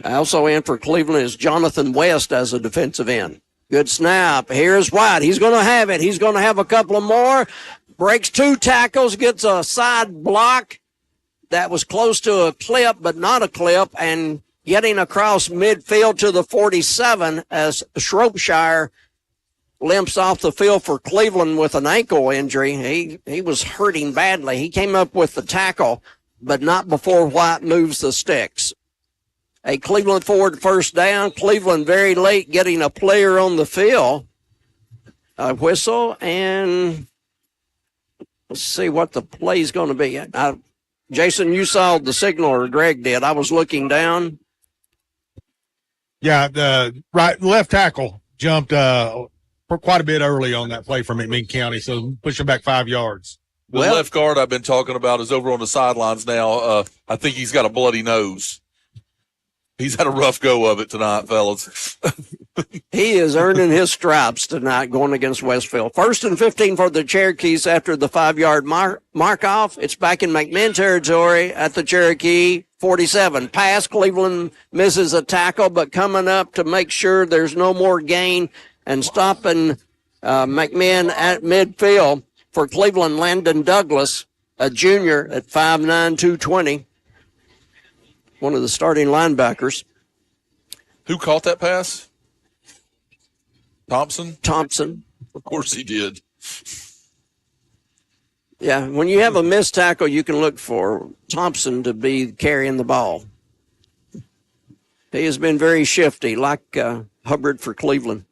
Also in for Cleveland is Jonathan West as a defensive end. Good snap. Here's White. He's going to have it. He's going to have a couple of more. Breaks 2 tackles, gets a side block that was close to a clip, but not a clip, and getting across midfield to the 47 as Shropshire limps off the field for Cleveland with an ankle injury. He was hurting badly. He came up with the tackle, but not before White moves the sticks. A Cleveland forward first down. Cleveland very late getting a player on the field. A whistle, and let's see what the play's going to be. Jason, you saw the signal, or Greg did. I was looking down. Yeah, the left tackle jumped for quite a bit early on that play from McMinn County, so push him back 5 yards. The left guard I've been talking about is over on the sidelines now. I think he's got a bloody nose. He's had a rough go of it tonight, fellas. He is earning his stripes tonight going against Westfield. 1st and 15 for the Cherokees after the 5-yard mark off. It's back in McMinn territory at the Cherokee 47. Pass, Cleveland misses a tackle, but coming up to make sure there's no more gain and stopping McMinn at midfield for Cleveland, Landon Douglas, a junior at 5'9", 220. One of the starting linebackers. Who caught that pass? Thompson? Thompson. Of course he did. Yeah, when you have a missed tackle, you can look for Thompson to be carrying the ball. He has been very shifty, like Hubbard for Cleveland.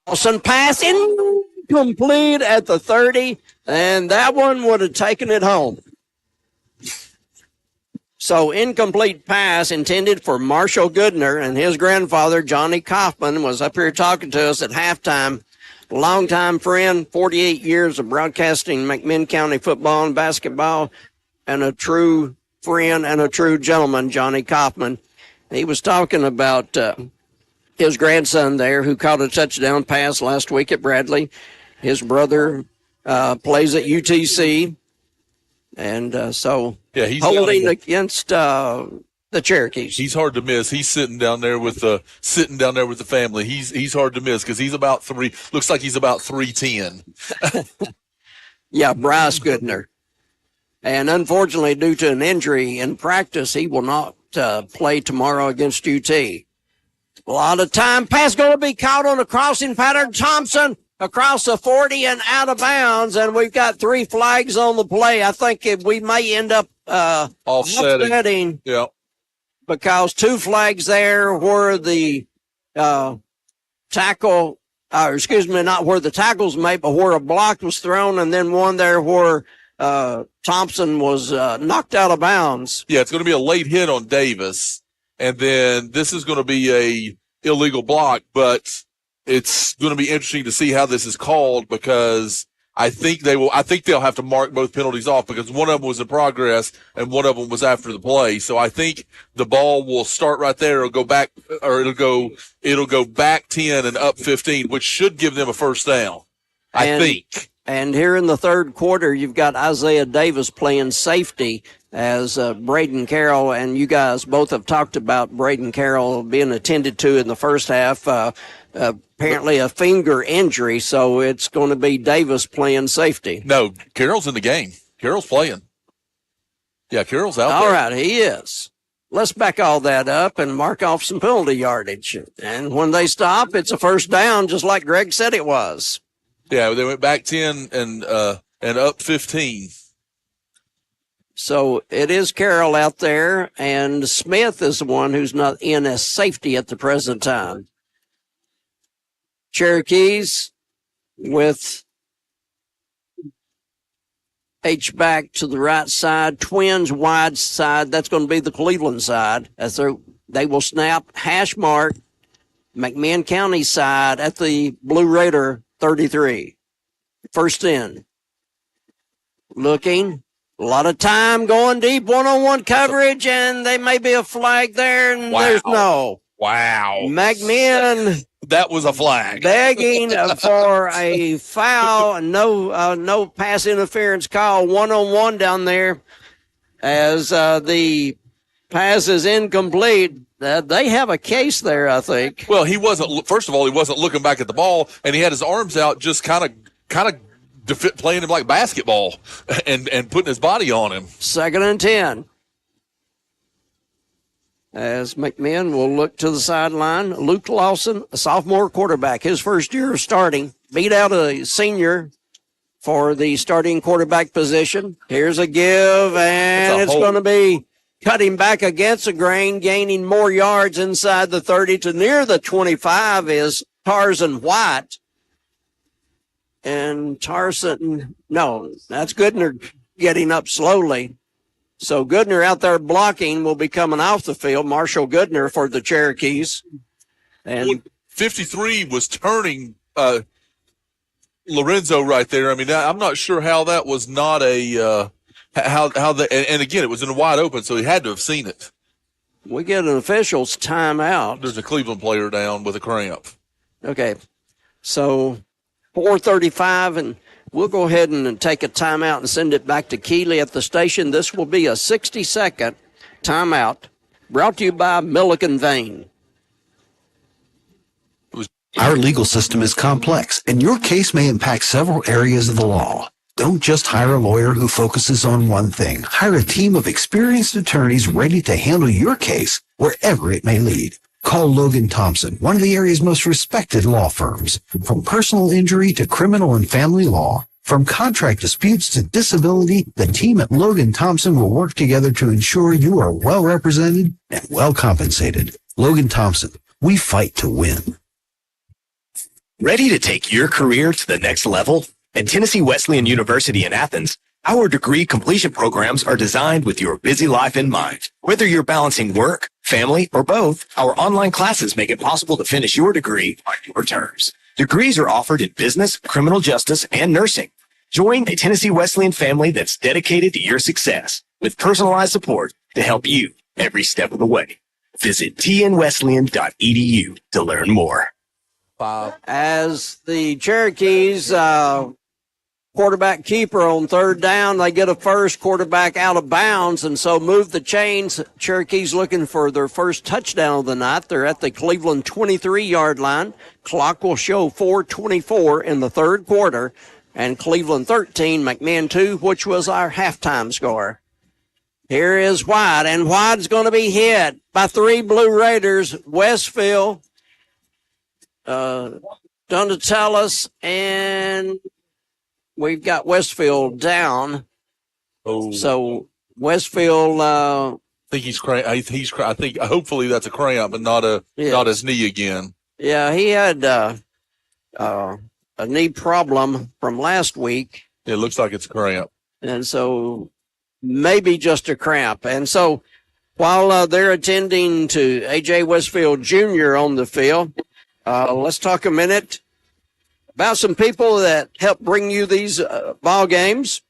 Lawson pass incomplete at the 30, and that one would have taken it home. So incomplete pass intended for Marshall Goodner, and his grandfather, Johnny Kaufman, was up here talking to us at halftime. Longtime friend, 48 years of broadcasting McMinn County football and basketball, and a true friend and a true gentleman, Johnny Kaufman. He was talking about his grandson there who caught a touchdown pass last week at Bradley. His brother plays at UTC. And so he's holding against the Cherokees. He's hard to miss. He's sitting down there with the family. He's hard to miss because he's about looks like he's about 310. Yeah, Bryce Goodner. And unfortunately, due to an injury in practice, he will not play tomorrow against UT. A lot of time. Pass going to be caught on a crossing pattern. Thompson across the 40 and out of bounds. And we've got 3 flags on the play. I think we may end up offsetting. Yeah. Because 2 flags there where the tackle, not where the tackle's made, but where a block was thrown, and then one there where Thompson was knocked out of bounds. Yeah, it's going to be a late hit on Davis. And then this is going to be a illegal block, but it's going to be interesting to see how this is called because I think they'll have to mark both penalties off because one of them was in progress and one of them was after the play. So I think the ball will start right there. It'll go back, or it'll go back 10 and up 15, which should give them a first down. I think. And here in the 3rd quarter, you've got Isaiah Davis playing safety as Braden Carroll, and you guys both have talked about Braden Carroll being attended to in the first half. Apparently a finger injury, so it's going to be Davis playing safety. No, Carroll's in the game. Carroll's playing. Yeah, Carroll's out there. All right, he is. Let's back all that up and mark off some penalty yardage. And when they stop, it's a first down, just like Greg said it was. Yeah, they went back 10 and up 15. So it is Carroll out there, and Smith is the one who's not in as safety at the present time. Cherokees with H-back to the right side, Twins wide side. That's going to be the Cleveland side as they will snap hash mark McMinn County side at the Blue Raider 33. First in. Looking. A lot of time going deep, one-on-one coverage, and there may be a flag there, and there's no. Wow. McMinn. That was a flag. Begging for a foul. No pass interference call. 1-on-1 down there as the pass is incomplete. They have a case there, I think. Well, he wasn't. First of all, he wasn't looking back at the ball, and he had his arms out, just kind of playing him like basketball, and putting his body on him. 2nd and 10. As McMinn will look to the sideline. Luke Lawson, a sophomore quarterback, his first year of starting, beat out a senior for the starting quarterback position. Here's a give, and it's going to be cutting back against the grain, gaining more yards inside the 30 to near the 25 is Tarzan White. And that's Goodner getting up slowly. So Goodner out there blocking will be coming off the field. Marshall Goodner for the Cherokees. And 53 was turning Lorenzo right there. I mean, I'm not sure how that was not and again, it was in the wide open, so he had to have seen it. We get an official's timeout. There's a Cleveland player down with a cramp. Okay. So 4:35, and we'll go ahead and take a timeout and send it back to Keeley at the station. This will be a 60-second timeout brought to you by Milliken Vane. Our legal system is complex, and your case may impact several areas of the law. Don't just hire a lawyer who focuses on one thing. Hire a team of experienced attorneys ready to handle your case wherever it may lead. Call Logan Thompson, one of the area's most respected law firms. From personal injury to criminal and family law, from contract disputes to disability, the team at Logan Thompson will work together to ensure you are well represented and well compensated. Logan Thompson, we fight to win. Ready to take your career to the next level? At Tennessee Wesleyan University in Athens, our degree completion programs are designed with your busy life in mind. Whether you're balancing work, family, or both, our online classes make it possible to finish your degree on your terms. Degrees are offered in business, criminal justice, and nursing. Join a Tennessee Wesleyan family that's dedicated to your success with personalized support to help you every step of the way. Visit tnwesleyan.edu to learn more. As the Cherokees quarterback keeper on 3rd down, they get a first, quarterback out of bounds, and so move the chains. Cherokees looking for their first touchdown of the night. They're at the Cleveland 23-yard line. Clock will show 4:24 in the 3rd quarter, and Cleveland 13, McMinn 2, which was our halftime score. Here is White, and White's going to be hit by 3 Blue Raiders, Westfield, Donatellis, and we've got Westfield down. Oh. So Westfield, I think he's cramp. I think hopefully that's a cramp, but not his knee again. Yeah, he had a knee problem from last week. It looks like it's a cramp. And so maybe just a cramp. And so while they're attending to A.J. Westfield Jr. on the field, let's talk a minute about some people that help bring you these ball games.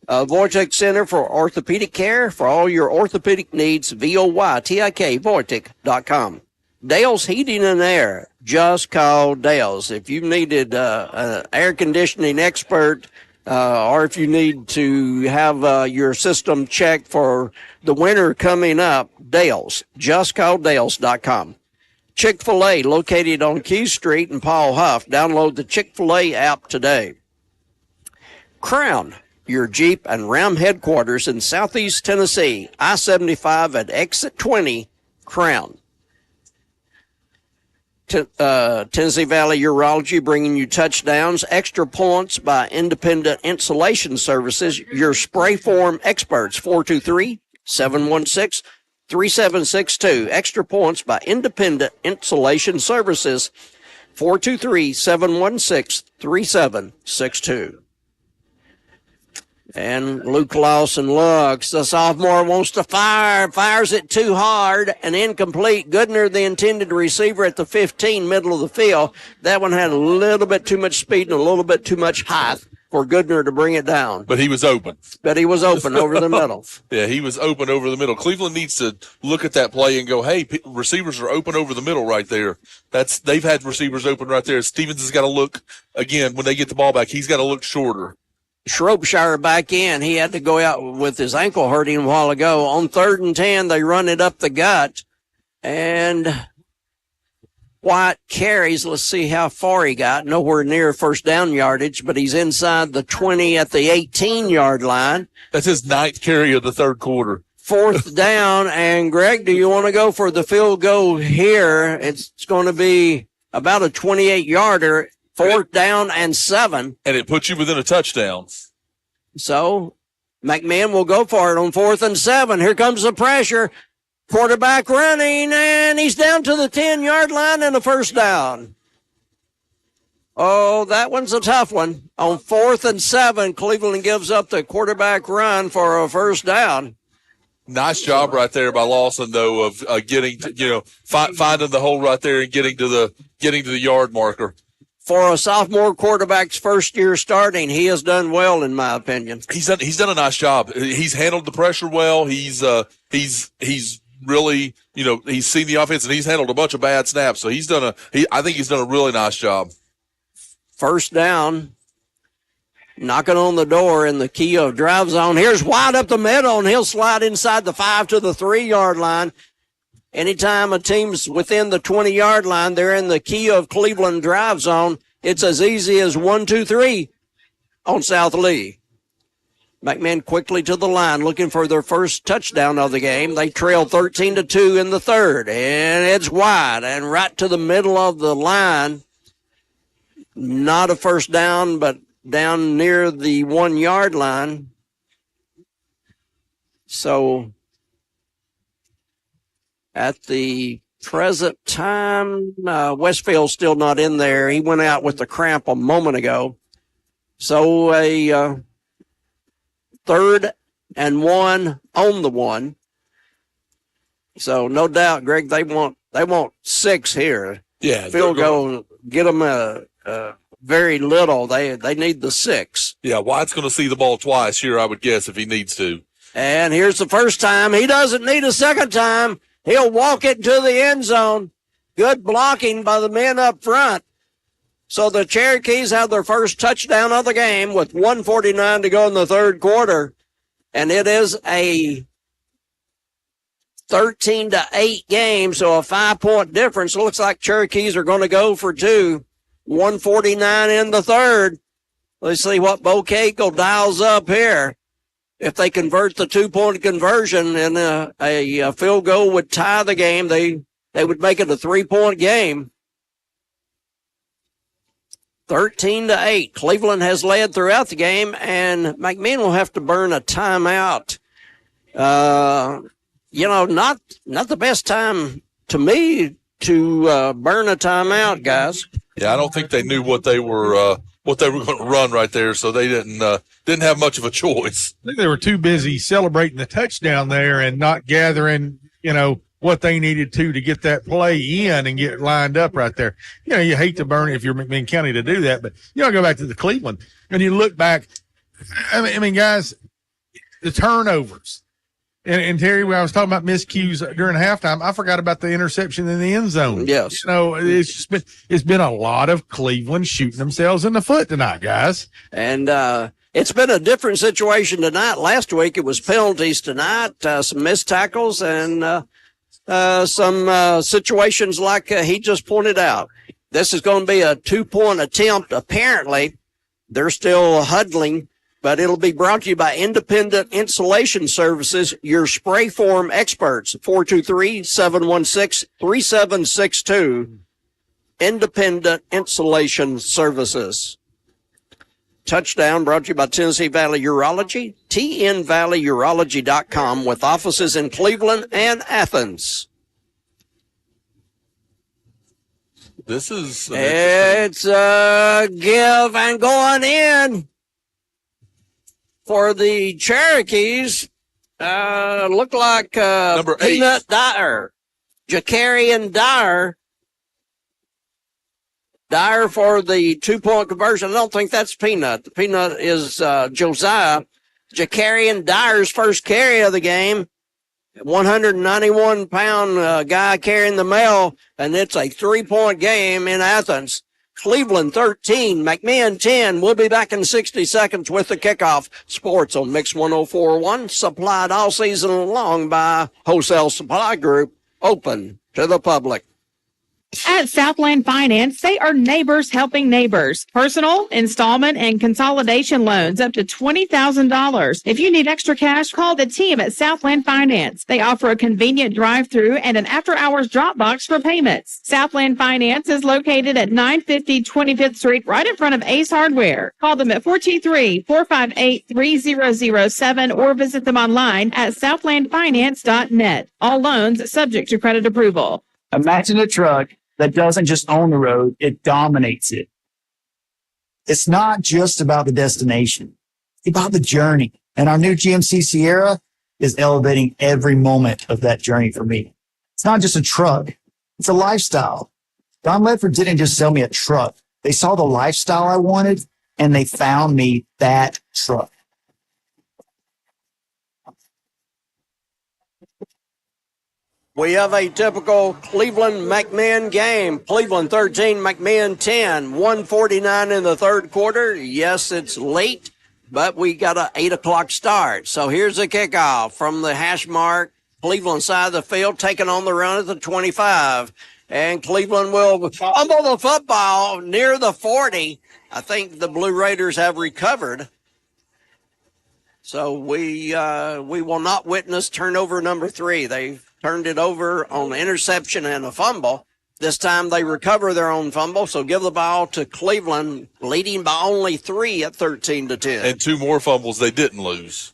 Voytik Center for Orthopedic Care for all your orthopedic needs, VOYTIK, Voytik.com. Dale's Heating and Air, just call Dale's. If you needed an air conditioning expert, or if you need to have your system checked for the winter coming up, Dale's, just call Dale's.com. Chick-fil-A, located on Key Street in Paul Huff. Download the Chick-fil-A app today. Crown, your Jeep and Ram headquarters in Southeast Tennessee, I-75 at exit 20, Crown. Tennessee Valley Urology bringing you touchdowns, extra points by Independent Insulation Services, your spray form experts, 423-716-3762. Extra points by Independent Insulation Services, 423-716-3762. And Luke Lawson looks. The sophomore wants to fires it too hard and incomplete. Goodner, the intended receiver at the 15, middle of the field. That one had a little bit too much speed and a little bit too much height. for Goodner to bring it down. But he was open. Over the middle. Yeah, he was open over the middle. Cleveland needs to look at that play and go, hey, receivers are open over the middle right there. They've had receivers open right there. Stevens has got to look, again, when they get the ball back, he's got to look shorter. Shropshire back in. He had to go out with his ankle hurting a while ago. On 3rd and 10, they run it up the gut. And White carries. Let's see how far he got. Nowhere near first down yardage, but he's inside the 20 at the 18-yard line. That's his 9th carry of the 3rd quarter. 4th down. And, Greg, do you want to go for the field goal here? It's going to be about a 28-yarder. 4th down and 7. And it puts you within a touchdown. So McMinn will go for it on 4th and 7. Here comes the pressure. Quarterback running, and he's down to the 10-yard line and a first down. Oh, that one's a tough one. On 4th and 7, Cleveland gives up the quarterback run for a first down. Nice job right there by Lawson, though, of getting to, finding the hole right there and getting to the yard marker. For a sophomore quarterback's first year starting, he has done well, in my opinion. He's done a nice job. He's handled the pressure well. He's really, he's seen the offense and he's handled a bunch of bad snaps. So I think he's done a really nice job. First down, knocking on the door in the key of drive zone. Here's White up the middle, and he'll slide inside the 5 to the 3-yard line. Anytime a team's within the 20-yard line, they're in the key of Cleveland drive zone. It's as easy as 1, 2, 3 on South Lee. McMinn quickly to the line, looking for their first touchdown of the game. They trail 13-2 in the 3rd, and it's White and right to the middle of the line. Not a first down, but down near the 1-yard line. So at the present time, Westfield's still not in there. He went out with the cramp a moment ago. So a 3rd and 1 on the 1. So no doubt, Greg, they want 6 here. Yeah, field goal, get them very little. They need the 6. Yeah, White's going to see the ball twice here, I would guess, if he needs to. And here's the first time. He doesn't need a second time. He'll walk it to the end zone. Good blocking by the men up front. So the Cherokees have their first touchdown of the game with 1:49 to go in the 3rd quarter. And it is a 13-8 game, so a 5-point difference. It looks like Cherokees are going to go for 2. 1:49 in the 3rd. Let's see what Bo-Keiko dials up here. If they convert the 2-point conversion and a field goal would tie the game, they would make it a 3-point game. 13-8. Cleveland has led throughout the game, and McMinn will have to burn a timeout. Not the best time to me to burn a timeout, guys. Yeah, I don't think they knew what they were going to run right there, so they didn't have much of a choice. I think they were too busy celebrating the touchdown there and not gathering, what they needed to get that play in and get lined up right there. You hate to burn it if you're McMinn County to do that, but go back to the Cleveland and you look back. I mean, guys, the turnovers. And Terry, when I was talking about miscues during halftime, I forgot about the interception in the end zone. Yes. It's been a lot of Cleveland shooting themselves in the foot tonight, guys. And it's been a different situation tonight. Last week it was penalties. Tonight, some missed tackles and some situations like he just pointed out. This is going to be a 2-point attempt. Apparently, they're still huddling. But it'll be brought to you by Independent Insulation Services, your spray foam experts, 423-716-3762. Independent Insulation Services. Touchdown brought to you by Tennessee Valley Urology, tnvalleyurology.com, with offices in Cleveland and Athens. It's a give and going in. For the Cherokees, look like number 8. Peanut Dyer, Jacarian Dyer. Dyer for the 2-point conversion. I don't think that's Peanut. The Peanut is Josiah. Jacarian Dyer's first carry of the game. 191-pound guy carrying the mail, and it's a 3-point game in Athens. Cleveland 13, McMinn 10. We'll be back in 60 seconds with the kickoff. Sports on Mix 104.1, supplied all season long by Wholesale Supply Group, open to the public. At Southland Finance, they are neighbors helping neighbors. Personal, installment, and consolidation loans up to $20,000. If you need extra cash, call the team at Southland Finance. They offer a convenient drive-through and an after-hours drop box for payments. Southland Finance is located at 950 25th Street, right in front of Ace Hardware. Call them at 423-458-3007 or visit them online at southlandfinance.net. All loans subject to credit approval. Imagine a truck that doesn't just own the road, it dominates it. It's not just about the destination. It's about the journey. And our new GMC Sierra is elevating every moment of that journey for me. It's not just a truck. It's a lifestyle. Don Ledford didn't just sell me a truck. They saw the lifestyle I wanted and they found me that truck. We have a typical Cleveland McMinn game. Cleveland 13, McMinn 10. 1:49 in the third quarter. Yes, it's late, but we got an 8 o'clock start. So here's the kickoff from the hash mark. Cleveland side of the field, taking on the run at the 25. And Cleveland will fumble the football near the 40. I think the Blue Raiders have recovered. So we will not witness turnover number 3. They've turned it over on interception and a fumble. This time they recover their own fumble, so give the ball to Cleveland, leading by only 3 at 13-10. And 2 more fumbles they didn't lose.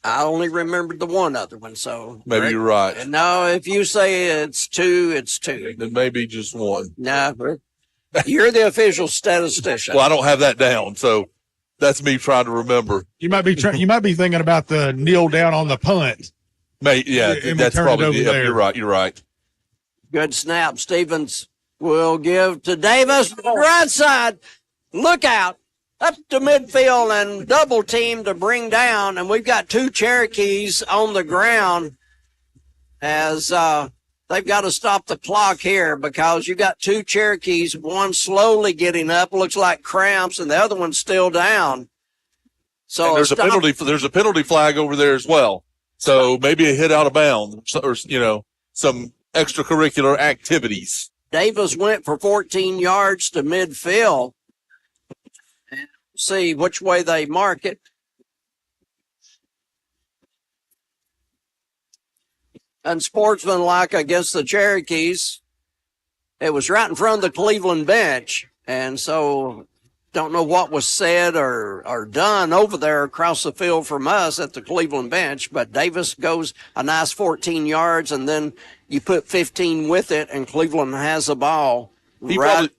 I only remembered the one other one, so. Maybe you're right. No, if you say it's 2, it's 2. Then maybe just 1. No, you're the official statistician. Well, I don't have that down, so that's me trying to remember. You might be thinking about the kneel down on the punt. That's probably you're right. You're right. Good snap. Stevens will give to Davis. Right side. Look out. Up to midfield and double team to bring down. And we've got 2 Cherokees on the ground as they've got to stop the clock here because you got 2 Cherokees, one slowly getting up, looks like cramps, and the other one's still down. So there's a penalty flag over there as well. So maybe a hit out of bounds or, some extracurricular activities. Davis went for 14 yards to midfield. And see which way they mark it. Unsportsmanlike against the Cherokees. It was right in front of the Cleveland bench. And so don't know what was said or done over there across the field from us at the Cleveland bench, but Davis goes a nice 14 yards, and then you put 15 with it, and Cleveland has the ball right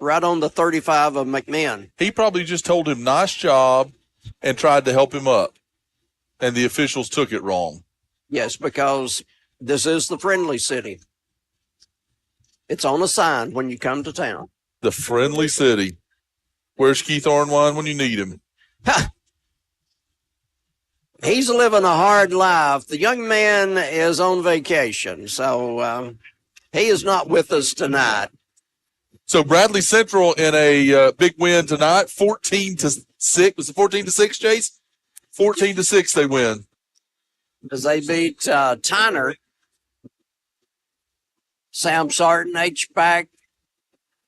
on the 35 of McMinn. He probably just told him, nice job, and tried to help him up, and the officials took it wrong. Yes, because this is the friendly city. It's on a sign when you come to town. The friendly city. Where's Keith Ornwine when you need him? He's living a hard life. The young man is on vacation, so he is not with us tonight. So Bradley Central in a big win tonight, 14-6. Was it 14-6, Chase? 14-6 they win. As they beat Tyner. Sam Sarton, H-back.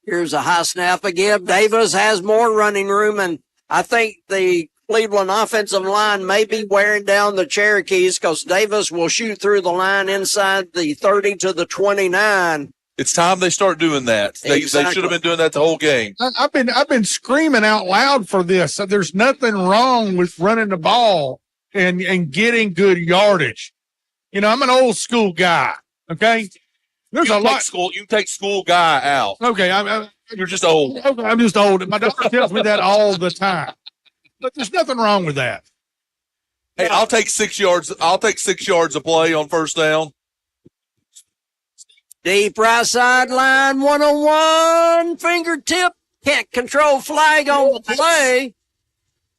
Here's a high snap again. Davis has more running room, and I think the Cleveland offensive line may be wearing down the Cherokees because Davis will shoot through the line inside the 30 to the 29. It's time they start doing that. They should have been doing that the whole game. I've been screaming out loud for this. There's nothing wrong with running the ball and getting good yardage. I'm an old school guy. Okay. There's a lot. You can take school guy out. Okay. You're just old. Okay, I'm just old. My doctor tells me that all the time. But there's nothing wrong with that. Hey, I'll take 6 yards. I'll take 6 yards of play on first down. Deep right sideline, 101, fingertip, can't control, flag on the play.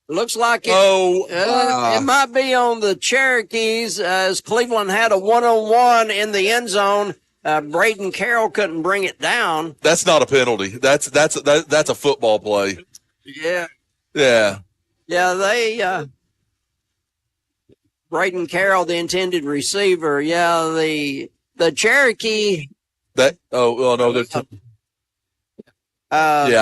Looks like it might be on the Cherokees, as Cleveland had a 1-on-1 in the end zone. Braden Carroll couldn't bring it down. That's not a penalty. That's a football play. Yeah. Yeah. Yeah, they Braden Carroll, the intended receiver. Yeah, the Cherokee. Yeah,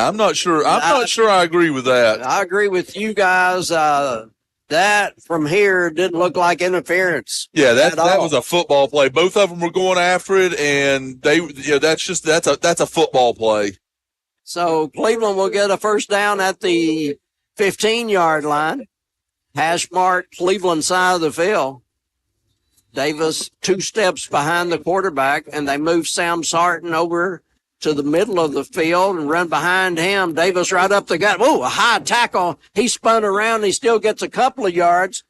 I'm not sure. I'm not sure I agree with that. I agree with you guys. That from here didn't look like interference. Yeah, that was a football play. Both of them were going after it, and that's a football play. So Cleveland will get a first down at the 15-yard line. Hash mark Cleveland side of the field. Davis 2 steps behind the quarterback, and they move Sam Sarton over to the middle of the field and run behind him. Davis right up the gut. Whoa, a high tackle. He spun around. He still gets a couple of yards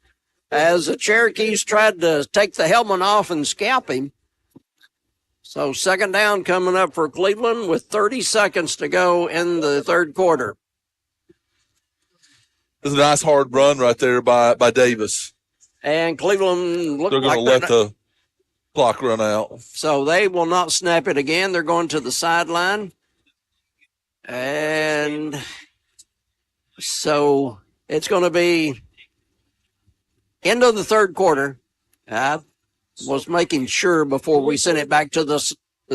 as the Cherokees tried to take the helmet off and scalp him. So second down coming up for Cleveland with 30 seconds to go in the third quarter. It's a nice hard run right there by Davis. And Cleveland looked They're going to let the clock run out. So they will not snap it again. They're going to the sideline. And so it's going to be end of the third quarter. I was making sure before we sent it back to the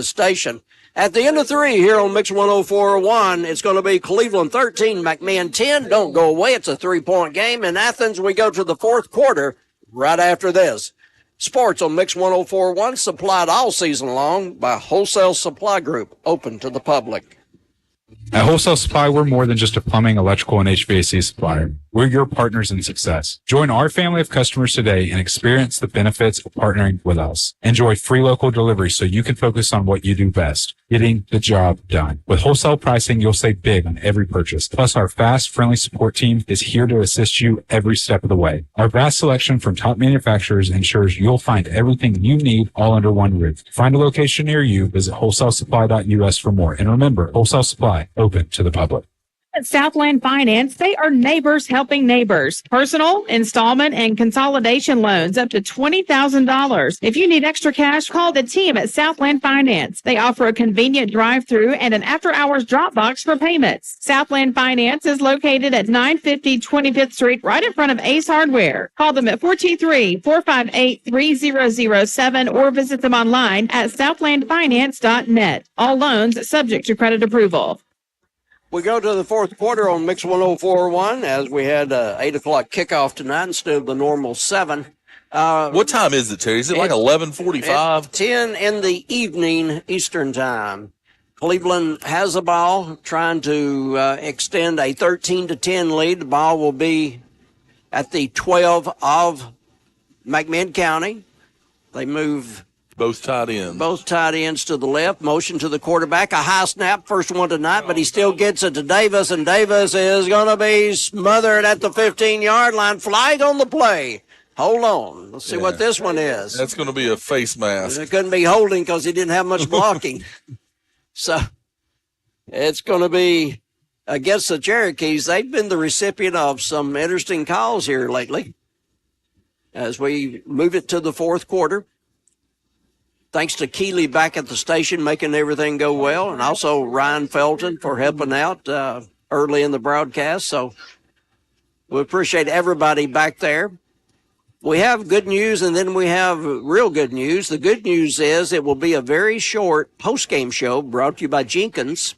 station. At the end of 3 here on Mix 104.1, it's going to be Cleveland 13, McMinn 10. Don't go away. It's a 3-point game. In Athens, we go to the fourth quarter right after this. Sports on Mix 104.1, supplied all season long by Wholesale Supply Group, open to the public. At Wholesale Supply, we're more than just a plumbing, electrical, and HVAC supplier. We're your partners in success. Join our family of customers today and experience the benefits of partnering with us. Enjoy free local delivery so you can focus on what you do best, getting the job done. With wholesale pricing, you'll save big on every purchase. Plus, our fast, friendly support team is here to assist you every step of the way. Our vast selection from top manufacturers ensures you'll find everything you need all under one roof. Find a location near you. Visit wholesalesupply.us for more. And remember, Wholesale Supply, open to the public. At Southland Finance, they are neighbors helping neighbors. Personal, installment, and consolidation loans up to $20,000. If you need extra cash, call the team at Southland Finance. They offer a convenient drive-through and an after-hours drop box for payments. Southland Finance is located at 950 25th Street, right in front of Ace Hardware. Call them at 423-458-3007 or visit them online at southlandfinance.net. All loans subject to credit approval. We go to the fourth quarter on Mix 104.1 as we had 8 o'clock kickoff tonight instead of the normal 7. What time is it, Terry? Is it like 11:45? 10 in the evening Eastern time. Cleveland has the ball, trying to extend a 13-10 lead. The ball will be at the 12 of McMinn County. They move both tight ends to the left. Motion to the quarterback. A high snap. First one tonight, but he still gets it to Davis, and Davis is going to be smothered at the 15-yard line. Flag on the play. Hold on. Let's see what this one is. That's going to be a face mask. It couldn't be holding because he didn't have much blocking. So it's going to be against the Cherokees. They've been the recipient of some interesting calls here lately as we move it to the fourth quarter. Thanks to Keeley back at the station, making everything go well, and also Ryan Felton for helping out early in the broadcast. So we appreciate everybody back there. We have good news, and then we have real good news. The good news is it will be a very short post-game show brought to you by Jenkins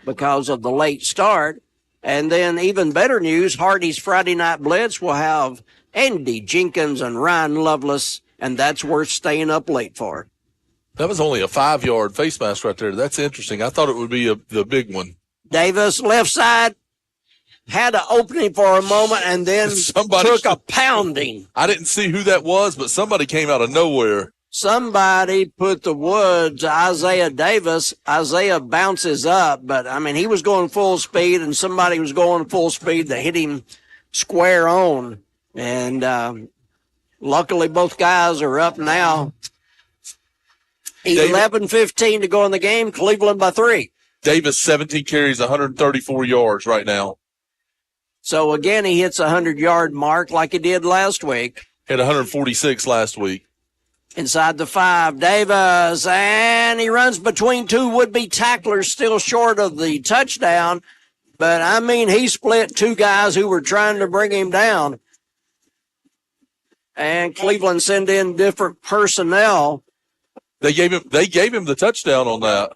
because of the late start. And then even better news, Hardy's Friday Night Blitz will have Andy Jenkins and Ryan Lovelace, and that's worth staying up late for. That was only a 5-yard face mask right there. That's interesting. I thought it would be the big one. Davis, left side, had an opening for a moment and then took a pounding. I didn't see who that was, but somebody came out of nowhere. Somebody put the wood to Isaiah Davis. Isaiah bounces up, but, I mean, he was going full speed, and somebody was going full speed that hit him square on. And luckily both guys are up now. 11:15 to go in the game. Cleveland by 3. Davis, 17 carries, 134 yards right now. So, again, he hits a 100-yard mark like he did last week. Had 146 last week. Inside the 5, Davis, and he runs between two would-be tacklers, still short of the touchdown. But, I mean, he split two guys who were trying to bring him down. And Cleveland sent in different personnel. They gave him the touchdown on that.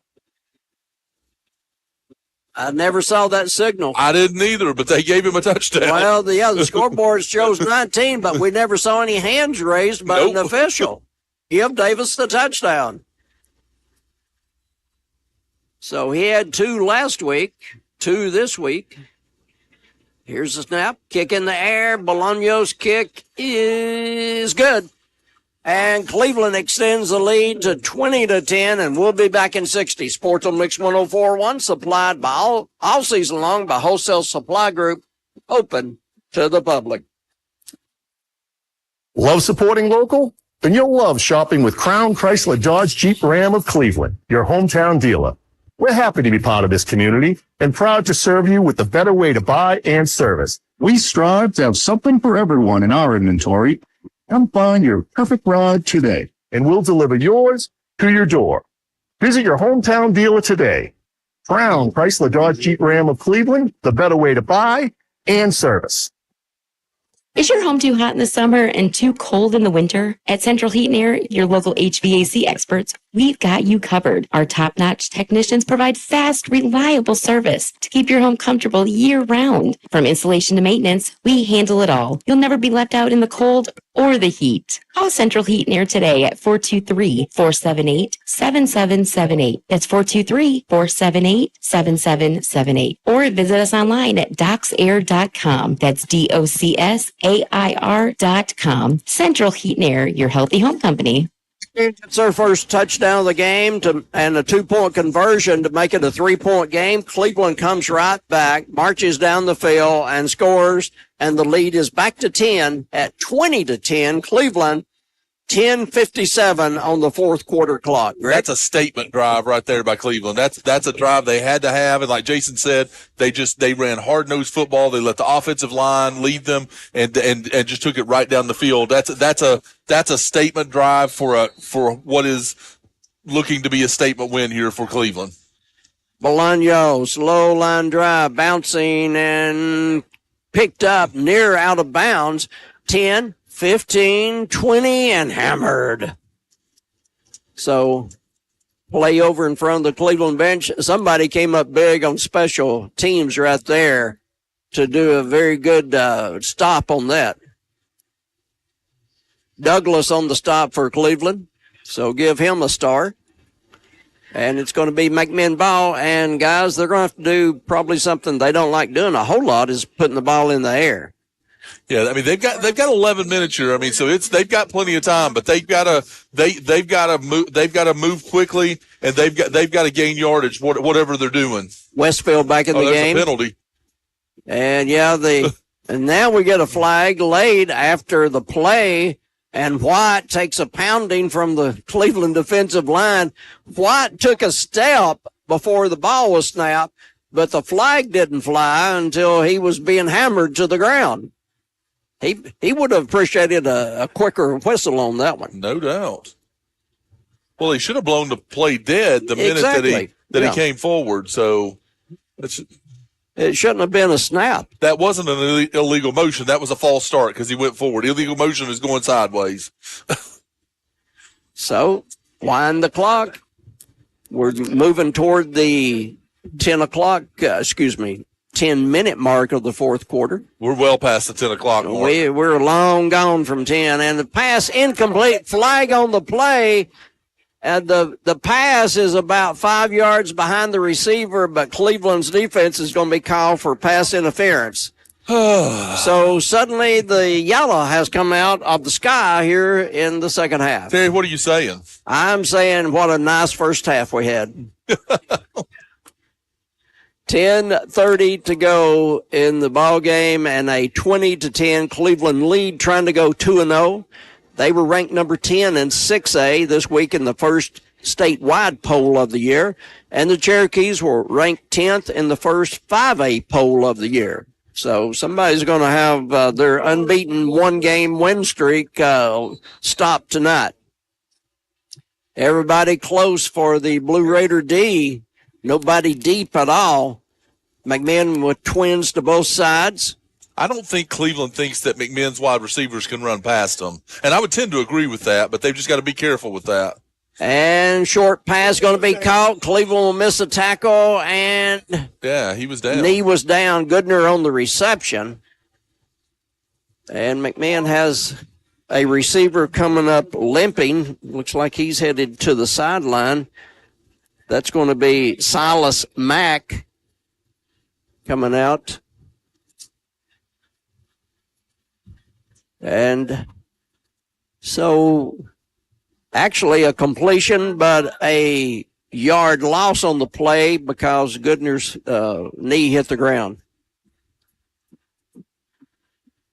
I never saw that signal. I didn't either, but they gave him a touchdown. Well, the scoreboard shows 19, but we never saw any hands raised by an official. Give Davis the touchdown. So he had 2 last week, 2 this week. Here's the snap. Kick in the air. Bolaño's kick is good. And Cleveland extends the lead to 20-10, and we'll be back in 60. Sports on Mix 104.1, supplied by all season long by Wholesale Supply Group, open to the public. Love supporting local? Then you'll love shopping with Crown Chrysler Dodge Jeep Ram of Cleveland, your hometown dealer. We're happy to be part of this community and proud to serve you with the better way to buy and service. We strive to have something for everyone in our inventory. Come find your perfect ride today. And we'll deliver yours to your door. Visit your hometown dealer today. Crown Chrysler Dodge Jeep Ram of Cleveland, the better way to buy and service. Is your home too hot in the summer and too cold in the winter? At Central Heat and Air, your local HVAC experts, we've got you covered. Our top-notch technicians provide fast, reliable service to keep your home comfortable year-round. From installation to maintenance, we handle it all. You'll never be left out in the cold or the heat. Call Central Heat and Air today at 423-478-7778. That's 423-478-7778. Or visit us online at docsair.com. That's DOCSAIR.com. Central Heat and Air, your healthy home company. It's their first touchdown of the game and a 2-point conversion to make it a 3-point game. Cleveland comes right back, marches down the field, and scores, and the lead is back to 10 at 20-10. Cleveland, 10:57 on the fourth quarter clock. Greg? That's a statement drive right there by Cleveland. That's a drive they had to have, and like Jason said, they ran hard-nosed football. They let the offensive line lead them and just took it right down the field. That's a statement drive for what is looking to be a statement win here for Cleveland. Bolaño, slow line drive, bouncing and picked up near out of bounds. 10, 15, 20, and hammered. So, play over in front of the Cleveland bench. Somebody came up big on special teams right there to do a very good stop on that. Douglas on the stop for Cleveland, so give him a star. And it's going to be McMinn ball. And, guys, they're going to have to do probably something they don't like doing a whole lot is putting the ball in the air. Yeah, I mean they've got 11 minutes here. I mean, so they've got plenty of time, but they've got to move quickly, and they've got to gain yardage whatever they're doing. Westfield back in the game. A penalty. And and now we get a flag laid after the play, and White takes a pounding from the Cleveland defensive line. White took a step before the ball was snapped, but the flag didn't fly until he was being hammered to the ground. He would have appreciated a quicker whistle on that one. No doubt. Well, he should have blown the play dead the minute that he came forward. So it shouldn't have been a snap. That wasn't an illegal motion. That was a false start because he went forward. Illegal motion is going sideways. So, wind the clock. We're moving toward the 10-minute mark of the fourth quarter. We're well past the 10 o'clock mark. We're long gone from 10, and the pass incomplete, flag on the play, and the pass is about 5 yards behind the receiver, but Cleveland's defense is going to be called for pass interference. So suddenly the yellow has come out of the sky here in the second half. Terry, what are you saying? I'm saying what a nice first half we had. 10:30 to go in the ball game, and a 20-10 Cleveland lead, trying to go 2-0. They were ranked number 10 in 6A this week in the first statewide poll of the year, and the Cherokees were ranked 10th in the first 5A poll of the year. So somebody's going to have their unbeaten one-game win streak stopped tonight. Everybody close for the Blue Raider D. Nobody deep at all. McMinn with twins to both sides. I don't think Cleveland thinks that McMinn's wide receivers can run past them. And I would tend to agree with that, but they've just got to be careful with that. And short pass going to be caught. Cleveland will miss a tackle, and yeah, he was down. Knee was down. Goodner on the reception. And McMinn has a receiver coming up limping. Looks like he's headed to the sideline. That's going to be Silas Mack coming out. And so actually a completion, but a yard loss on the play because Goodner's knee hit the ground.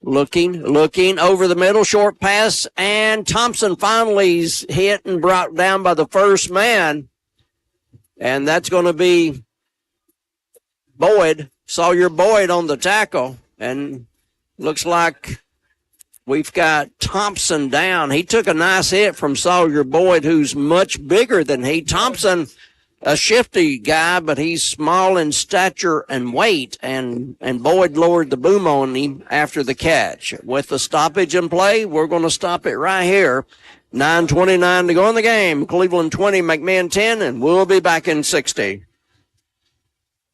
Looking over the middle, short pass, and Thompson finally's hit and brought down by the first man. And that's going to be Boyd, Sawyer Boyd on the tackle. And looks like we've got Thompson down. He took a nice hit from Sawyer Boyd, who's much bigger than he. Thompson, a shifty guy, but he's small in stature and weight, and Boyd lowered the boom on him after the catch. With the stoppage in play, we're going to stop it right here. 9:29 to go in the game. Cleveland 20, McMinn 10, and we'll be back in 60.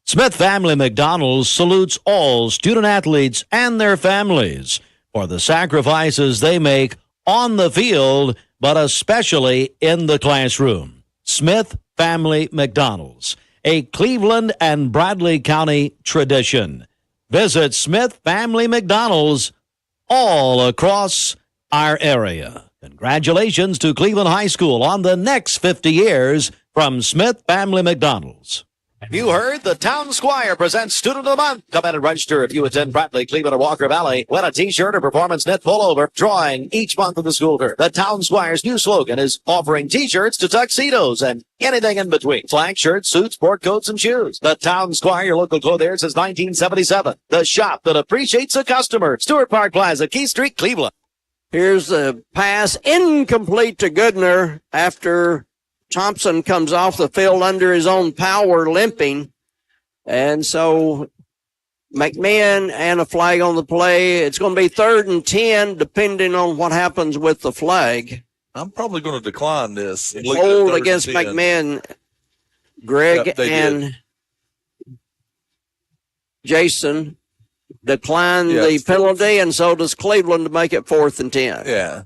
Smith Family McDonald's salutes all student athletes and their families for the sacrifices they make on the field, but especially in the classroom. Smith Family McDonald's, a Cleveland and Bradley County tradition. Visit Smith Family McDonald's all across our area. Congratulations to Cleveland High School on the next 50 years from Smith Family McDonald's. Have you heard? The Town Squire presents Student of the Month. Come in and register if you attend Bradley, Cleveland, or Walker Valley. Win a t-shirt or performance knit pullover, drawing each month of the school term. The Town Squire's new slogan is offering t-shirts to tuxedos and anything in between. Flag shirts, suits, sport coats, and shoes. The Town Squire, your local clothier since 1977. The shop that appreciates the customer. Stewart Park Plaza, Key Street, Cleveland. Here's the pass, incomplete to Goodner after Thompson comes off the field under his own power, limping. And so McMinn and a flag on the play. It's going to be 3rd and 10, depending on what happens with the flag. I'm probably going to decline this. Hold against McMinn. Greg and Jason decline the penalty, and so does Cleveland to make it 4th and 10. Yeah.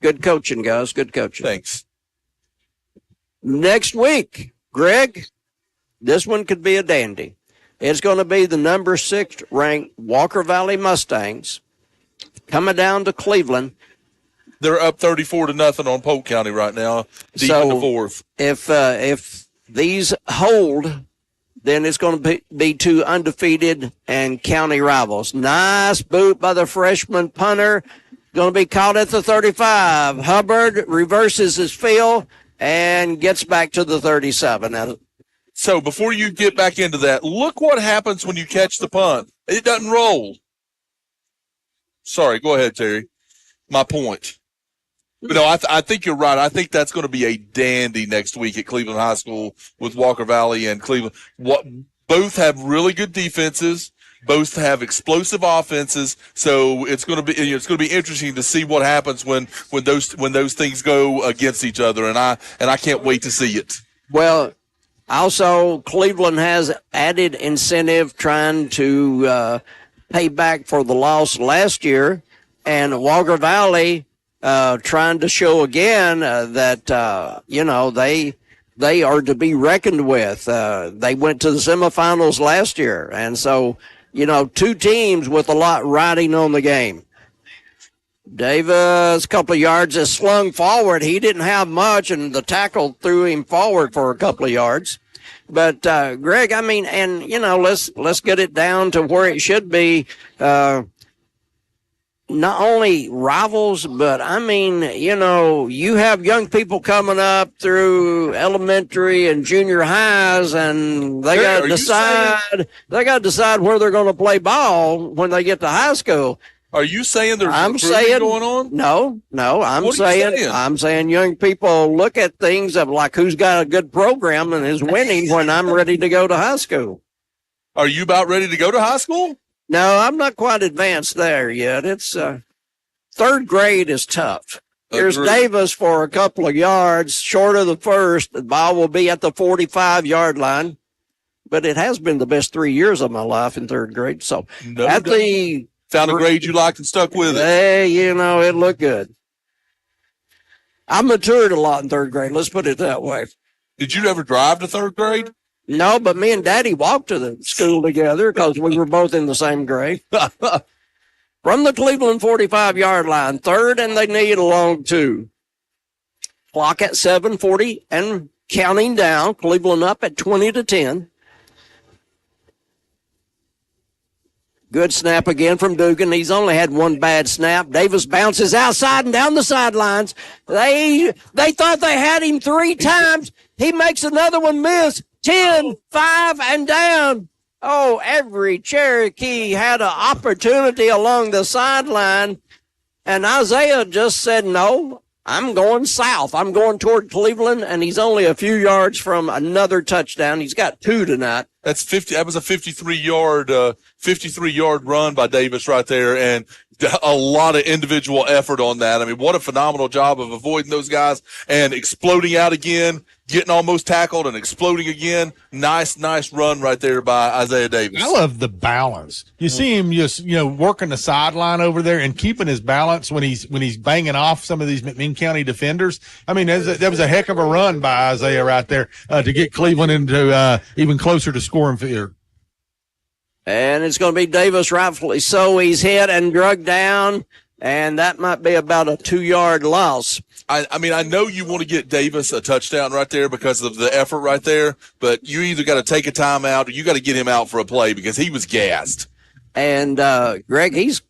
Good coaching, guys. Good coaching. Thanks. Next week, Greg, this one could be a dandy. It's going to be the number 6 ranked Walker Valley Mustangs coming down to Cleveland. They're up 34-0 on Polk County right now, deep in the 4th. If these hold, then it's going to be 2 undefeated and county rivals. Nice boot by the freshman punter. Going to be caught at the 35. Hubbard reverses his field and gets back to the 37. So before you get back into that, look what happens when you catch the punt. It doesn't roll. Sorry, go ahead, Terry. My point. But no, I think you're right. I think that's going to be a dandy next week at Cleveland High School with Walker Valley and Cleveland. Both have really good defenses. Both have explosive offenses, so it's going to be interesting to see what happens when those things go against each other, and I can't wait to see it. Well, also Cleveland has added incentive trying to pay back for the loss last year, and Walker Valley trying to show again that they are to be reckoned with. They went to the semifinals last year, and so. 2 teams with a lot riding on the game. Davis, a couple of yards, is slung forward. He didn't have much, and the tackle threw him forward for a couple of yards. But, Greg, let's get it down to where it should be. not only rivals, but I mean, you have young people coming up through elementary and junior highs, and they got to decide where they're going to play ball when they get to high school. Are you saying there's recruiting going on? No. I'm saying young people look at things of like who's got a good program and is winning when I'm ready to go to high school. Are you about ready to go to high school? No, I'm not quite advanced there yet. It's third grade is tough. Here's Davis for a couple of yards short of the first. The ball will be at the 45-yard line. But it has been the best 3 years of my life in third grade. So found a grade you liked and stuck with it. Hey, it looked good. I matured a lot in third grade. Let's put it that way. Did you ever drive to third grade? No, but me and Daddy walked to the school together because we were both in the same grade. From the Cleveland 45-yard line, third, and they need a long two. Clock at 7:40 and counting down. Cleveland up at 20-10. Good snap again from Dugan. He's only had one bad snap. Davis bounces outside and down the sidelines. They thought they had him 3 times. He makes another one miss. 10, 5, and down. Oh, every Cherokee had an opportunity along the sideline. And Isaiah just said, no, I'm going south. I'm going toward Cleveland, and he's only a few yards from another touchdown. He's got 2 tonight. That's 50. That was a 53-yard run by Davis right there, and a lot of individual effort on that. I mean, what a phenomenal job of avoiding those guys and exploding out again, getting almost tackled and exploding again. Nice run right there by Isaiah Davis. I love the balance. You see him just, working the sideline over there and keeping his balance when he's banging off some of these McMinn County defenders. I mean, that was a heck of a run by Isaiah right there to get Cleveland into even closer to scoring fear. And it's going to be Davis, rightfully so. He's hit and drugged down, and that might be about a 2-yard loss. I mean, I know you want to get Davis a touchdown right there because of the effort right there, but you either got to take a timeout or you got to get him out for a play because he was gassed. And, Greg, he's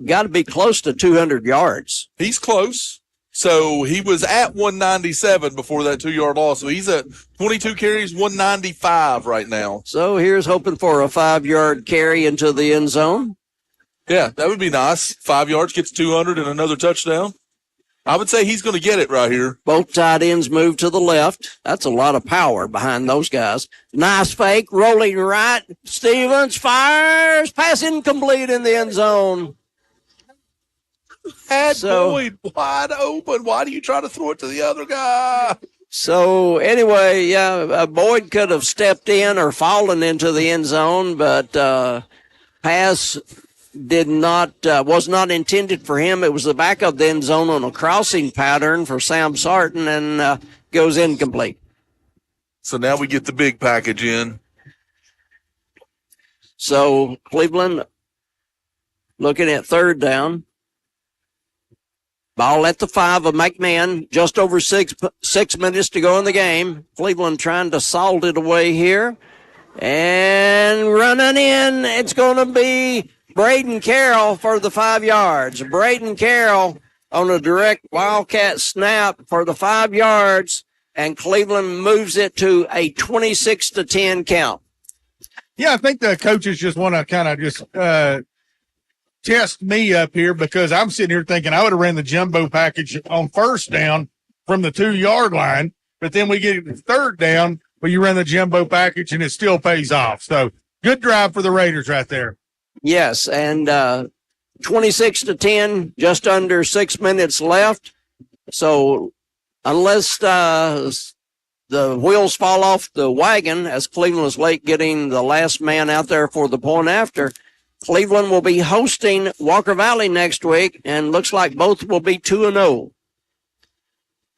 got to be close to 200 yards. He's close. So he was at 197 before that 2-yard loss. So he's at 22 carries, 195 right now. So here's hoping for a 5-yard carry into the end zone. Yeah, that would be nice. 5 yards gets 200 and another touchdown. I would say he's going to get it right here. Both tight ends move to the left. That's a lot of power behind those guys. Nice fake, rolling right. Stevens fires, pass incomplete in the end zone. Had Boyd wide open. Why do you try to throw it to the other guy? So anyway, yeah, Boyd could have stepped in or fallen into the end zone, but pass was not intended for him. It was the back of the end zone on a crossing pattern for Sam Sarton and goes incomplete. So now we get the big package in. So Cleveland looking at third down. Ball at the 5 of McMinn. Just over 6 minutes to go in the game. Cleveland trying to salt it away here. And running in, it's going to be Braden Carroll for the 5 yards. Braden Carroll on a direct Wildcat snap for the 5 yards. And Cleveland moves it to a 26-10 count. Yeah, I think the coaches just want to kind of just test me up here because I'm sitting here thinking I would have ran the jumbo package on first down from the 2-yard line, but then we get it third down, but you run the jumbo package and it still pays off. So good drive for the Raiders right there. Yes, and 26-10, just under 6 minutes left. So unless the wheels fall off the wagon, as Cleveland was late getting the last man out there for the point after, Cleveland will be hosting Walker Valley next week, and looks like both will be 2-0.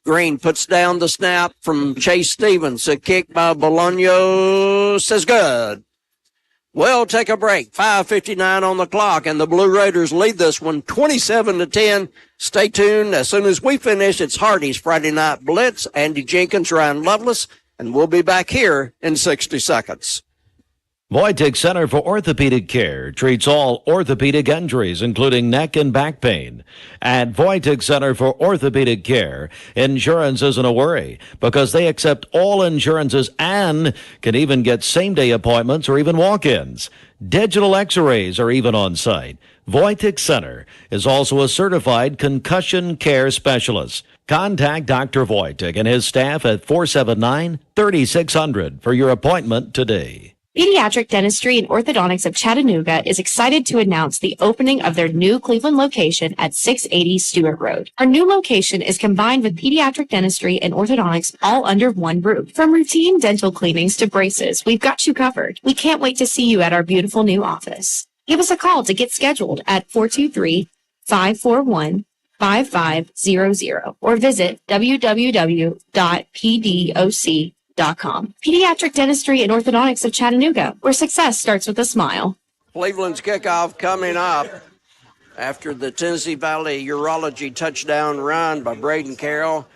Green puts down the snap from Chase Stevens. A kick by Bolaños says good. We'll take a break. 5:59 on the clock, and the Blue Raiders lead this one 27-10. Stay tuned. As soon as we finish, it's Hardy's Friday Night Blitz. Andy Jenkins, Ryan Lovelace, and we'll be back here in 60 seconds. Voitic Center for Orthopedic Care treats all orthopedic injuries, including neck and back pain. At Voitic Center for Orthopedic Care, insurance isn't a worry because they accept all insurances and can even get same-day appointments or even walk-ins. Digital x-rays are even on site. Voitic Center is also a certified concussion care specialist. Contact Dr. Voitic and his staff at 479-3600 for your appointment today. Pediatric Dentistry and Orthodontics of Chattanooga is excited to announce the opening of their new Cleveland location at 680 Stewart Road. Our new location is combined with pediatric dentistry and orthodontics all under one roof. From routine dental cleanings to braces, we've got you covered. We can't wait to see you at our beautiful new office. Give us a call to get scheduled at 423-541-5500 or visit www.pdoc.com. Pediatric Dentistry and Orthodontics of Chattanooga, where success starts with a smile. Cleveland's kickoff coming up after the Tennessee Valley Urology touchdown run by Braden Carroll.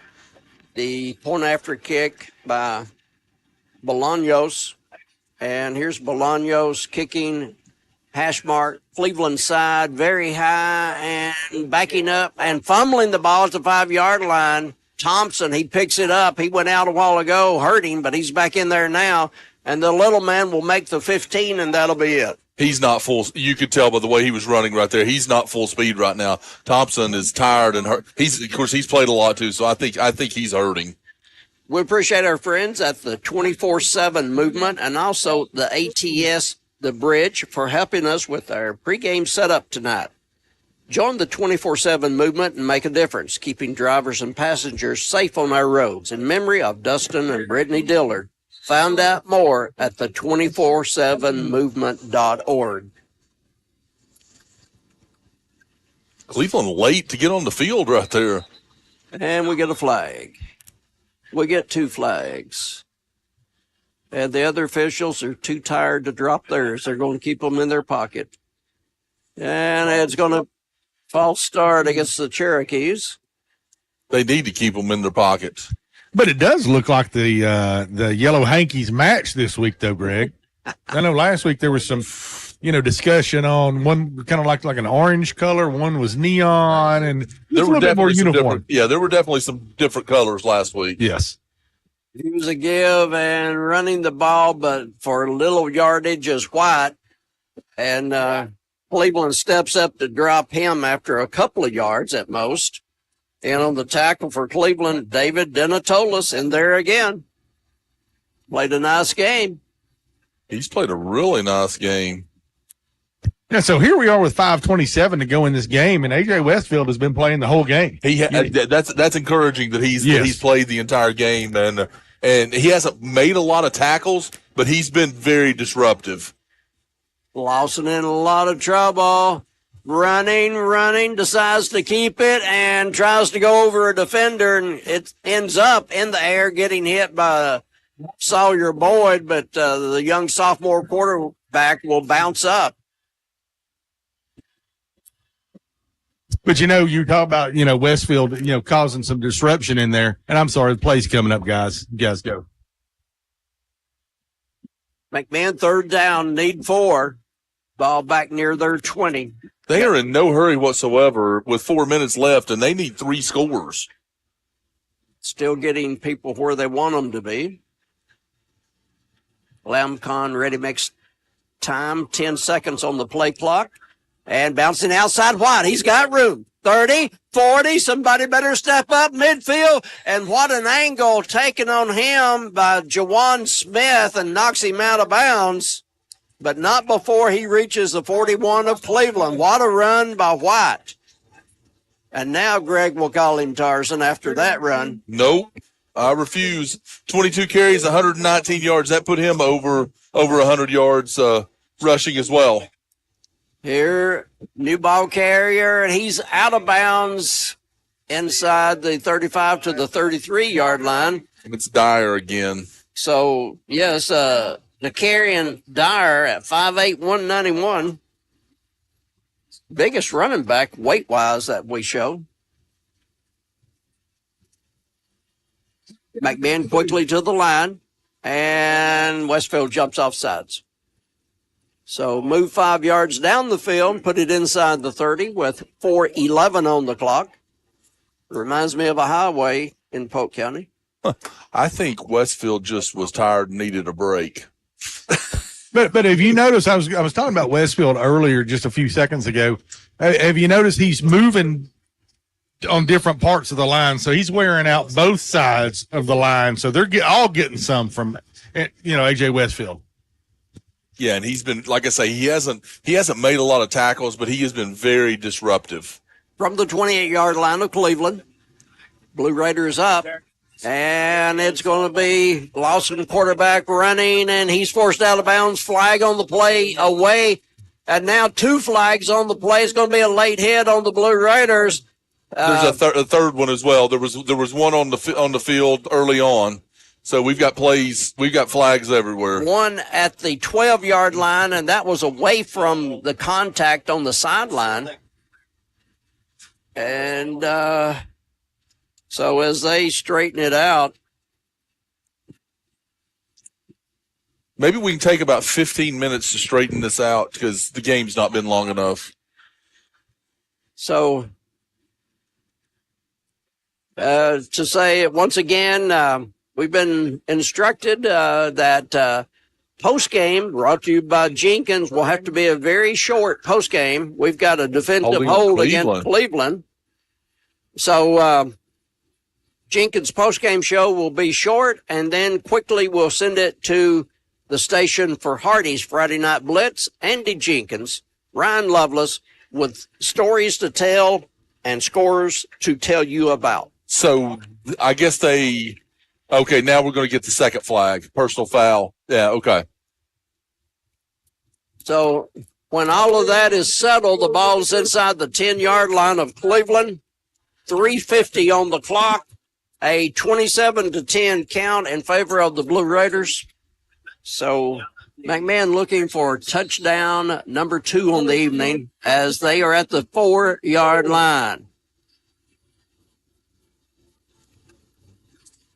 The point after kick by Bolaños. And here's Bolaños kicking hash mark Cleveland side very high and backing up and fumbling the ball at the 5-yard line. Thompson, he picks it up. He went out a while ago hurting, but he's back in there now. And the little man will make the 15, and that'll be it. He's not full. You could tell by the way he was running right there. He's not full speed right now. Thompson is tired and hurt. Of course, he's played a lot too, so I think he's hurting. We appreciate our friends at the 24/7 movement and also the ATS, the Bridge, for helping us with our pregame setup tonight. Join the 24/7 movement and make a difference, keeping drivers and passengers safe on our roads. In memory of Dustin and Brittany Dillard. Find out more at the 247movement.org. Cleveland late to get on the field right there. And we get a flag. We get 2 flags. And the other officials are too tired to drop theirs. They're going to keep them in their pocket. And it's going to false start against the Cherokees. They need to keep them in their pockets. But it does look like the Yellow Hankies match this week, though, Greg. I know last week there was some, discussion on one kind of like an orange color. One was neon, and there were definitely more uniform. There were definitely some different colors last week. Yes. He was a give and running the ball, but for little yardage is white. And Cleveland steps up to drop him after a couple of yards at most. And on the tackle for Cleveland, David Denatolis in there again. Played a nice game. He's played a really nice game. Yeah, so here we are with 5:27 to go in this game, and A.J. Westfield has been playing the whole game. That's encouraging that he's played the entire game, and he hasn't made a lot of tackles, but he's been very disruptive. Lawson in a lot of trouble. Running, decides to keep it and tries to go over a defender, and it ends up in the air getting hit by Sawyer Boyd, but the young sophomore quarterback will bounce up. But, you talk about, Westfield, causing some disruption in there. And I'm sorry, the play's coming up, guys. You guys go. McMinn, 3rd down, need 4. Ball back near their 20. They are in no hurry whatsoever with 4 minutes left, and they need 3 scores. Still getting people where they want them to be. Lamcon ready, makes time, 10 seconds on the play clock. And bouncing outside White. He's got room. 30, 40, somebody better step up midfield. And what an angle taken on him by Jawan Smith and knocks him out of bounds. But not before he reaches the 41 of Cleveland. What a run by White. And now Greg will call him Tarzan after that run. Nope, I refuse. 22 carries, 119 yards. That put him over 100 yards rushing as well. Here, new ball carrier, and he's out of bounds inside the 35 to the 33-yard line. It's Dyer again. So, yes, Nakarian Dyer at 5'8", 191. Biggest running back weight-wise that we show. McMinn quickly to the line, and Westfield jumps off sides. So move 5 yards down the field, put it inside the 30 with 4:11 on the clock. Reminds me of a highway in Polk County. I think Westfield just was tired and needed a break. But if you notice, I was talking about Westfield earlier just a few seconds ago. Have you noticed he's moving on different parts of the line? So he's wearing out both sides of the line. So they're all getting some from, AJ Westfield. Yeah, and he's been, like I say, he hasn't made a lot of tackles, but he has been very disruptive. From the 28-yard line of Cleveland, Blue Raiders up. And it's going to be Lawson, quarterback, running, and he's forced out of bounds. Flag on the play away. And now 2 flags on the play. It's going to be a late hit on the Blue Raiders. There's a third one as well. There was one on the field early on. So we've got flags everywhere. One at the 12-yard line, and that was away from the contact on the sideline. And so as they straighten it out, maybe we can take about 15 minutes to straighten this out because the game's not been long enough. So to say once again, we've been instructed that post-game, brought to you by Jenkins, will have to be a very short post-game. We've got a defensive hold against Cleveland. So Jenkins' post-game show will be short, and then quickly we'll send it to the station for Hardy's Friday Night Blitz. Andy Jenkins, Ryan Lovelace, with stories to tell and scores to tell you about. So I guess okay, now we're going to get the second flag, personal foul. Yeah, okay. So when all of that is settled, the ball's inside the 10-yard line of Cleveland. 3:50 on the clock. A 27-10 count in favor of the Blue Raiders. So McMinn looking for touchdown number 2 on the evening as they are at the 4-yard line.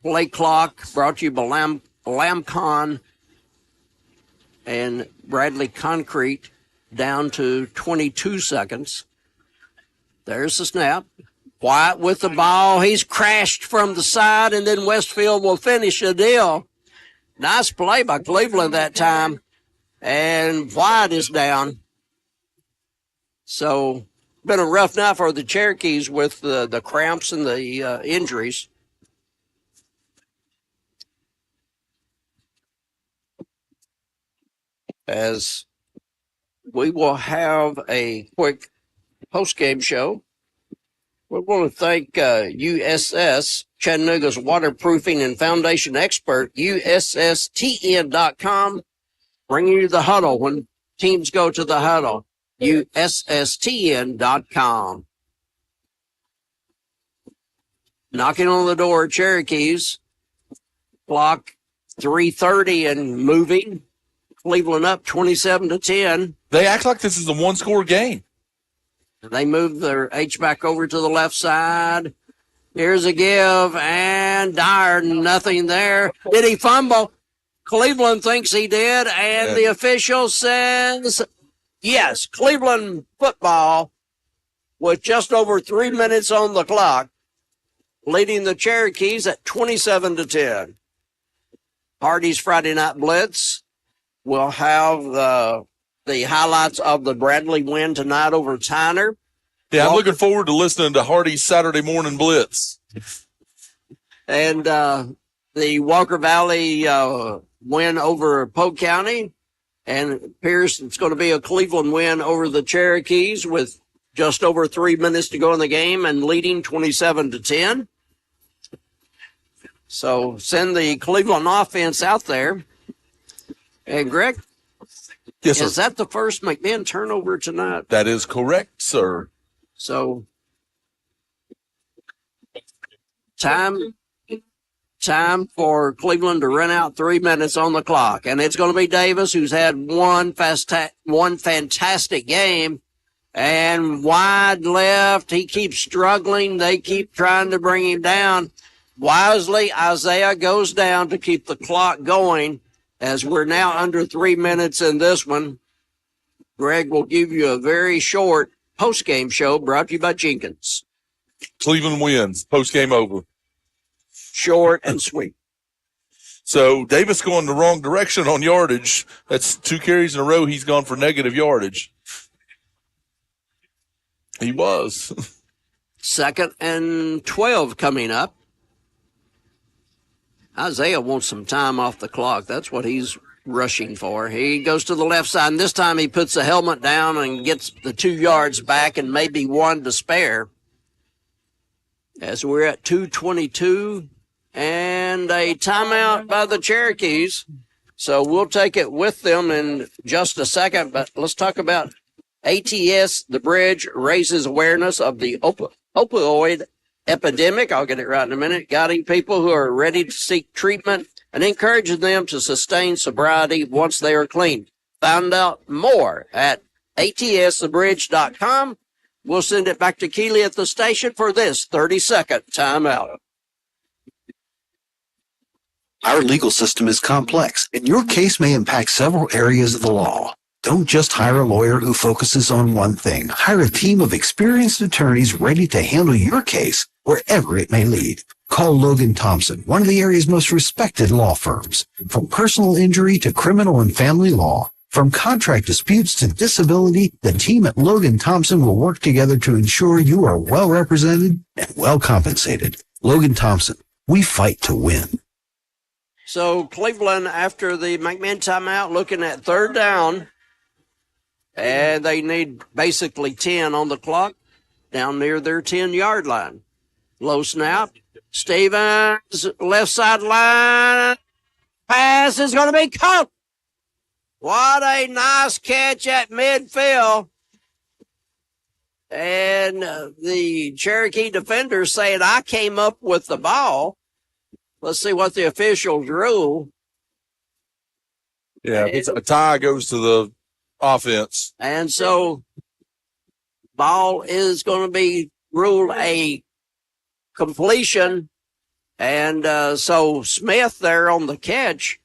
Play clock brought to you by Lamcon and Bradley Concrete down to 22 seconds. There's the snap. White with the ball. He's crashed from the side, and then Westfield will finish the deal. Nice play by Cleveland that time. And White is down. So, been a rough night for the Cherokees with the cramps and the injuries. As we will have a quick post-game show. We want to thank USS, Chattanooga's waterproofing and foundation expert, USSTN.com, bringing you the huddle when teams go to the huddle, USSTN.com. Knocking on the door, Cherokees, clock 3:30 and moving. Cleveland up 27-10. They act like this is a one-score game. They move their H-back over to the left side. Here's a give, and Dyer, nothing there. Did he fumble? Cleveland thinks he did, and the official says, yes, Cleveland football with just over 3 minutes on the clock, leading the Cherokees at 27-10. Hardy's Friday Night Blitz will have the highlights of the Bradley win tonight over Tyner. Yeah, I'm looking forward to listening to Hardy's Saturday Morning Blitz. And the Walker Valley win over Polk County. And it appears it's going to be a Cleveland win over the Cherokees with just over 3 minutes to go in the game and leading 27-10. So send the Cleveland offense out there. And Greg, yes, sir. Is that the first McMinn turnover tonight? That is correct, sir. So time for Cleveland to run out 3 minutes on the clock. And it's going to be Davis, who's had one fantastic game. And wide left, he keeps struggling. They keep trying to bring him down. Wisely, Isaiah goes down to keep the clock going as we're now under 3 minutes in this one. Greg will give you a very short post-game show brought to you by Jenkins. Cleveland wins. Post-game over. Short and sweet. So Davis going the wrong direction on yardage. That's 2 carries in a row. He's gone for negative yardage. He was. 2nd and 12 coming up. Isaiah wants some time off the clock. That's what he's rushing for. He goes to the left side, and this time he puts the helmet down and gets the 2 yards back and maybe 1 to spare. As we're at 2:22 and a timeout by the Cherokees. So we'll take it with them in just a second, but let's talk about ATS. The bridge raises awareness of the opioid epidemic. I'll get it right in a minute. Guiding people who are ready to seek treatment and encouraging them to sustain sobriety once they are clean. Find out more at atsthebridge.com. We'll send it back to Keeley at the station for this 30-second timeout. Our legal system is complex, and your case may impact several areas of the law. Don't just hire a lawyer who focuses on one thing. Hire a team of experienced attorneys ready to handle your case wherever it may lead. Call Logan Thompson, one of the area's most respected law firms. From personal injury to criminal and family law, from contract disputes to disability, the team at Logan Thompson will work together to ensure you are well represented and well compensated. Logan Thompson, we fight to win. So Cleveland, after the McMinn timeout, looking at 3rd down, and they need basically 10 on the clock down near their 10-yard line. Low snap. Stevens, left sideline. Pass is going to be caught. What a nice catch at midfield. And the Cherokee defender saying, I came up with the ball. Let's see what the officials rule. Yeah, it's a tie goes to the offense. And so ball is going to be ruled a completion. And so Smith there on the catch.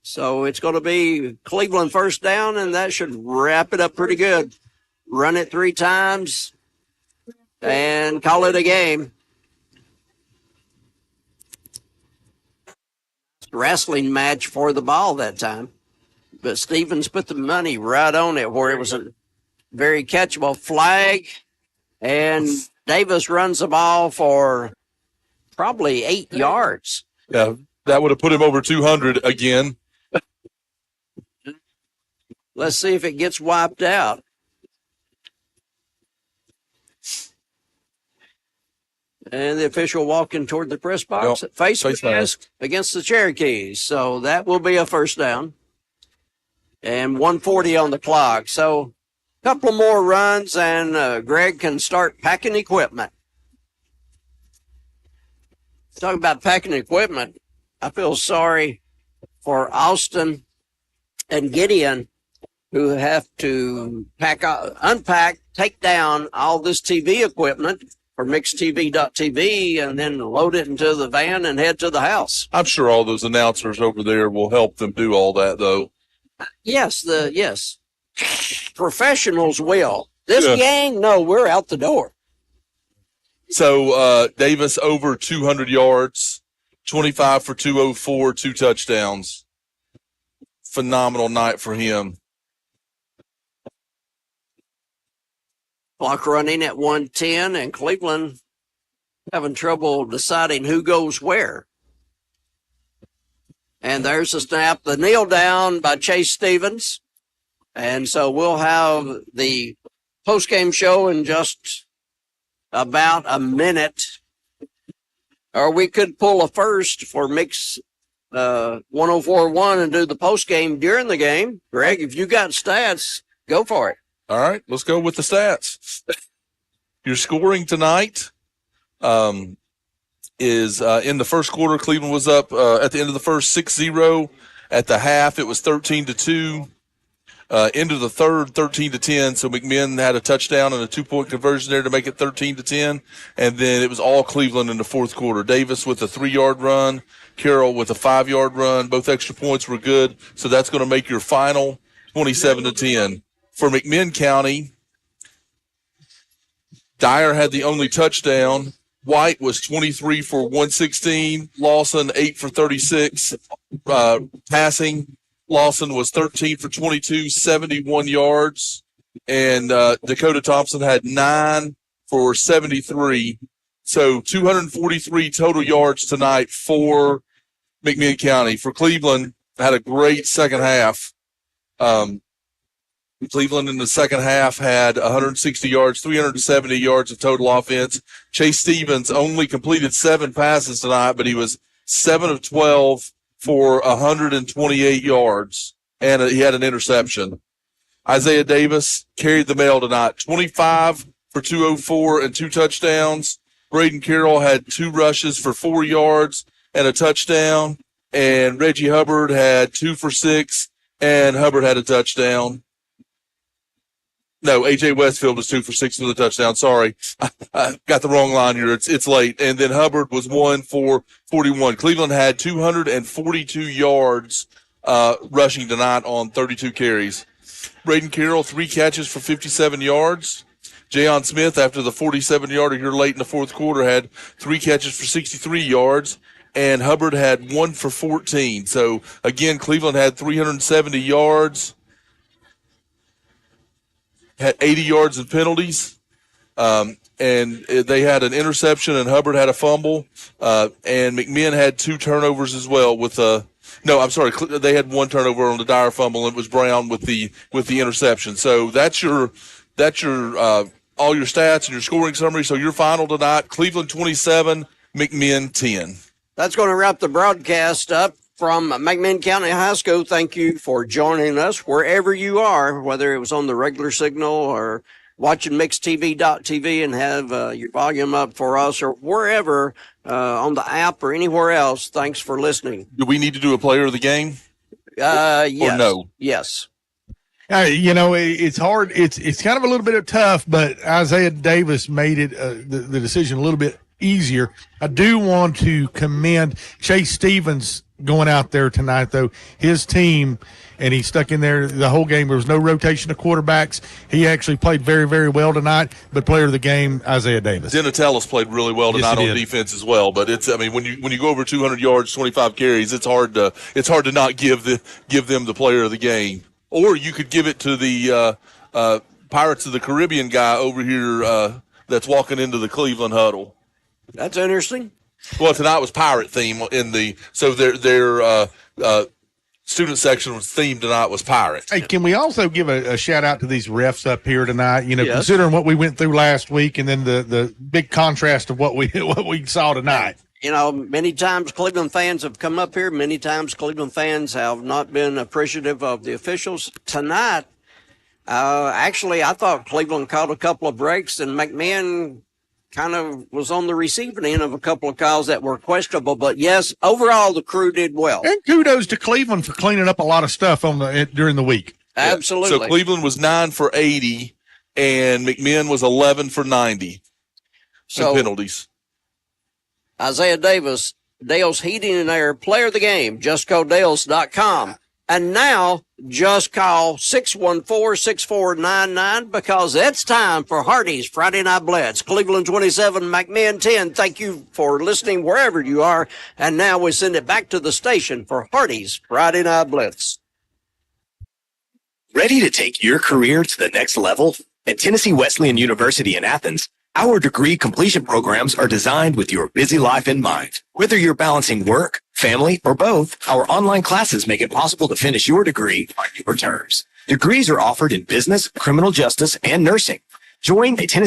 So it's going to be Cleveland 1st down, and that should wrap it up pretty good. Run it 3 times and call it a game. Wrestling match for the ball that time. But Stevens put the money right on it where it was a very catchable flag. And Davis runs the ball for probably 8 yards. Yeah, that would have put him over 200 again. Let's see if it gets wiped out. And the official walking toward the press box. Yep. Face mask against the Cherokees. So that will be a 1st down. And 1:40 on the clock. So a couple more runs, and Greg can start packing equipment. Talking about packing equipment, I feel sorry for Austin and Gideon, who have to unpack, take down all this TV equipment for mixedtv.tv and then load it into the van and head to the house. I'm sure all those announcers over there will help them do all that, though. Yes, professionals will. This gang, no, we're out the door. So Davis over 200 yards, 25 for 204, 2 touchdowns. Phenomenal night for him. Clock running at 1:10, and Cleveland having trouble deciding who goes where. And there's a snap, the kneel down by Chase Stevens. And so we'll have the postgame show in just about a minute. Or we could pull a first for Mix 104.1 and do the postgame during the game. Greg, if you got stats, go for it. All right, let's go with the stats. Your scoring tonight is in the first quarter, Cleveland was up at the end of the first 6-0. At the half, it was 13-2. Into the third, 13-10. So McMinn had a touchdown and a 2-point conversion there to make it 13-10. And then it was all Cleveland in the fourth quarter. Davis with a 3-yard run, Carroll with a 5-yard run. Both extra points were good. So that's going to make your final 27-10. For McMinn County, Dyer had the only touchdown. White was 23 for 116. Lawson 8 for 36 passing. Lawson was 13 for 22, 71 yards. And Dakota Thompson had 9 for 73. So 243 total yards tonight for McMinn County. For Cleveland, had a great second half. Cleveland in the second half had 160 yards, 370 yards of total offense. Chase Stevens only completed 7 passes tonight, but he was 7 of 12 for 128 yards, and he had an interception. Isaiah Davis carried the mail tonight, 25 for 204 and 2 touchdowns. Braden Carroll had 2 rushes for 4 yards and a touchdown, and Reggie Hubbard had 2 for 6, and Hubbard had a touchdown. No, A.J. Westfield was 2 for 6 with a touchdown. Sorry. I got the wrong line here. It's late. And then Hubbard was 1 for 41. Cleveland had 242 yards rushing tonight on 32 carries. Braden Carroll, 3 catches for 57 yards. Jayon Smith, after the 47-yarder here late in the fourth quarter, had 3 catches for 63 yards. And Hubbard had 1 for 14. So, again, Cleveland had 370 yards. Had 80 yards in penalties, and they had an interception, and Hubbard had a fumble, and McMinn had 2 turnovers as well. They had 1 turnover on the Dyer fumble, and it was Brown with the interception. So that's your all your stats and your scoring summary. So your final tonight: Cleveland 27, McMinn 10. That's going to wrap the broadcast up. From McMinn County High School, thank you for joining us wherever you are, whether it was on the regular signal or watching mixtv.tv and have your volume up for us, or wherever on the app or anywhere else. Thanks for listening. Do we need to do a player of the game? Yes. Or no? Yes. It's hard. It's kind of a little bit tough, but Isaiah Davis made it the decision a little bit easier. I do want to commend Chase Stevens going out there tonight, though. His team, and he stuck in there the whole game. There was no rotation of quarterbacks. He actually played very, very well tonight, but player of the game, Isaiah Davis. Denatellis played really well tonight on defense as well. But when you go over 200 yards, 25 carries, it's hard to not give them the player of the game. Or you could give it to the Pirates of the Caribbean guy over here that's walking into the Cleveland huddle. That's interesting. Well, tonight was pirate theme so their student section was themed tonight was pirate. Hey, can we also give a shout out to these refs up here tonight? Considering what we went through last week, and then the big contrast of what we saw tonight. Many times Cleveland fans have come up here. Many times Cleveland fans have not been appreciative of the officials. Tonight, actually, I thought Cleveland caught a couple of breaks, and McMinn kind of was on the receiving end of a couple of calls that were questionable. But, yes, overall the crew did well. And kudos to Cleveland for cleaning up a lot of stuff during the week. Absolutely. So Cleveland was 9 for 80, and McMinn was 11 for 90 in penalties. Isaiah Davis, Dale's Heating and Air, player of the game, justcalldales.com. And now, just call 614-6499 because it's time for Hardy's Friday Night Blitz. Cleveland 27, McMinn 10. Thank you for listening wherever you are. And now we send it back to the station for Hardy's Friday Night Blitz. Ready to take your career to the next level? At Tennessee Wesleyan University in Athens, our degree completion programs are designed with your busy life in mind. Whether you're balancing work, family, or both, our online classes make it possible to finish your degree on your terms. Degrees are offered in business, criminal justice, and nursing. Join a Tennessee